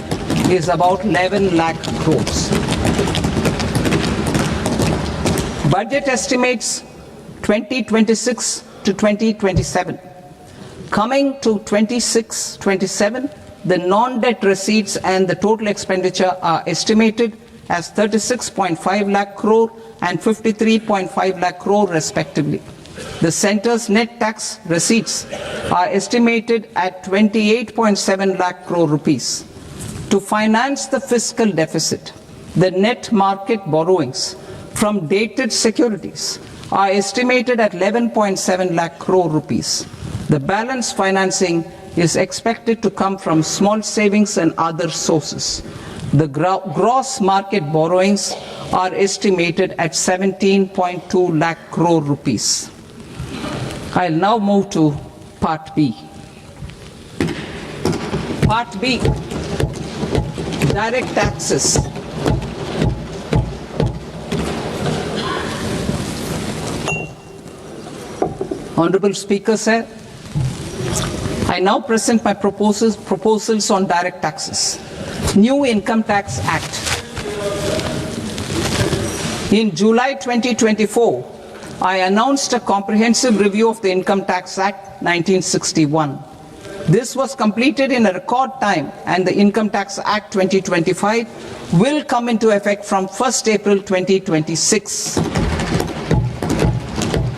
is about 11 lakh crores. Budget estimates 2026 to 2027. Coming to 26-27, the non-debt receipts and the total expenditure are estimated as 36.5 lakh crore and 53.5 lakh crore respectively. The centre's net tax receipts are estimated at 28.7 lakh crore rupees. To finance the fiscal deficit, the net market borrowings from dated securities are estimated at 11.7 lakh crore rupees. The balance financing is expected to come from small savings and other sources. The gross market borrowings are estimated at 17.2 lakh crore rupees. I'll now move to Part B. Part B, direct taxes. Honorable Speaker, sir, I now present my proposals on direct taxes. New Income Tax Act. In July 2024, I announced a comprehensive review of the Income Tax Act 1961. This was completed in a record time, and the Income Tax Act 2025 will come into effect from 1st April 2026.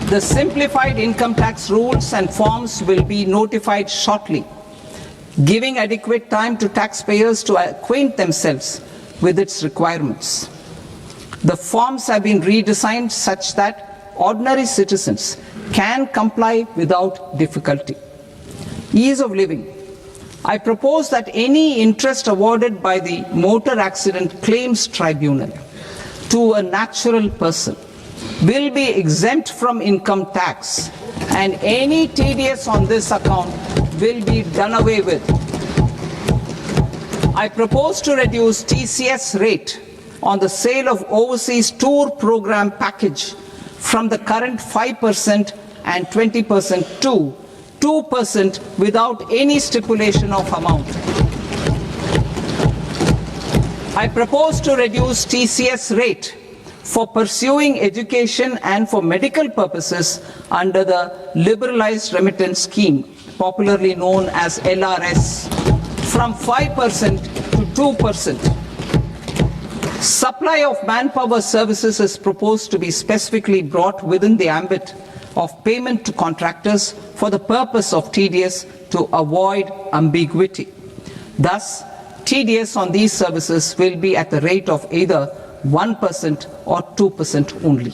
The simplified income tax rules and forms will be notified shortly, giving adequate time to taxpayers to acquaint themselves with its requirements. The forms have been redesigned such that ordinary citizens can comply without difficulty. Ease of living, I propose that any interest awarded by the Motor Accident Claims Tribunal to a natural person will be exempt from income tax, and any TDS on this account will be done away with. I propose to reduce TCS rate on the sale of overseas tour program package from the current 5% and 20% to 2% without any stipulation of amount. I propose to reduce TCS rate for pursuing education and for medical purposes under the Liberalized Remittance Scheme, popularly known as LRS, from 5% to 2%. Supply of manpower services is proposed to be specifically brought within the ambit of payment to contractors for the purpose of TDS to avoid ambiguity. Thus, TDS on these services will be at the rate of either 1% or 2% only.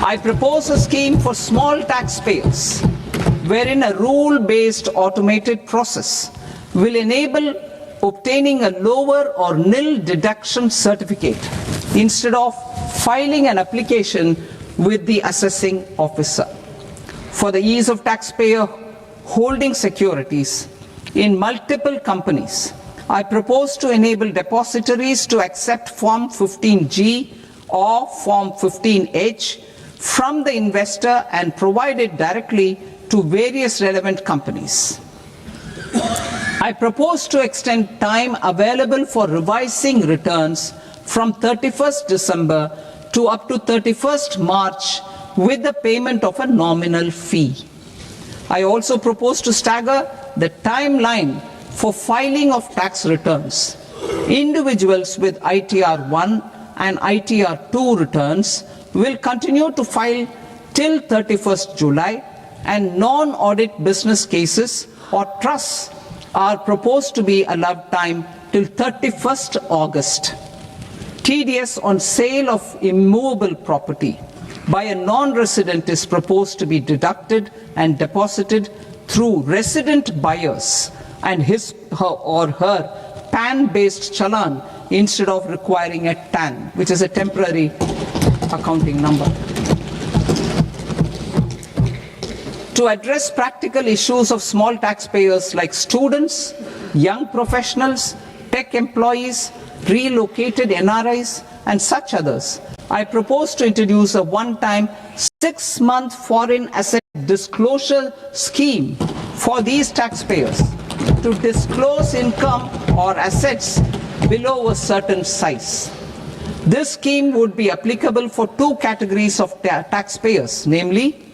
I propose a scheme for small taxpayers wherein a rule-based automated process will enable obtaining a lower or nil deduction certificate instead of filing an application with the assessing officer. For the ease of taxpayer holding securities in multiple companies, I propose to enable depositories to accept Form 15G or Form 15H from the investor and provide it directly to various relevant companies. I propose to extend time available for revising returns from 31st December to up to 31st March with the payment of a nominal fee. I also propose to stagger the timeline for filing of tax returns. Individuals with ITR 1 and ITR 2 returns will continue to file till 31st July, and non-audit business cases or trusts are proposed to be allowed time till 31st August. TDS on sale of immovable property by a non-resident is proposed to be deducted and deposited through resident buyers and his or her PAN-based challan instead of requiring a TAN, which is a temporary accounting number. To address practical issues of small taxpayers like students, young professionals, tech employees, relocated NRIs, and such others, I propose to introduce a one-time 6-month foreign asset disclosure scheme for these taxpayers to disclose income or assets below a certain size. This scheme would be applicable for two categories of taxpayers, namely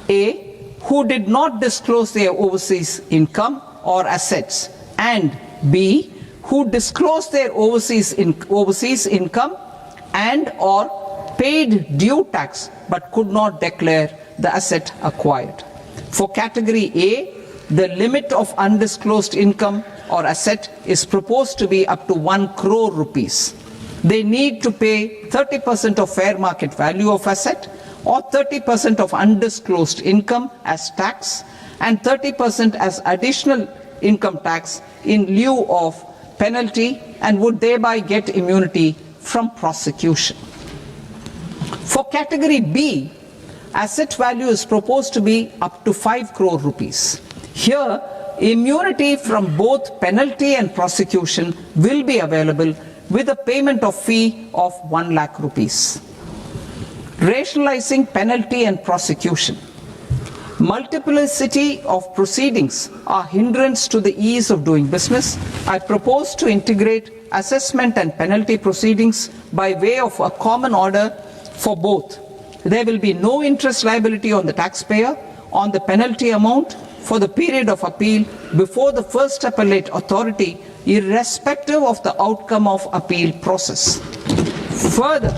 A, who did not disclose their overseas income or assets, and B, who disclosed their overseas income and or paid due tax but could not declare the asset acquired. For category A, the limit of undisclosed income or asset is proposed to be up to 1 crore rupees. They need to pay 30% of fair market value of asset or 30% of undisclosed income as tax and 30% as additional income tax in lieu of penalty, and would thereby get immunity from prosecution. For category B, asset value is proposed to be up to 5 crore rupees. Here, immunity from both penalty and prosecution will be available with a payment of fee of 1 lakh rupees. Rationalizing penalty and prosecution. Multiplicity of proceedings are hindrance to the ease of doing business. I propose to integrate assessment and penalty proceedings by way of a common order for both. There will be no interest liability on the taxpayer on the penalty amount for the period of appeal before the first appellate authority, irrespective of the outcome of appeal process. Further,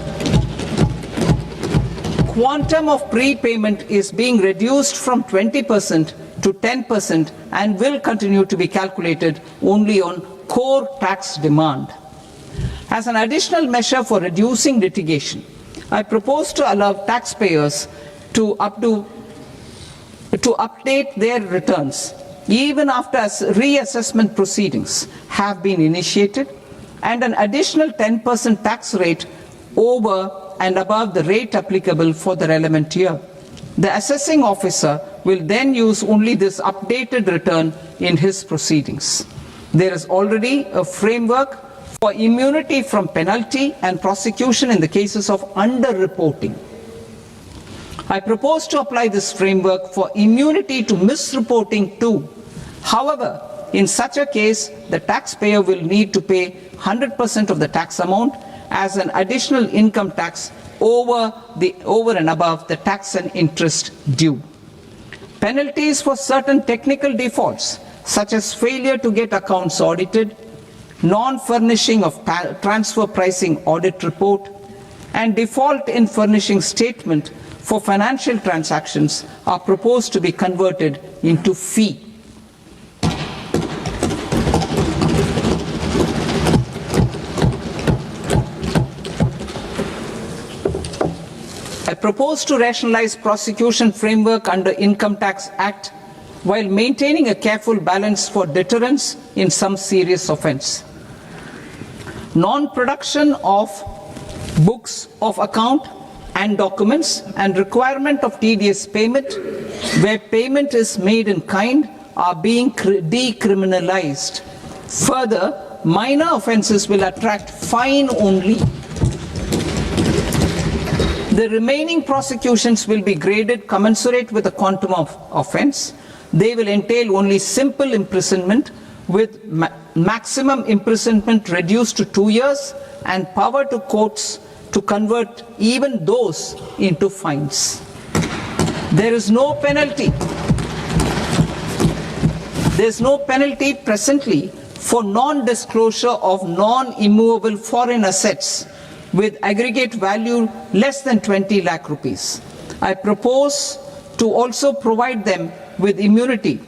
quantum of prepayment is being reduced from 20% to 10% and will continue to be calculated only on core tax demand. As an additional measure for reducing litigation, I propose to allow taxpayers to update their returns even after reassessment proceedings have been initiated, and an additional 10% tax rate over and above the rate applicable for the relevant year. The assessing officer will then use only this updated return in his proceedings. There is already a framework for immunity from penalty and prosecution in the cases of underreporting. I propose to apply this framework for immunity to misreporting too. However, in such a case, the taxpayer will need to pay 100% of the tax amount as an additional income tax over and above the tax and interest due. Penalties for certain technical defaults, such as failure to get accounts audited, non-furnishing of transfer pricing audit report, and default in furnishing statement for financial transactions are proposed to be converted into fee. I propose to rationalize prosecution framework under Income Tax Act while maintaining a careful balance for deterrence in some serious offence. Non-production of books of account and documents and requirement of TDS payment where payment is made in kind are being decriminalized. Further, minor offences will attract fine only. The remaining prosecutions will be graded commensurate with the quantum of offence. They will entail only simple imprisonment with maximum imprisonment reduced to 2 years and power to courts to convert even those into fines. There is no penalty. There is no penalty presently for non-disclosure of non-immovable foreign assets with aggregate value less than 20 lakh rupees. I propose to also provide them with immunity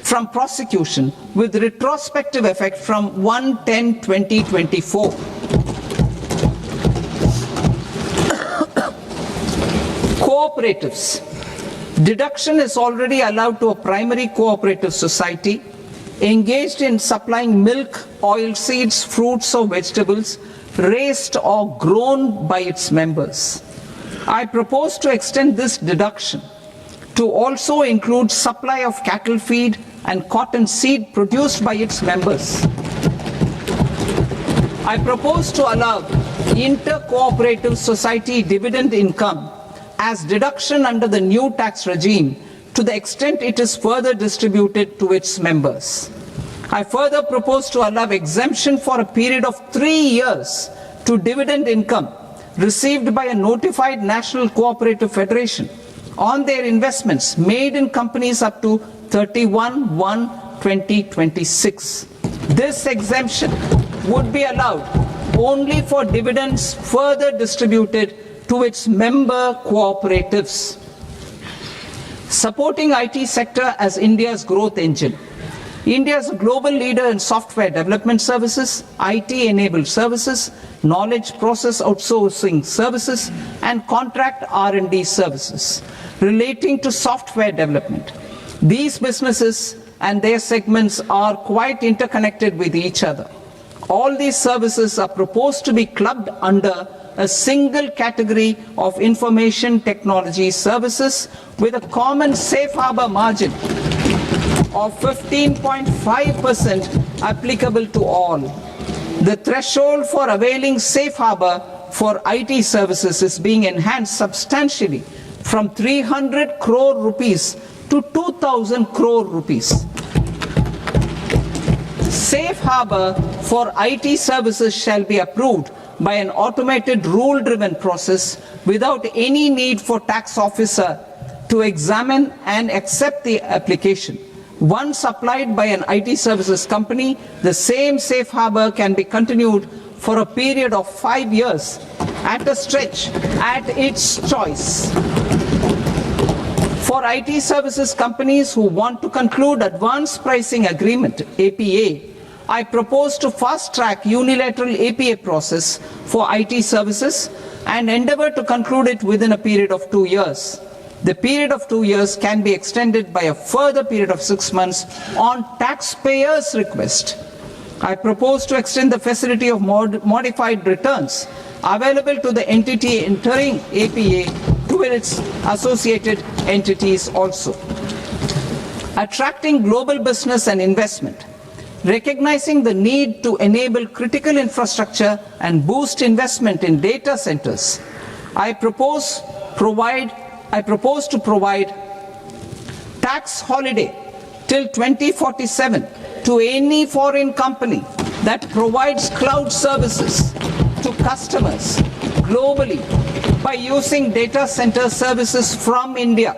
from prosecution with retrospective effect from 1/10/2024. Cooperatives. Deduction is already allowed to a primary cooperative society engaged in supplying milk, oilseeds, fruits or vegetables raised or grown by its members. I propose to extend this deduction to also include supply of cattle feed and cotton seed produced by its members. I propose to allow inter-cooperative society dividend income as deduction under the new tax regime to the extent it is further distributed to its members. I further propose to allow exemption for a period of 3 years to dividend income received by a notified national cooperative federation on their investments made in companies up to 31/1/2026. This exemption would be allowed only for dividends further distributed to its member cooperatives. Supporting IT sector as India's growth engine. India is a global leader in software development services, IT-enabled services, knowledge process outsourcing services, and contract R&D services relating to software development. These businesses and their segments are quite interconnected with each other. All these services are proposed to be clubbed under a single category of information technology services with a common safe harbor margin of 15.5% applicable to all. The threshold for availing safe harbor for IT services is being enhanced substantially from 300 crore rupees to 2,000 crore rupees. Safe harbor for IT services shall be approved by an automated rule-driven process without any need for tax officer to examine and accept the application. Once applied by an IT services company, the same safe harbor can be continued for a period of 5 years at a stretch at its choice. For IT services companies who want to conclude advanced pricing agreement, APA, I propose to fast-track unilateral APA process for IT services and endeavor to conclude it within a period of 2 years. The period of 2 years can be extended by a further period of 6 months on taxpayers' request. I propose to extend the facility of modified returns available to the entity entering APA to its associated entities also. Attracting global business and investment. Recognizing the need to enable critical infrastructure and boost investment in data centers, I propose to provide tax holiday till 2047 to any foreign company that provides cloud services to customers globally by using data center services from India.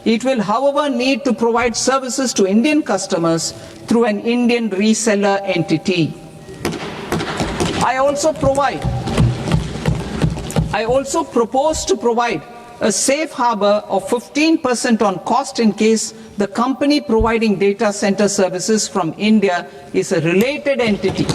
It will, however, need to provide services to Indian customers through an Indian reseller entity. I also propose to provide a safe harbor of 15% on cost in case the company providing data center services from India is a related entity.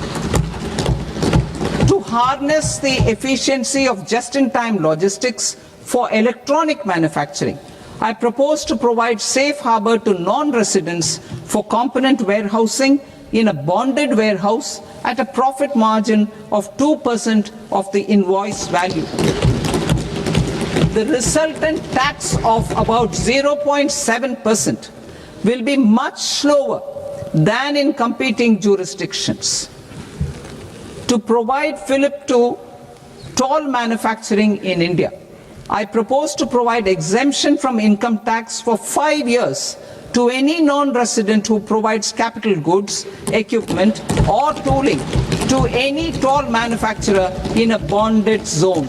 To harness the efficiency of just-in-time logistics for electronic manufacturing, I propose to provide safe harbor to non-residents for component warehousing in a bonded warehouse at a profit margin of 2% of the invoice value. The resultant tax of about 0.7% will be much lower than in competing jurisdictions. To provide fillip to toll manufacturing in India, I propose to provide exemption from income tax for 5 years to any non-resident who provides capital goods, equipment or tooling to any toll manufacturer in a bonded zone.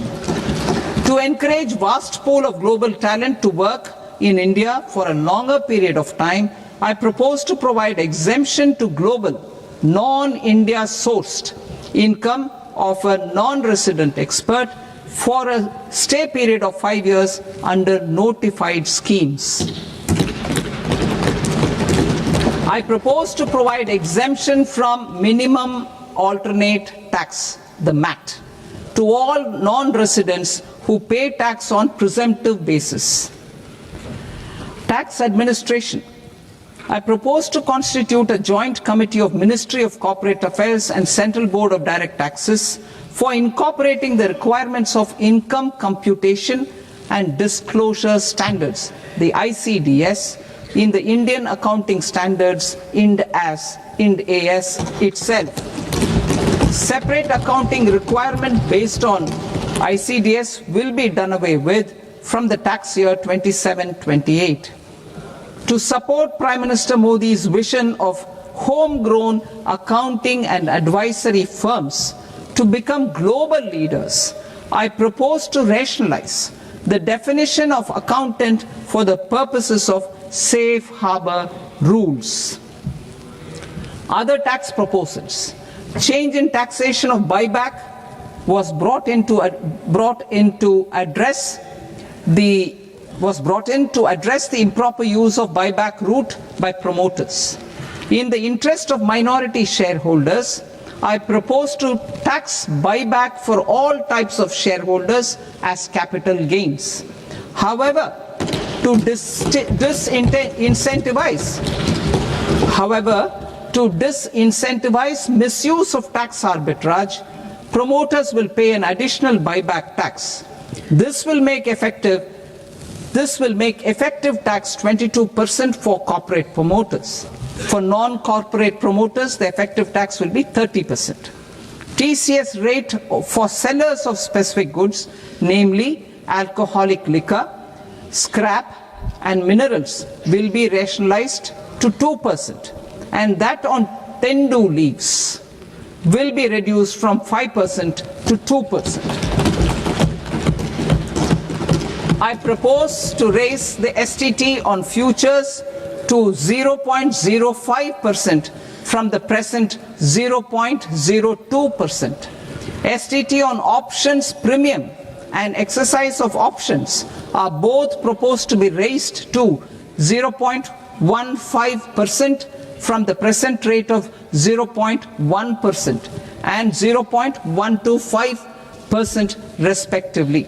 To encourage vast pool of global talent to work in India for a longer period of time, I propose to provide exemption to global, non-India sourced income of a non-resident expert for a stay period of 5 years under notified schemes. I propose to provide exemption from minimum alternate tax, the MAT, to all non-residents who pay tax on presumptive basis. Tax administration. I propose to constitute a joint committee of Ministry of Corporate Affairs and Central Board of Direct Taxes for incorporating the requirements of income computation and disclosure standards, the ICDS, in the Indian Accounting Standards Ind AS itself. Separate accounting requirement based on ICDS will be done away with from the tax year 27-28. To support Prime Minister Modi's vision of homegrown accounting and advisory firms to become global leaders, I propose to rationalize the definition of accountant for the purposes of safe harbor rules. Other tax proposals. Change in taxation of buyback was brought in to address the improper use of buyback route by promoters. In the interest of minority shareholders, I propose to tax buyback for all types of shareholders as capital gains. However, to disincentivize misuse of tax arbitrage, promoters will pay an additional buyback tax. This will make effective tax 22% for corporate promoters. For non-corporate promoters, the effective tax will be 30%. TCS rate for sellers of specific goods, namely alcoholic liquor, scrap and minerals, will be rationalized to 2%, and that on tendu leaves will be reduced from 5% to 2%. I propose to raise the STT on futures to 0.05% from the present 0.02%. STT on options premium and exercise of options are both proposed to be raised to 0.15% from the present rate of 0.1% and 0.125% respectively.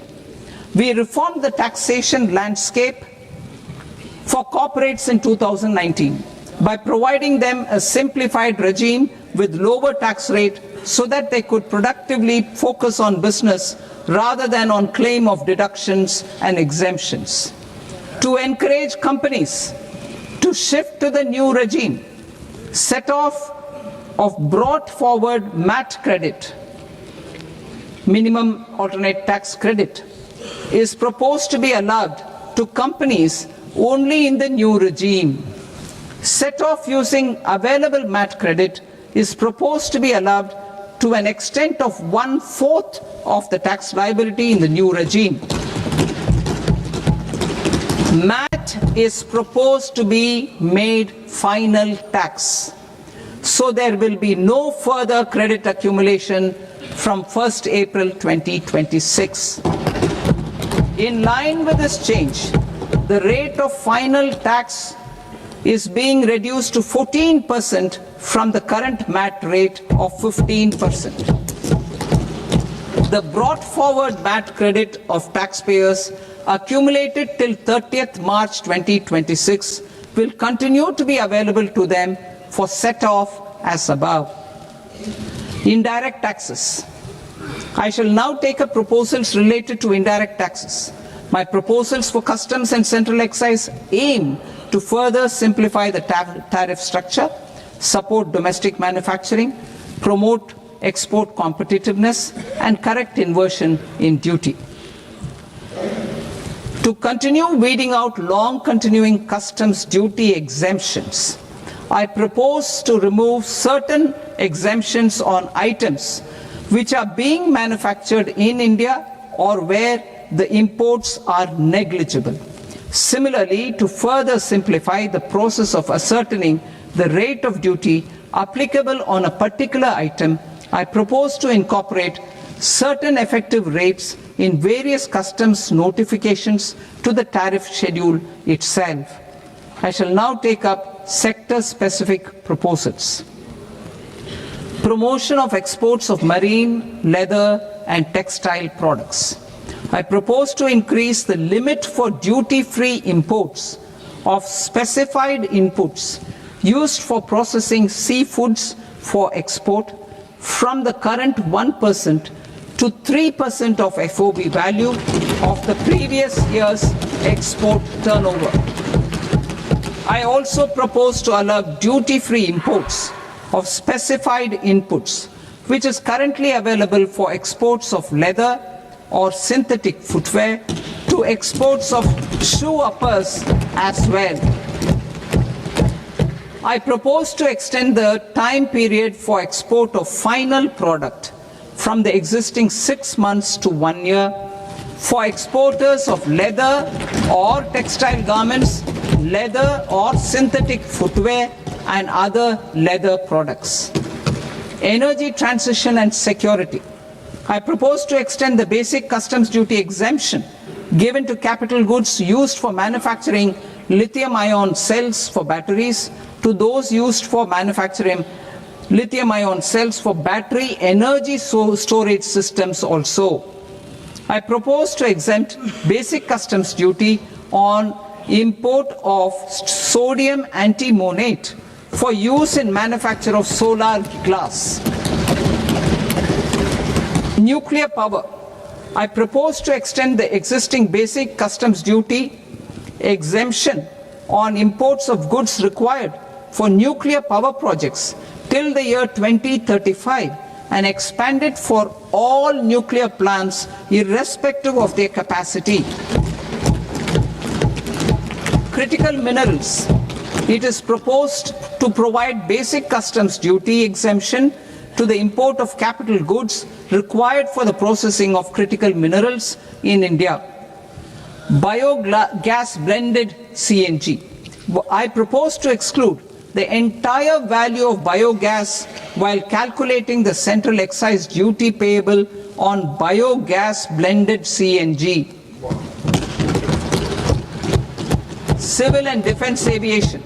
We reformed the taxation landscape for corporates in 2019 by providing them a simplified regime with lower tax rate so that they could productively focus on business rather than on claim of deductions and exemptions. To encourage companies to shift to the new regime, set off of brought forward MAT credit, minimum alternate tax credit, is proposed to be allowed to companies only in the new regime. Set off using available MAT credit is proposed to be allowed to an extent of 1/4 of the tax liability in the new regime. MAT is proposed to be made final tax, so there will be no further credit accumulation from 1st April 2026. In line with this change, the rate of final tax is being reduced to 14% from the current MAT rate of 15%. The brought forward MAT credit of taxpayers accumulated till 30th March 2026 will continue to be available to them for set off as above. Indirect taxes. I shall now take up proposals related to indirect taxes. My proposals for customs and central excise aim to further simplify the tariff structure, support domestic manufacturing, promote export competitiveness, and correct inversion in duty. To continue weeding out long continuing customs duty exemptions, I propose to remove certain exemptions on items which are being manufactured in India or where the imports are negligible. Similarly, to further simplify the process of ascertaining the rate of duty applicable on a particular item, I propose to incorporate certain effective rates in various customs notifications to the tariff schedule itself. I shall now take up sector-specific proposals. Promotion of exports of marine, leather, and textile products. I propose to increase the limit for duty-free imports of specified inputs used for processing seafoods for export from the current 1% to 3% of FOB value of the previous year's export turnover. I also propose to allow duty-free imports of specified inputs, which is currently available for exports of leather or synthetic footwear, to exports of shoe uppers as well. I propose to extend the time period for export of final product from the existing 6 months to 1 year for exporters of leather or textile garments, leather or synthetic footwear, and other leather products. Energy transition and security. I propose to extend the basic customs duty exemption given to capital goods used for manufacturing lithium-ion cells for batteries to those used for manufacturing lithium-ion cells for battery energy storage systems also. I propose to exempt basic customs duty on import of sodium antimonate for use in manufacture of solar glass. Nuclear power. I propose to extend the existing basic customs duty exemption on imports of goods required for nuclear power projects till the year 2035 and expand it for all nuclear plants irrespective of their capacity. Critical minerals. It is proposed to provide basic customs duty exemption to the import of capital goods required for the processing of critical minerals in India. Biogas blended CNG. I propose to exclude the entire value of biogas while calculating the central excise duty payable on biogas blended CNG. Civil and defense aviation.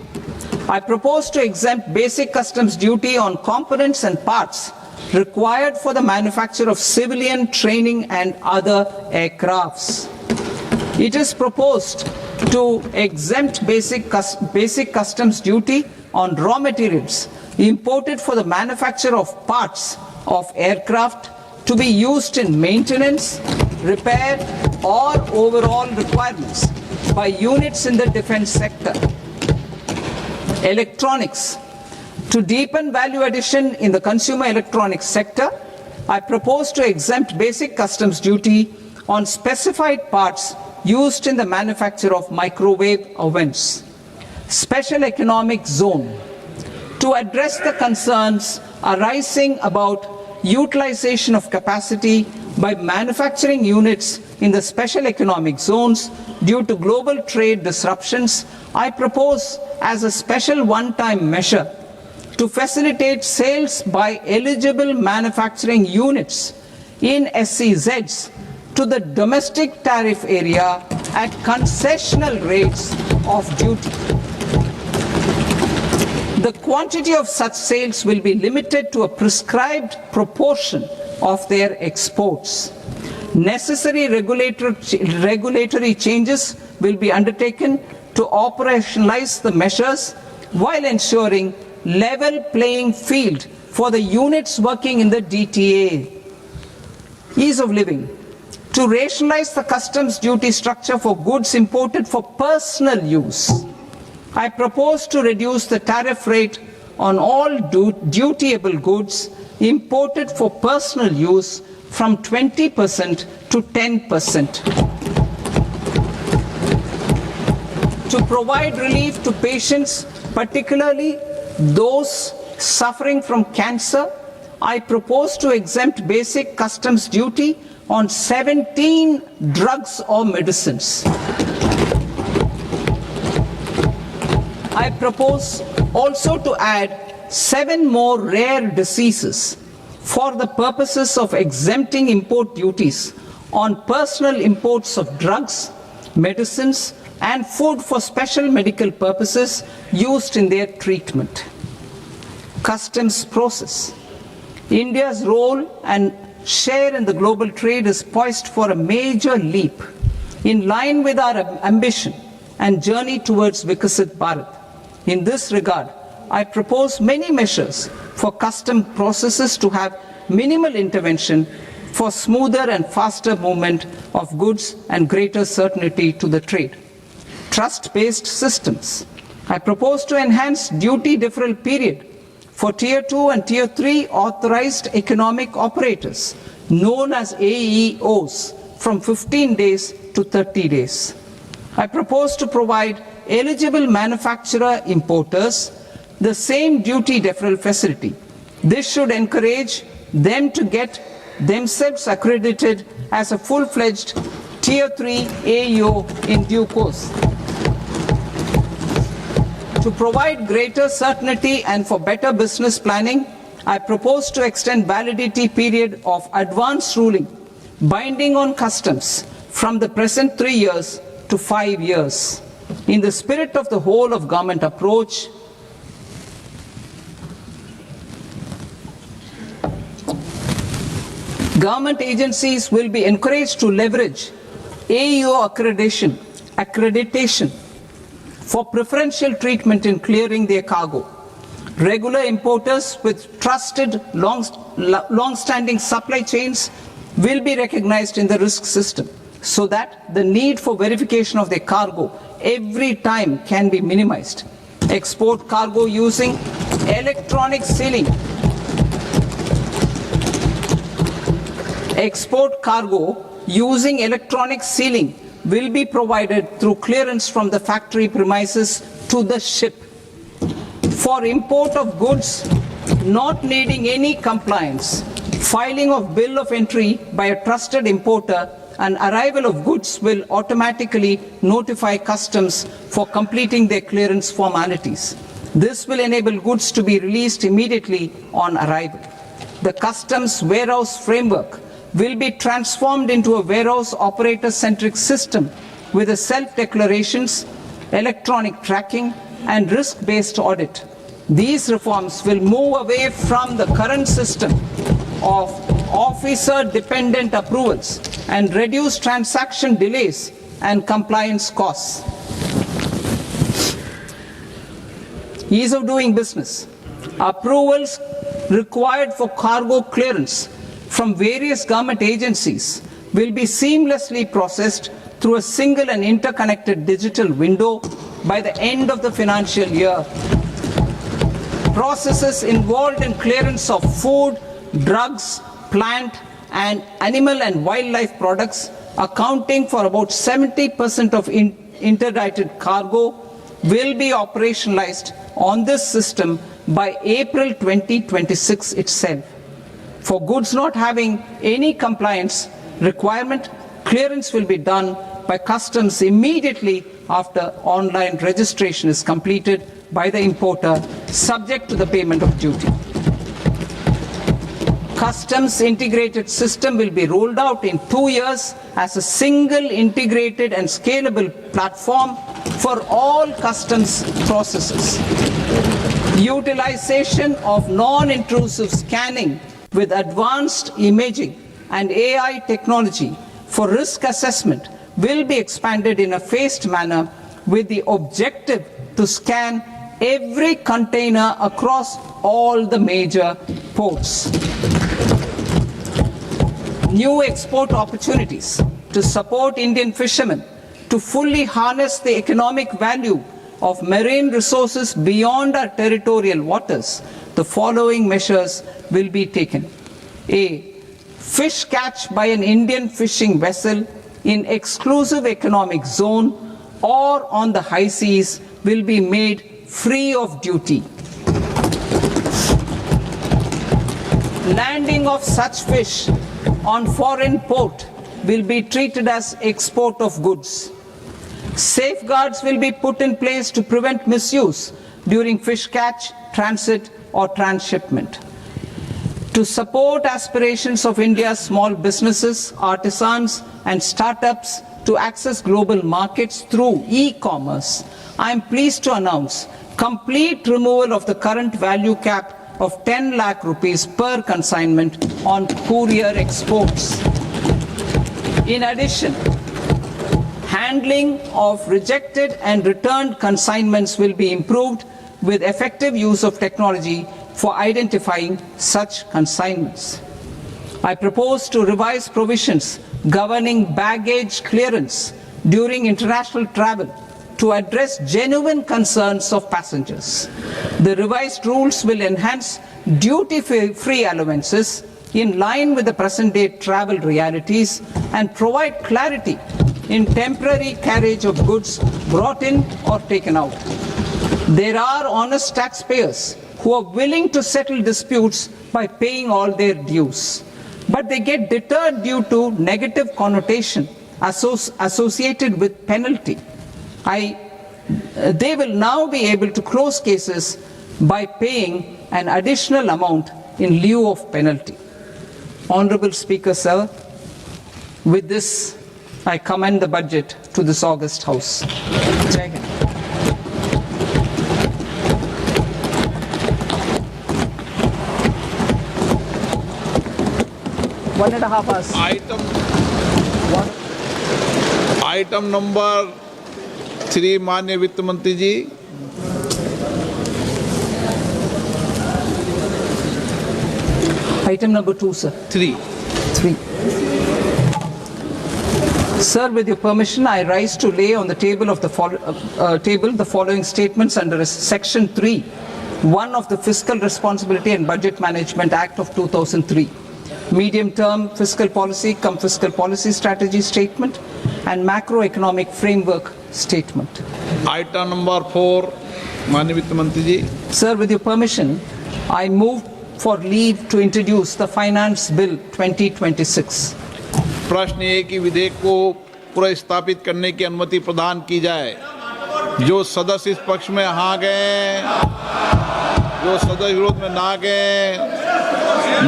I propose to exempt basic customs duty on components and parts required for the manufacture of civilian training and other aircrafts. It is proposed to exempt basic customs duty on raw materials imported for the manufacture of parts of aircraft to be used in maintenance, repair, or overall requirements by units in the defense sector. Electronics. To deepen value addition in the consumer electronics sector, I propose to exempt basic customs duty on specified parts used in the manufacture of microwave ovens. Special economic zone. To address the concerns arising about utilization of capacity by manufacturing units in the special economic zones due to global trade disruptions, I propose as a special one-time measure to facilitate sales by eligible manufacturing units in SEZs to the domestic tariff area at concessional rates of duty. The quantity of such sales will be limited to a prescribed proportion of their exports. Necessary regulatory changes will be undertaken to operationalize the measures while ensuring level playing field for the units working in the DTA. Ease of living. To rationalize the customs duty structure for goods imported for personal use, I propose to reduce the tariff rate on all dutiable goods imported for personal use from 20% to 10%. To provide relief to patients, particularly those suffering from cancer, I propose to exempt basic customs duty on 17 drugs or medicines. I propose also to add 7 more rare diseases for the purposes of exempting import duties on personal imports of drugs, medicines, and food for special medical purposes used in their treatment. Customs process. India's role and share in the global trade is poised for a major leap in line with our ambition and journey towards Vikasit Bharat. In this regard, I propose many measures for custom processes to have minimal intervention for smoother and faster movement of goods and greater certainty to the trade. Trust-based systems. I propose to enhance duty deferral period for Tier 2 and Tier 3 authorized economic operators, known as AEOs, from 15 days to 30 days. I propose to provide eligible manufacturer importers the same duty deferral facility. This should encourage them to get themselves accredited as a full-fledged Tier 3 AEO in due course. To provide greater certainty and for better business planning, I propose to extend validity period of advance ruling binding on customs from the present 3 years to 5 years. In the spirit of the whole of government approach, government agencies will be encouraged to leverage AEO accreditation for preferential treatment in clearing their cargo. Regular importers with trusted long-standing supply chains will be recognized in the risk system so that the need for verification of their cargo every time can be minimized. Export cargo using electronic sealing. Export cargo using electronic sealing will be provided through clearance from the factory premises to the ship. For import of goods not needing any compliance, filing of bill of entry by a trusted importer and arrival of goods will automatically notify customs for completing their clearance formalities. This will enable goods to be released immediately on arrival. The customs warehouse framework will be transformed into a warehouse operator-centric system with a self-declarations, electronic tracking, and risk-based audit. These reforms will move away from the current system of officer-dependent approvals and reduce transaction delays and compliance costs. ease of doing business. Approvals required for cargo clearance from various government agencies will be seamlessly processed through a single and interconnected digital window by the end of the financial year. Processes involved in clearance of food, drugs, plant and animal and wildlife products, accounting for about 70% of interdicted cargo, will be operationalized on this system by April 2026 itself. For goods not having any compliance requirement, clearance will be done by customs immediately after online registration is completed by the importer, subject to the payment of duty. Customs integrated system will be rolled out in 2 years as a single integrated and scalable platform for all customs processes. Utilization of non-intrusive scanning with advanced imaging and AI technology for risk assessment will be expanded in a phased manner with the objective to scan every container across all the major ports. New export opportunities to support Indian fishermen to fully harness the economic value of marine resources beyond our territorial waters. The following measures will be taken. A. Fish catch by an Indian fishing vessel in exclusive economic zone or on the high seas will be made free of duty. Landing of such fish on foreign port will be treated as export of goods. Safeguards will be put in place to prevent misuse during fish catch, transit or transshipment. To support aspirations of India's small businesses, artisans and startups to access global markets through e-commerce, I am pleased to announce complete removal of the current value cap of 10 lakh rupees per consignment on courier exports. In addition, handling of rejected and returned consignments will be improved with effective use of technology for identifying such consignments. I propose to revise provisions governing baggage clearance during international travel to address genuine concerns of passengers. The revised rules will enhance duty-free allowances in line with the present-day travel realities and provide clarity in temporary carriage of goods brought in or taken out. There are honest taxpayers who are willing to settle disputes by paying all their dues, but they get deterred due to negative connotation associated with penalty. They will now be able to close cases by paying an additional amount in lieu of penalty. Honorable Speaker, sir, with this I commend the budget to this august House. Jai Hind. One and a half hours. Item number 3 माननीय वित्त मंत्री जी। Item number 2, sir. 3. Sir, with your permission, I rise to lay on the table of the following statements under Section 3, 1 of the Fiscal Responsibility and Budget Management Act of 2003. Medium-term fiscal policy, fiscal policy strategy statement, and macroeconomic framework statement. Item number 4 माननीय वित्त मंत्री जी। Sir, with your permission, I move for leave to introduce the Finance Bill 2026. प्रश्न ये कि विधेयक को पुनर्स्थापित करने की अनुमति प्रदान की जाए। जो सदस्य इस पक्ष में हाँ गए, जो सदस्य विरोध में ना गए,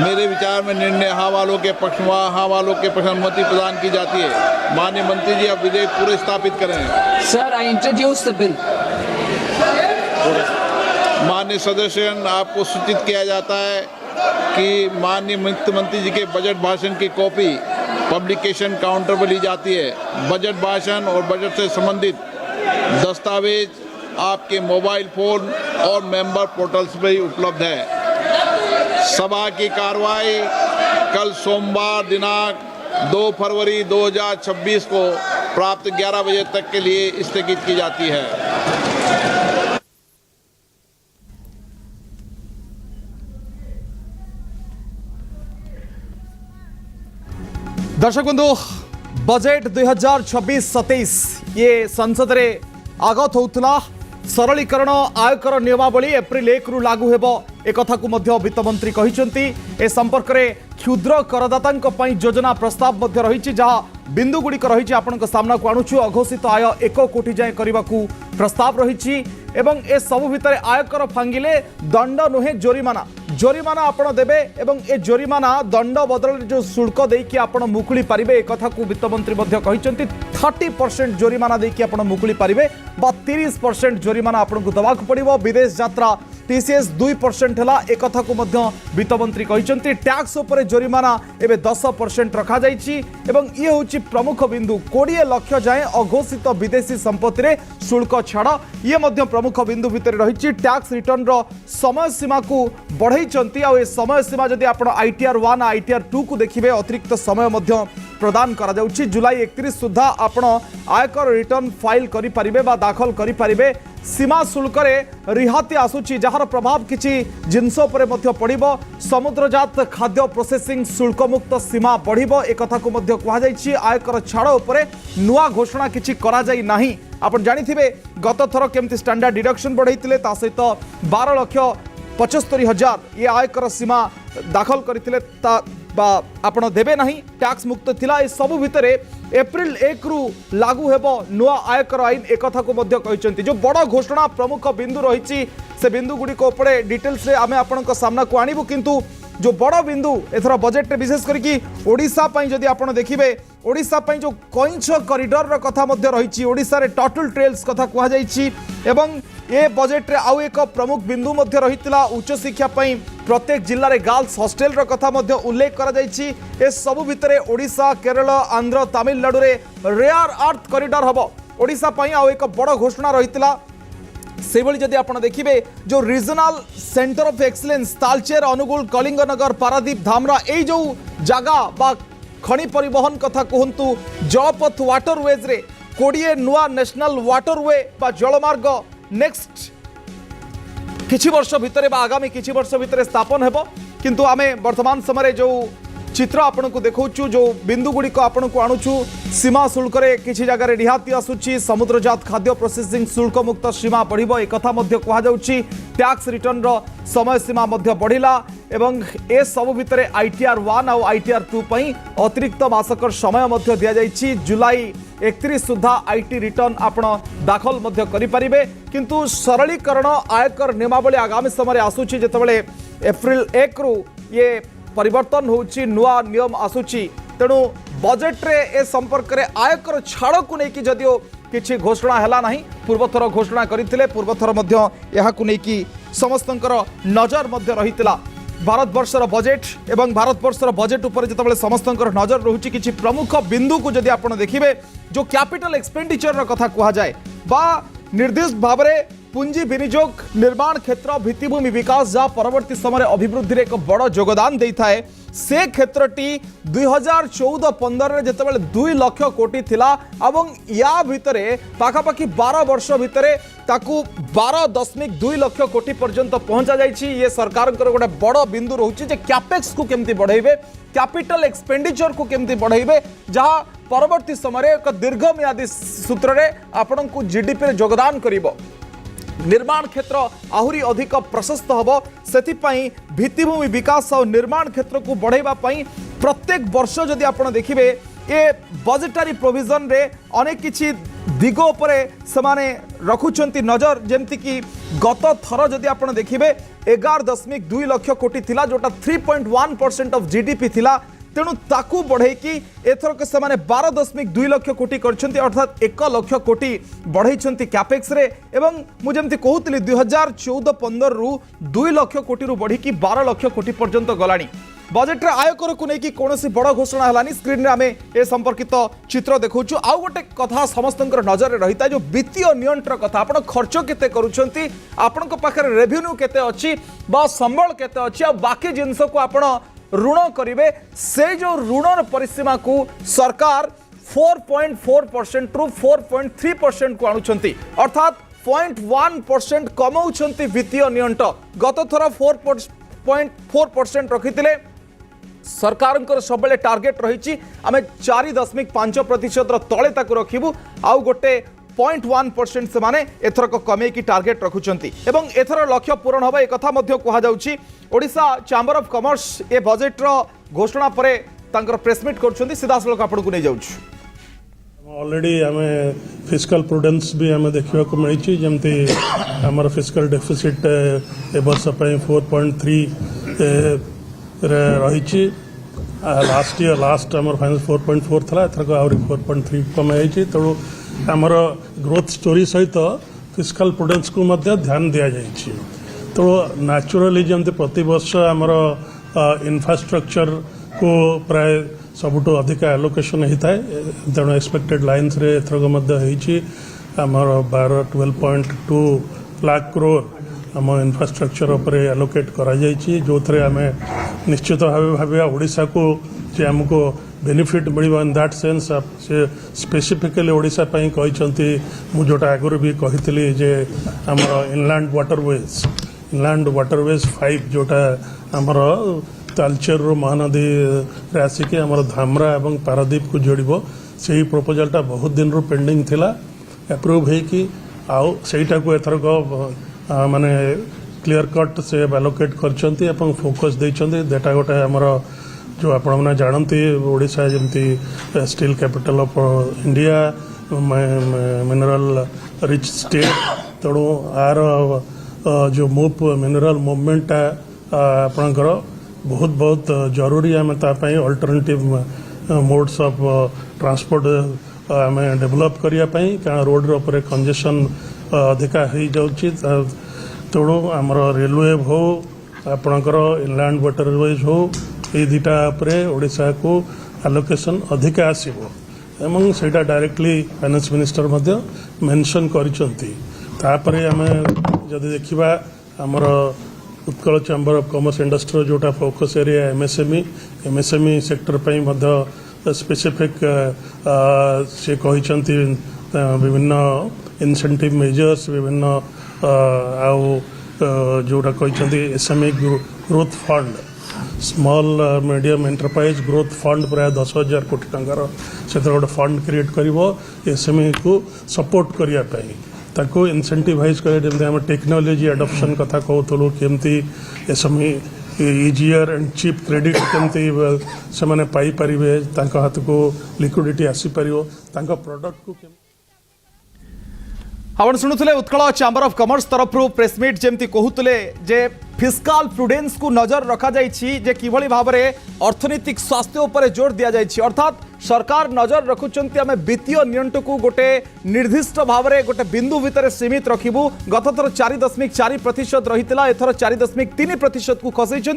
मेरे विचार में निर्णय हाँ वालों के पक्ष में हाँ वालों के पक्ष में अनुमति प्रदान की जाती है। माननीय मंत्री जी, अब विधेयक पूरे स्थापित करें। Sir, I introduce the bill. माननीय सदस्यगण, आपको सूचित किया जाता है कि माननीय वित्त मंत्री जी के बजट भाषण की कॉपी पब्लिकेशन काउंटर पर ली जाती है। बजट भाषण और बजट से संबंधित दस्तावेज आपके मोबाइल फोन और मेंबर पोर्टल्स पर ही उपलब्ध है। सभा की कार्रवाई कल सोमवार दिनांक 2 फरवरी 2026 को प्राप्त 11 बजे तक के लिए स्थगित की जाती है। दर्शक बंधु बजेट 2026-27 ये संसद रे आगत होउतला सरलीकरण आयकर नियमावली एप्रिल 1 रु लागू हेबो एक कथा को मध्य वित्त मंत्री कहिसंती। ए संपर्क रे क्षुद्र करदातांक पई योजना प्रस्ताव मध्य रहिछि जहा बिंदु गुड़िक रहिछि आपनक सामना को आणुछु। अघोषित आय 1 कोटी जाय करबाकू प्रस्ताव रहिछि एवं ए सब भितर आयकर फांगिले दंड नुहे जोरिमाना जोरिमाना आपण देबे एवं ए जोरिमाना दंड बदल जो शुल्क देकी आपण मुकुली पारिबे एक कथा को वित्त मंत्री मध्य कहिसंती। 30% जोरिमाना देकी आपण मुकुली पारिबे बा 30% जोरिमाना आपण को दबाक पड़िबो। विदेश यात्रा टीसीएस 2% हला एक कथा को मध्य वित्त मंत्री कहिसंती। टैक्स ऊपर जोरिमाना एबे 10% रखा जायछि एवं ये होछि प्रमुख बिंदु 20 लाख जाए अघोषित विदेशी संपत्ति रे शुल्क छाड़ ये मध्य प्रमुख बिंदु भितर रहिछि। टैक्स रिटर्न रो समय सीमा को बढ़ाइछंती आ ए समय सीमा जदि आपण आईटीआर 1 आईटीआर 2 को देखिबे अतिरिक्त समय मध्य प्रदान करा जाउछि। जुलाई 31 सुधा आपण आयकर रिटर्न फाइल करि परिबे बा दाखल करि परिबे। सीमा शुल्क रे रिहाती आसुछि जहार प्रभाव किछि जिनसो परे मध्य पड़िबो। समुद्रजात खाद्य प्रोसेसिंग शुल्क मुक्त सीमा बढ़िबो एक कथा को मध्य कहा जाइछि। आयकर छाड़ उपरे नुआ घोषणा किछि करा जाई नाही। आपण जानिथिबे गत थर केमति स्टैंडर्ड डिडक्शन बढ़ाइतिले ता सहित 12,75,000 ये आयकर सीमा दाखल करथिले ता बा आपण देबे नहीं टैक्स मुक्त थिला। ए सब भितरे एप्रिल 1 रु लागू हेबो नुआ आयकर आईन एक कथा को मध्य कहिसंती। जो बड़ घोषणा प्रमुख बिंदु रहिछि से बिंदु गुडी को ऊपर डिटेल्स रे आमे आपनक सामना को आनिबु किंतु जो बड़ बिंदु एथरा बजेट रे विशेष करके ओडिशा पई जदि आपण देखिबे ओडिशा पई जो कइंछ कॉरिडोर र कथा मध्य रहिछि ओडिशा रे टर्टल ट्रेल्स कथा कुहा जाइछि एवं ए बजेट रे आउ एक प्रमुख बिंदु मध्य रहितला उच्च शिक्षा पई प्रत्येक जिल्ला रे गर्ल्स हॉस्टल र कथा मध्य उल्लेख करा जाइछि। ए सब भितरे ओडिशा केरल आंध्र तमिलनाडु रे रेयर अर्थ कॉरिडोर हबो। ओडिशा पई आउ एक बड़ घोषणा रहितला से भली जदि आपण देखिबे जो regional centre of excellence Talcher Angul Kalinganagar Paradip Dhamra ए जो जगह बा खनि परिवहन कथा कहंतु जलपथ वाटरवेज रे 20 नुआ नेशनल वाटरवे बा जलमार्ग नेक्स्ट किछि वर्ष भितरे बा आगामी किछि वर्ष भितरे स्थापन हेबो। किंतु आमे वर्तमान समय जो चित्र आपण को देखौछु जो बिंदु गुडी को आपण को आणुछु सीमा शुल्क रे किछि जगह रे रिहाती आसुछि। समुद्रजात खाद्य प्रोसेसिंग शुल्क मुक्त सीमा बढ़िबो एक कथा मध्य कहा जाउछि। टैक्स रिटर्न रो समय सीमा मध्य बढ़िला एवं ए सब भितरे आईटीआर 1 और आईटीआर 2 पई अतिरिक्त मासकर समय मध्य दिया जाइछि। जुलाई 31 सुधा आईटी रिटर्न आपण दाखल मध्य करि परिबे किंतु सरलीकरण आयकर नियमावली आगामी समय आसुछि जेतबेले एप्रिल 1 रु ये परिवर्तन होउछि नुआ नियम आसुछि। तेणु बजेट रे ए संपर्क रे आयकर छाड़ को नेकी जदियो किछि घोषणा हैला नाही पूर्वथर घोषणा करिथिले पूर्वथर मध्य एहा को नेकी समस्तंकर नजर मध्य रहितला। भारतवर्षर बजेट एवं भारतवर्षर बजेट उपर जेतबेले समस्तंकर नजर रहुछि किछि प्रमुख बिंदु को जदि आपण देखिबे जो कैपिटल एक्सपेंडिचर र कथा कहा जाए बा निर्दिष्ट भाव रे पुंजी विनियोग निर्माण क्षेत्र भित्तिभूमि विकास जहाँ परवर्ती समय अभिवृद्धि एक बड़ योगदान देता है से क्षेत्रटी 2014-15 जितेबाला 2 लाख कोटी थिला एवं या भितरे पाखापाखि 12 वर्ष भितरे ताकू 12.2 लाख कोटी पर्यंत पहुंचा जाइछि। ये सरकार गोटे बड़ बिंदु रोचे जे कैपेक्स को केमती बढ़ाइबे कैपिटल एक्सपेंडिचर को केमती बढ़ाइबे जहाँ परवर्ती समय एक दीर्घमियादी सूत्र रे आपण को जीडीपी रे योगदान करिबो। निर्माण क्षेत्र आहुरी अधिक प्रशस्त हबो सेथिपाई भित्तिभूमि विकास और निर्माण क्षेत्र को बढ़ाइबा पाई प्रत्येक वर्ष जदि आपण देखिबे ए बजेटरी प्रोविजन रे अनेक किछि दिग उपरे समाने रखुचंती नजर जेमति कि गत थर जदि आपण देखिबे 11.2 लाख कोटी थिला जोटा 3.1% ऑफ जीडीपी थिला तेणु ताकू बढ़ेकी एथरक से 12.2 लाख कोटी करछंती अर्थात 1 लाख कोटी बढ़ाइछंती कैपेक्स रे एवं मु जेमति कहूतली 2014-15 रु 2 लाख कोटी रु बढ़ी की 12 लाख कोटी पर्यंत गलानी बजेट रे आयकर को लेकिन कौन बड़ घोषणा है स्क्रीन में आम ए संपर्कित चित्र देखु आउ गोटे कथा समस्त नजर रही था जो वित्तीय नियंत्रण कथा आप खर्च केते करूछंती आपण पाखे रेवेन्यू केते अच्छी बा संबल केते अच्छी आ बाकी जिनस को आपण ऋण करेंगे से जो ऋण परिसीमा को सरकार 4.4% रु 4.3% को आणुछंती अर्थात 0.1% कमाउछंती वित्तीय नियंत्रण गत थर 4.4% रखिथिले सरकार सब टार्गेट रही आम 4.5% तले ताकू रखिबू आउ गोटे 0.1% से माने एथरक कमे की टार्गेट रखुचंती एवं एथर लक्ष्य पूरण होबा एक कथा मध्य कहा जाउची ओडिशा चैम्बर ऑफ कॉमर्स ए बजेट रो घोषणा परे तांकर प्रेस मीट करछंती सीधा सलक आपन को नै जाउछु ऑलरेडी आमे फिस्कल प्रूडेंस भी आमे देखिबा को मिलिछि जेमति हमर फिस्कल डेफिसिट ए वर्ष पय 4.3 रे रहिछि लास्ट हमर फाइनेंस 4.4 थला एथरक आउरी 4.3 कमे आइछि तो आमर ग्रोथ स्टोरी सहित फिस्कल प्रूडेंस को मध्य ध्यान दिया जाइछि तो नेचुरली जमते प्रति वर्ष आमर इंफ्रास्ट्रक्चर को प्राय सबुठु अधिक एलोकेशन होता है तेणु एक्सपेक्टेड लाइन्स रे एथरक मध्य होइछि आमर 12.2 लाख करोड़ आम इंफ्रास्ट्रक्चर उपर एलोकेट करा जाइछि जो थरे आमे निश्चित भाव ओडिशा को जे हमको benefit mill in that sense से स्पेसिफिकली ओडिशा पई कहिसंती मु जोटा आगुर भी कहितली जे हमर इनलैंड वाटरवेज 5 जोटा हमर तालचेर महानदी रे आसिके हमर धामरा एवं पारादीप को जोड़िबो सेही प्रपोजलटा बहुत दिन रो पेंडिंग थिला अप्रूव हे कि आउ सेटा को एथरक माने क्लियर कट से एलोकेट करचंती एवं फोकस देचंती डेटा गोटे हमर जो आप जानते ओडिशा जमती steel capital of India mineral rich state तेणु आर जो मिनरल मूवमेंट आपणकर बहुत बहुत जरूरी आम अल्टरनेटिव मोड्स ऑफ ट्रांसपोर्ट आम डेवलप करने कारण रोड रे कंजेशन अधिका हो जाउछि तेणु आमर रेलवे हो आपणकर इनलैंड वाटरवेज हो ये दुटा ओडिशा को आलोकेशन अधिक आसीबो एवं सेटा डायरेक्टली फाइनेंस मिनिस्टर मध्य मेंशन करिसंती तापरे आमे जदि देखिबा हमर Utkal chamber of commerce industry जोटा फोकस एरिया एमएसएमई सेक्टर पई मध्य स्पेसिफिक से कहिसंती विभिन्न इंसेंटिव मेजर्स विभिन्न आउ जोटा कहिसंती SME growth fund small medium enterprise growth fund प्राय 10,000 कोटी टंकार से गोटे फंड क्रिएट कर एसएमई को सपोर्ट करने ताको इनसेंटिवाइज कर टेक्नोलॉजी एडॉप्शन कथा कहूँ केमती SME easier and cheap credit केमती से माने पाई परिबे तांको हाथ को लिक्विडिटी आसी परियो तांको प्रोडक्ट को आपण शुणुले उत्कल चैम्बर ऑफ कॉमर्स तरफ प्रेस मीट जमती कहते जे फिस्काल प्रूडेंस को नजर रखा जे किभली भाव में अर्थनीतिक स्वास्थ्य उपर जोर दिया अर्थात सरकार नजर रखुंट आम वित्तीय नियंत्रण को गोटे निर्दिष्ट भाव में गोटे बिंदु भितर सीमित रखिबू गत थर 4.4% रही एथर 4.3% को खसई जो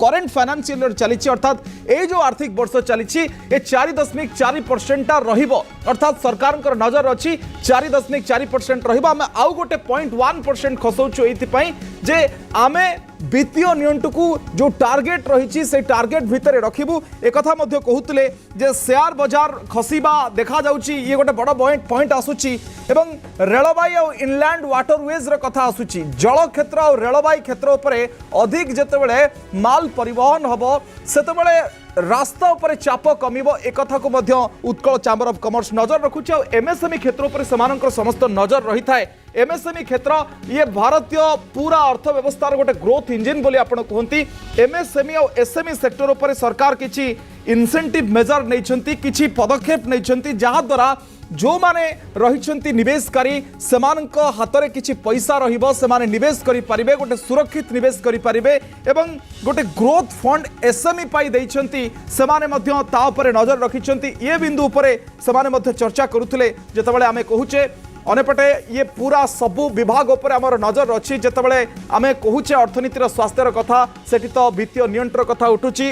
करेन्ट फाइनेंशियल ईयर चली अर्थात ये जो आर्थिक वर्ष चली 4.4% अर्थात सरकार नजर अच्छी 4.4% रही आउ गोटे 0.1% खसौचु ये जे आमे वित्तीय नियंत्रण को जो टार्गेट रही से टार्गेट भितर रखिबू एक कथा मध्य कहते जे शेयर बाजार खसीबा देखा जाउची ये गोटे बड़ पॉइंट आसुची एवं रेलवाई और इनलैंड वाटरवेज रे कथा आसुची जल क्षेत्र और रेलवाई क्षेत्र उपरे अधिक जेतेबेले माल परिवहन हबो सेतेबेले रास्ता उपर चाप कमिबो एक कथा को मध्य उत्कल चैम्बर ऑफ कॉमर्स नजर रखुची और एमएसएमई क्षेत्र उपर समानकर समस्त नजर रही थाए एमएसएमई क्षेत्र ये भारतीय पूरा अर्थव्यवस्थार गोटे ग्रोथ इंजिन बोली आपण कहती एमएसएमई और एसएमई सेक्टर उपर सरकार किछि इंसेंटिव मेजर नहीं किछि पदक्षेप नहीं जहाँ द्वारा जो माने रही निवेशकारी सेमानक हाथ में किछि पैसा रहिबो सेमाने निवेश करि परिबे गोटे सुरक्षित निवेश करि परिबे एवं गोटे ग्रोथ फंड एसएमई पाई दैछंती सेमाने मध्य ता उपरे नजर रखिछंती ये बिंदु उपरे सेमाने मध्य चर्चा करुथिले जेतेबेले आमे कहूचे अनेपटे ये पूरा सबु विभाग उपर आमर नजर अच्छी जितेबाला आम कहूचे अर्थनीतिर स्वास्थ्यर कथा सेठी तो वित्तीय नियंत्रण कथा उठुची।